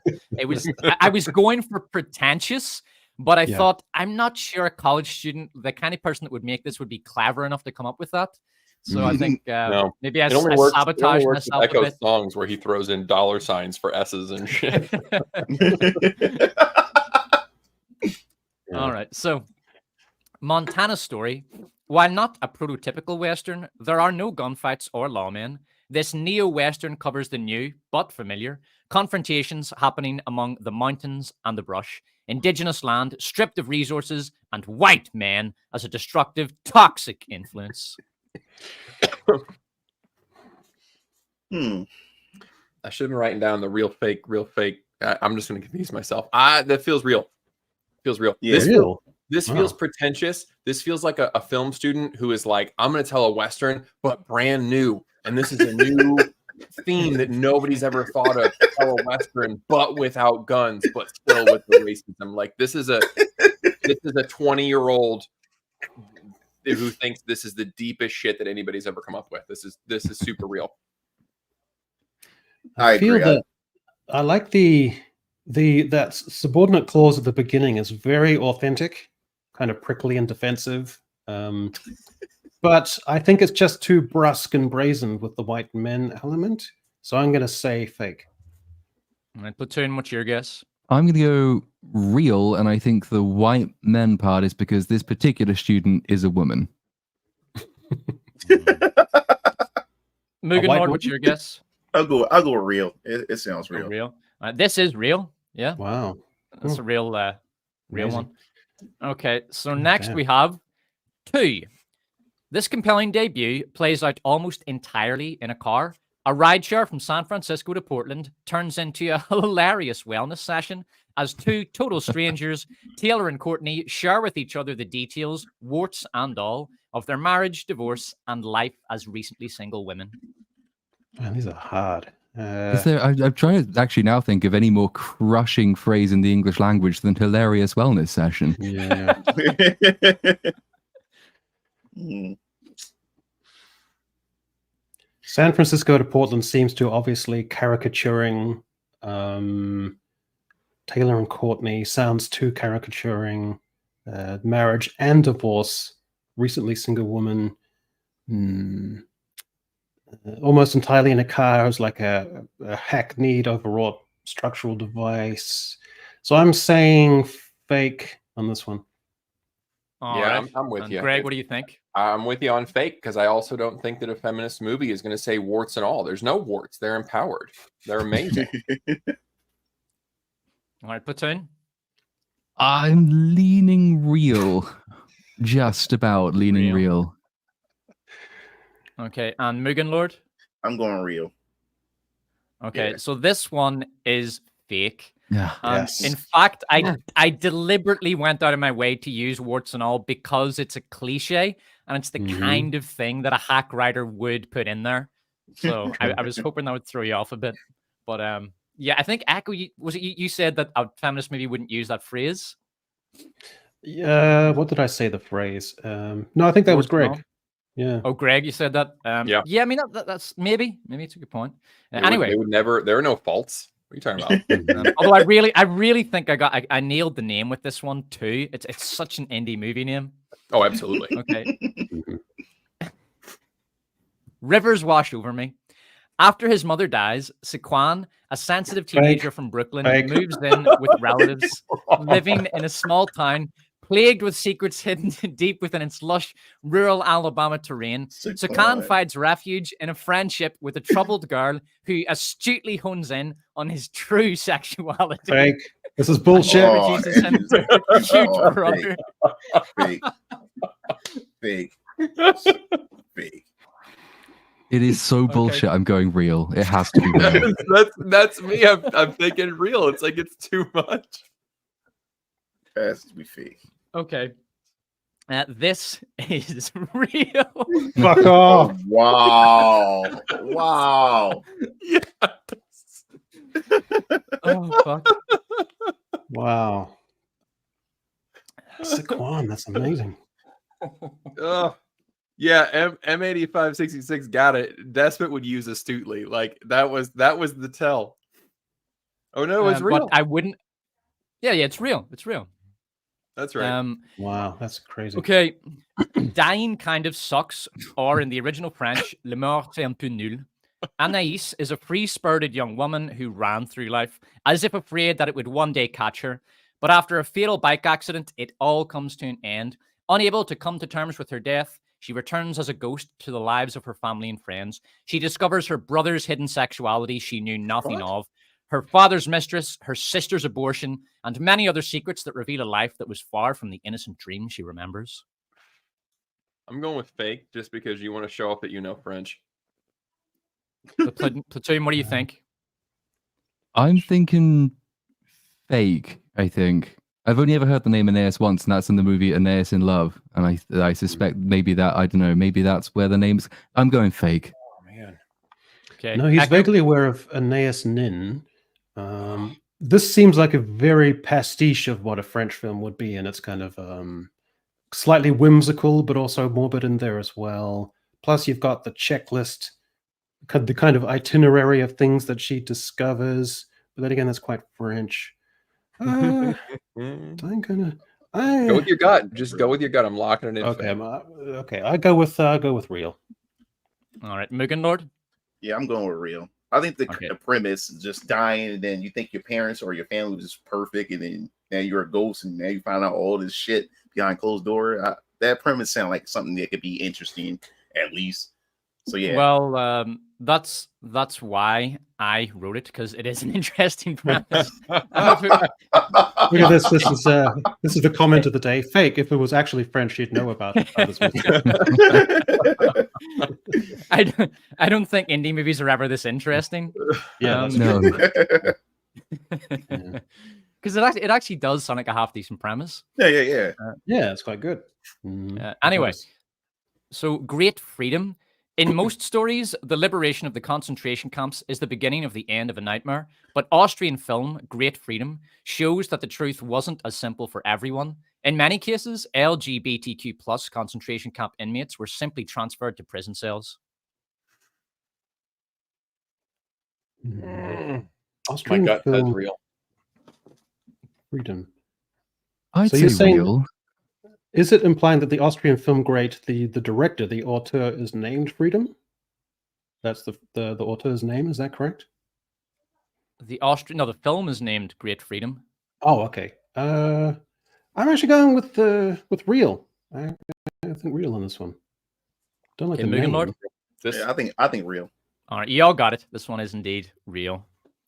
I was going for pretentious, but I thought I'm not sure a college student, the kind of person that would make this, would be clever enough to come up with that. So I think maybe I sabotaged myself a bit. Songs where he throws in $ for S's and shit. All right, so Montana story. While not a prototypical Western, there are no gunfights or lawmen. This neo-Western covers the new, but familiar, confrontations happening among the mountains and the brush, indigenous land stripped of resources, and white men as a destructive, toxic influence. I should have been writing down the real fake. I'm just going to confuse myself. That feels real. Yeah, This feels pretentious. This feels like a film student who is like, I'm going to tell a Western, but brand new. And this is a new theme that nobody's ever thought of. Tell a Western, but without guns, but still with the racism. Like this is a 20-year-old who thinks this is the deepest shit that anybody's ever come up with. This is super real. I feel that I like that subordinate clause at the beginning is very authentic, kind of prickly and defensive. But I think it's just too brusque and brazen with the white men element. So I'm going to say fake. All right, Platoon, what's your guess? I'm going to go real, and I think the white men part is because this particular student is a woman. MugenLord, what's your guess? I'll go real. It sounds real. Real. This is real. Yeah. Wow. That's a real Amazing. one. Okay, so next we have 2. This compelling debut plays out almost entirely in a car. A rideshare from San Francisco to Portland turns into a hilarious wellness session as 2 total strangers, Taylor and Courtney, share with each other the details, warts and all, of their marriage, divorce, and life as recently single women. Man, these are hard. Is there? I'm trying to actually now think of any more crushing phrase in the English language than hilarious wellness session. Yeah. San Francisco to Portland seems to obviously caricaturing. Taylor and Courtney sounds too caricaturing. Marriage and divorce. Recently single woman. Almost entirely in a car. It was like a hackneyed, overwrought structural device. So I'm saying fake on this one. Yeah, I'm with you. Greg, what do you think? I'm with you on fake because I also don't think that a feminist movie is going to say warts and all. There's no warts. They're empowered. They're amazing. All right, Platoon. I'm leaning real. Just about leaning real. Okay, and MugenLord? I'm going real. Okay, so this one is fake. Yeah. Yes. In fact, I deliberately went out of my way to use warts and all because it's a cliche and it's the kind of thing that a hack writer would put in there. So I was hoping that would throw you off a bit. But yeah, I think Echo, was it you said that a feminist maybe wouldn't use that phrase? Yeah, what did I say the phrase? No, I think that was Greg. Yeah. Oh, Greg, you said that? Yeah, I mean, that's maybe it's a good point. Anyway. They would never, there are no faults. What are you talking about? Although I really think I nailed the name with this one too. It's such an indie movie name. Oh, absolutely. Okay. Rivers wash over me. After his mother dies, Saquon, a sensitive teenager from Brooklyn, moves in with relatives living in a small town plagued with secrets hidden deep within its lush rural Alabama terrain. Saquon finds refuge in a friendship with a troubled girl who astutely hones in on his true sexuality. Fake. This is bullshit. Fake. Fake. Fake. It is so bullshit. I'm going real. It has to be real. that's me. I'm thinking real. It's like it's too much. It has to be fake. Okay. This is real. Fuck off. Wow. Wow. Yes. Oh, fuck. Wow. Saquon, that's amazing. Yeah, M8566 got it. Despot would use astutely. Like that was the tell. Oh no, it's real. But I wouldn't. Yeah, it's real. It's real. That's right. Wow, that's crazy. Okay. Dying kind of sucks, or in the original French, le mort c'est un peu nul. Anaïs is a free-spirited young woman who ran through life as if afraid that it would one day catch her. But after a fatal bike accident, it all comes to an end. Unable to come to terms with her death, she returns as a ghost to the lives of her family and friends. She discovers her brother's hidden sexuality she knew nothing of, her father's mistress, her sister's abortion, and many other secrets that reveal a life that was far from the innocent dream she remembers. I'm going with fake just because you want to show off that you know French. Platoon, what do you think? I'm thinking fake, I think. I've only ever heard the name Aeneas once, and that's in the movie Aeneas in Love. And I suspect maybe that, I don't know, maybe that's where the name's... I'm going fake. Oh, man. Okay. No, he's vaguely aware of Aeneas Nin. This seems like a very pastiche of what a French film would be, and it's kind of slightly whimsical, but also morbid in there as well. Plus, you've got the checklist, the kind of itinerary of things that she discovers. But then again, that's quite French. I'm Go with your gut. Just go with your gut. I'm locking it in. Okay, okay. I go with real. All right, MugenLord. Yeah, I'm going with real. I think the premise is just dying, and then you think your parents or your family was just perfect, and then now you're a ghost, and now you find out all this shit behind closed door. That premise sounds like something that could be interesting, at least. So yeah. Well, that's why I wrote it, because it is an interesting premise. Look at this. This is the comment of the day. Fake. If it was actually French, you'd know about it. I don't think indie movies are ever this interesting. Yeah, no. Because it actually does sound like a half decent premise. Yeah. Yeah, it's quite good. Anyway, so great freedom. In most stories, the liberation of the concentration camps is the beginning of the end of a nightmare, but Austrian film, Great Freedom, shows that the truth wasn't as simple for everyone. In many cases, LGBTQ plus concentration camp inmates were simply transferred to prison cells. Austrian My gut film says real. Freedom. I'd So you're say saying, real. is it implying that the Austrian film great, the director, the auteur, is named Freedom? That's the auteur's name. Is that correct? The film is named Great Freedom. Oh, okay. I'm actually going with real. I think real on this one. Don't like the name. Lord? Yeah, I think real. All right, you all got it. This one is indeed real.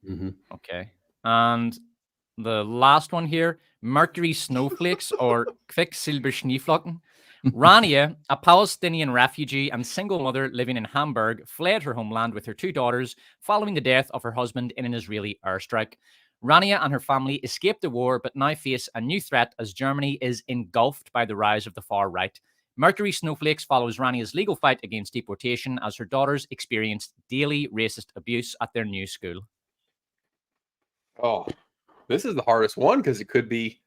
Mm-hmm. Okay, and the last one here, Mercury Snowflakes or Quecksilberschneeflocken. Rania, a Palestinian refugee and single mother living in Hamburg, fled her homeland with her 2 daughters following the death of her husband in an Israeli airstrike. Rania and her family escaped the war, but now face a new threat as Germany is engulfed by the rise of the far right. Mercury Snowflakes follows Rania's legal fight against deportation as her daughters experienced daily racist abuse at their new school. Oh, this is the hardest one because it could be,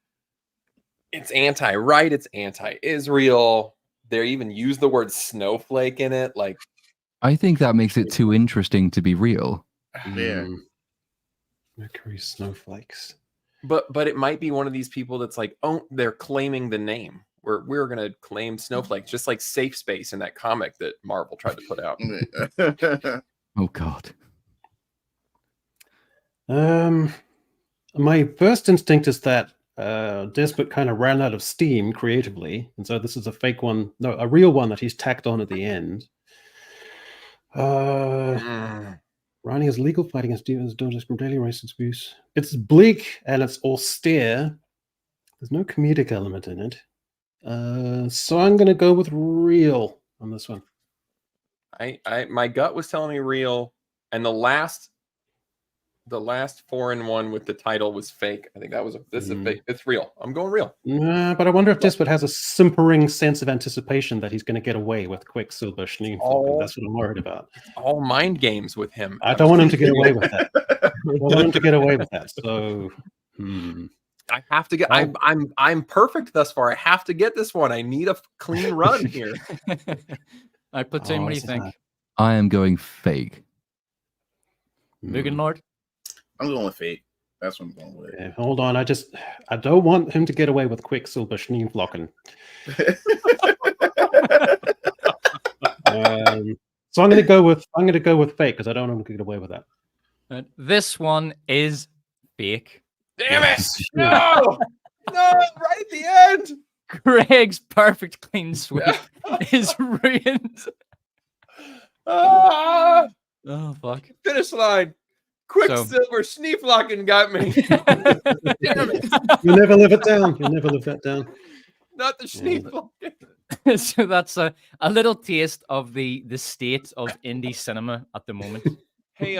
it's anti-right, it's anti-Israel. They even use the word snowflake in it. Like, I think that makes it too interesting to be real. Yeah. Mercury Snowflakes. But it might be one of these people that's like, oh, they're claiming the name. We're gonna claim Snowflake, just like Safe Space in that comic that Marvel tried to put out. Oh God. My first instinct is that Despot kind of ran out of steam creatively, and so this is a fake one, no, a real one that he's tacked on at the end. Rania's legal fight against demons, daughters from daily racist abuse. It's bleak and it's austere. There's no comedic element in it. So I'm gonna go with real on this one. My gut was telling me real, and the last 4-in-1 with the title was fake. I think that was this is a fake. It's real. I'm going real. But I wonder if Despot has a simpering sense of anticipation that he's going to get away with Quicksilver Schneeflocken. That's what I'm worried about. It's all mind games with him. I don't want him to get away with that. I don't want him to get away with that. So I have to get. I'm perfect thus far. I have to get this one. I need a clean run here. I Platoon. What do you think? I am going fake. MugenLord? I'm going with fake. That's what I'm going with. Yeah, hold on. I don't want him to get away with Quicksilver Schneeflocken. So I'm going to go with fake because I don't want him to get away with that. This one is fake. Damn it! No, right at the end. Greg's perfect clean sweep is ruined. Oh fuck! Finish line. Quicksilver Schneeflocken got me. Damn it! You'll never live it down. You'll never live that down. Not the Schneeflocken. So that's a little taste of the state of indie cinema at the moment. Hey,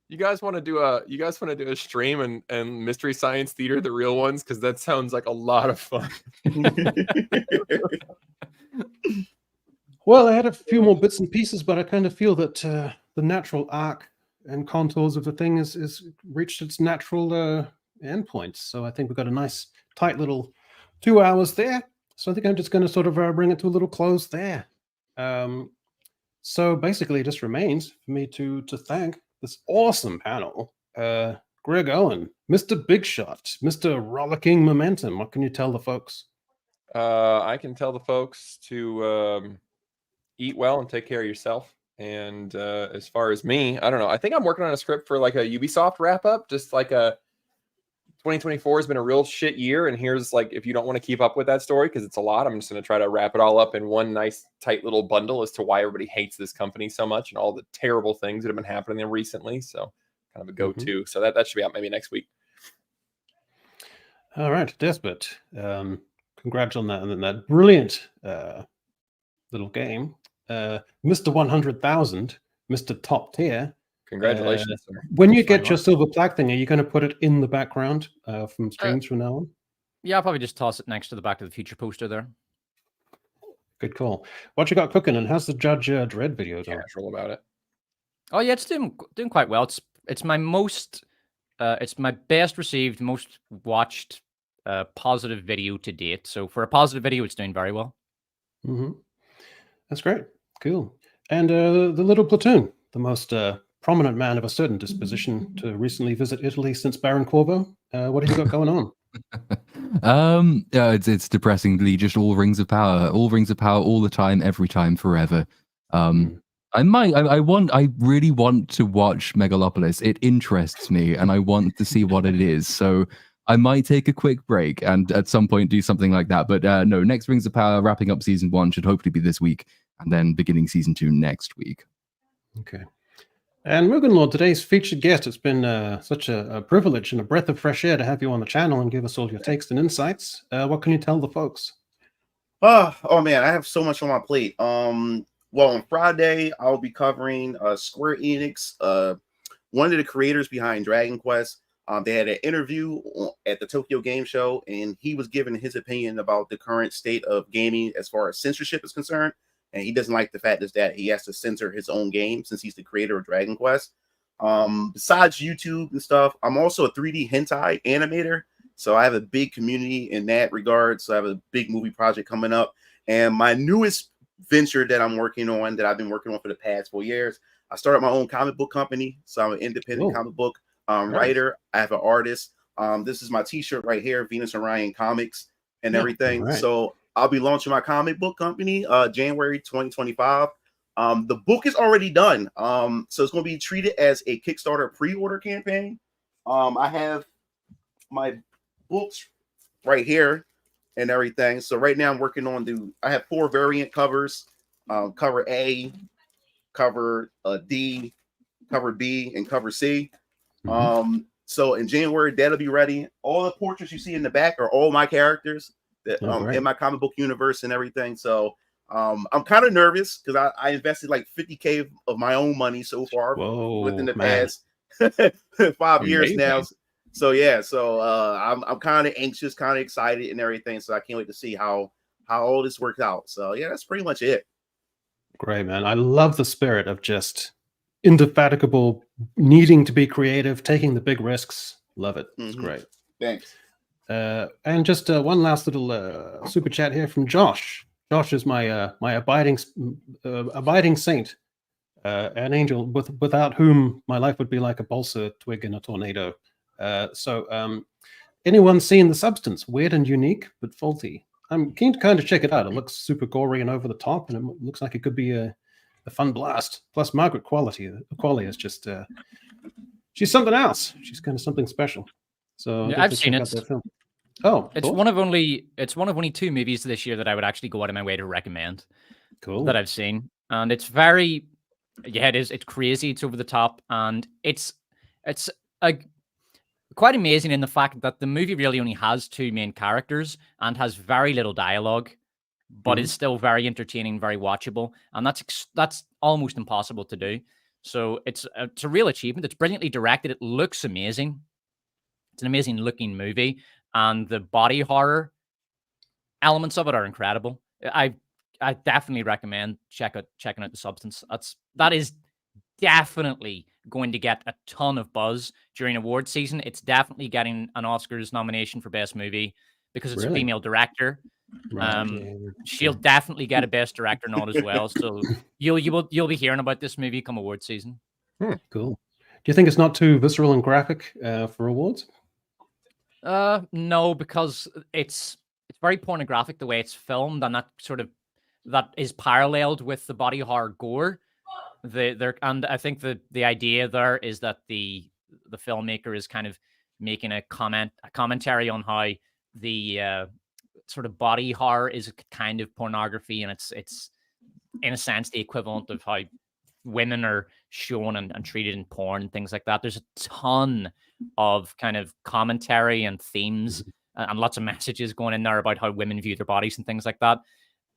you guys want to do a stream and Mystery Science Theater, the real ones, because that sounds like a lot of fun. Well, I had a few more bits and pieces, but I kind of feel that the natural arc and contours of the thing is reached its natural endpoint. So I think we've got a nice, tight little 2 hours there. So I think I'm just going to sort of bring it to a little close there. So basically, it just remains for me to thank this awesome panel. Greg Owen, Mr. Big Shot, Mr. Rollicking Momentum. What can you tell the folks? I can tell the folks to eat well and take care of yourself. And as far as me, I don't know. I think I'm working on a script for like a Ubisoft wrap up, just like a 2024 has been a real shit year. And here's like, if you don't want to keep up with that story, because it's a lot, I'm just going to try to wrap it all up in one nice, tight little bundle as to why everybody hates this company so much and all the terrible things that have been happening there recently. So kind of a go-to. So that should be out maybe next week. All right, Despot. Congrats on that and that brilliant little game. Mr. 100,000, Mr. Top Tier. Congratulations, sir. When you get your silver plaque thing, are you going to put it in the background from streams from now on? Yeah, I'll probably just toss it next to the Back to the Future poster there. Good call. What you got cooking, and how's the Judge Dredd video doing? Casual about it. Oh yeah, it's doing quite well. It's my most it's my best received, most watched positive video to date. So for a positive video, it's doing very well. That's great. Cool. And the little Platoon, the most prominent man of a certain disposition to recently visit Italy since Baron Corvo. What have you got going on? It's depressingly just all rings of power all the time, every time, forever. I really want to watch Megalopolis. It interests me, and I want to see what it is. So I might take a quick break and at some point do something like that. But no, next Rings of Power, wrapping up season 1, should hopefully be this week, and then beginning season 2 next week. Okay. And MugenLord, today's featured guest. It's been such a privilege and a breath of fresh air to have you on the channel and give us all your takes and insights. What can you tell the folks? Oh man, I have so much on my plate. Well, on Friday, I'll be covering Square Enix, one of the creators behind Dragon Quest. They had an interview at the Tokyo Game Show, and he was giving his opinion about the current state of gaming as far as censorship is concerned. And he doesn't like the fact is that he has to censor his own game since he's the creator of Dragon Quest. Besides YouTube and stuff, I'm also a 3D hentai animator. So I have a big community in that regard. So I have a big movie project coming up. And my newest venture that I'm working on, that I've been working on for the past 4 years, I started my own comic book company. So I'm an independent comic book writer. I have an artist. This is my t-shirt right here, Venus Orion Comics and everything. Right. So I'll be launching my comic book company January 2025. The book is already done. So it's going to be treated as a Kickstarter pre-order campaign. I have my books right here and everything. So right now I'm working on I have 4 variant covers, cover A, cover D, cover B, and cover C. So in January, that'll be ready. All the portraits you see in the back are all my characters that in my comic book universe and everything. So I'm kind of nervous because I invested like $50K of my own money so far within the past 5 years now. So yeah, so I'm kind of anxious, kind of excited and everything. So I can't wait to see how all this works out. So yeah, that's pretty much it. Great, man. I love the spirit of just indefatigable, needing to be creative, taking the big risks. Love it. It's great. Thanks. And just one last little super chat here from Josh. Josh is my my abiding saint, an angel without whom my life would be like a balsa twig in a tornado. So anyone seen The Substance? Weird and unique, but faulty. I'm keen to kind of check it out. It looks super gory and over the top, and it looks like it could be a fun blast. Plus, Margaret Qualley is just she's something else. She's kind of something special. So yeah, I've seen it. Oh, it's one of only 2 movies this year that I would actually go out of my way to recommend. Cool. That I've seen, and it's very, yeah, it is. It's crazy. It's over the top, and it's quite amazing in the fact that the movie really only has 2 main characters and has very little dialogue, but is still very entertaining, very watchable, and that's almost impossible to do. So it's a real achievement. It's brilliantly directed. It looks amazing. It's an amazing looking movie, and the body horror elements of it are incredible. I definitely recommend checking out The Substance. That is definitely going to get a ton of buzz during award season. It's definitely getting an Oscars nomination for Best Movie because it's a female director. She'll definitely get a Best Director nod as well. So you'll be hearing about this movie come award season. Cool. you think it's not too visceral and graphic for awards? No, because it's very pornographic the way it's filmed, and that is paralleled with the body horror gore. And I think the idea there is that the filmmaker is kind of making a commentary on how the sort of body horror is a kind of pornography, and it's in a sense the equivalent of how women are shown and treated in porn and things like that. There's a ton of kind of commentary and themes and lots of messages going in there about how women view their bodies and things like that.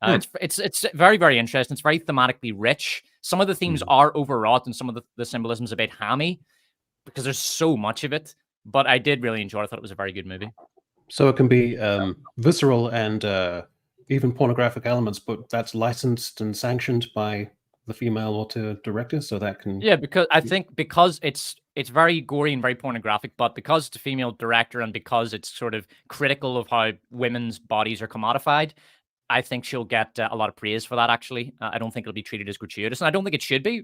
It's very, very interesting. It's very thematically rich. Some of the themes are overwrought, and some of the symbolism is a bit hammy because there's so much of it. But I did really enjoy it. I thought it was a very good movie. So it can be visceral and even pornographic elements, but that's licensed and sanctioned by the female auteur director, so that can... Yeah, because I think because it's very gory and very pornographic, but because it's a female director and because it's sort of critical of how women's bodies are commodified, I think she'll get a lot of praise for that, actually. I don't think it'll be treated as gratuitous, and I don't think it should be.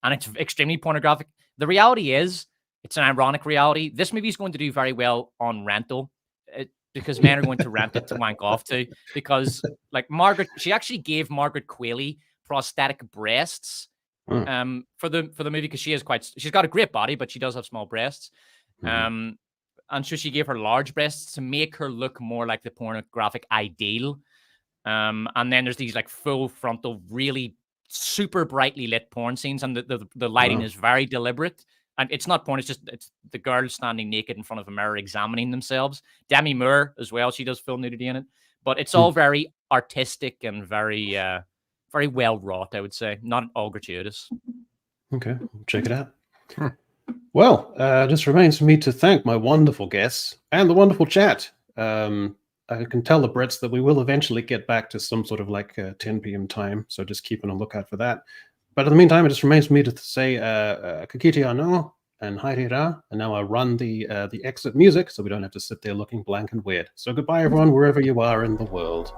And it's extremely pornographic. The reality is, it's an ironic reality. This movie is going to do very well on rental because men are going to rent it to wank off to. Because, like, she actually gave Margaret Qualley prosthetic breasts for the movie, because she's got a great body, but she does have small breasts. And so she gave her large breasts to make her look more like the pornographic ideal. And then there's these like full frontal, really super brightly lit porn scenes, and the lighting is very deliberate. And it's not porn; it's the girls standing naked in front of a mirror examining themselves. Demi Moore as well; she does full nudity in it. But it's all very artistic and very, very well wrought. I would say, not all gratuitous. Okay, check it out. Well, just remains for me to thank my wonderful guests and the wonderful chat. I can tell the Brits that we will eventually get back to some sort of like 10 p.m. time, so just keep on a lookout for that. But in the meantime, it just remains for me to say Kakiti Ano and Haere Ra, and now I'll run the exit music so we don't have to sit there looking blank and weird. So goodbye, everyone, wherever you are in the world.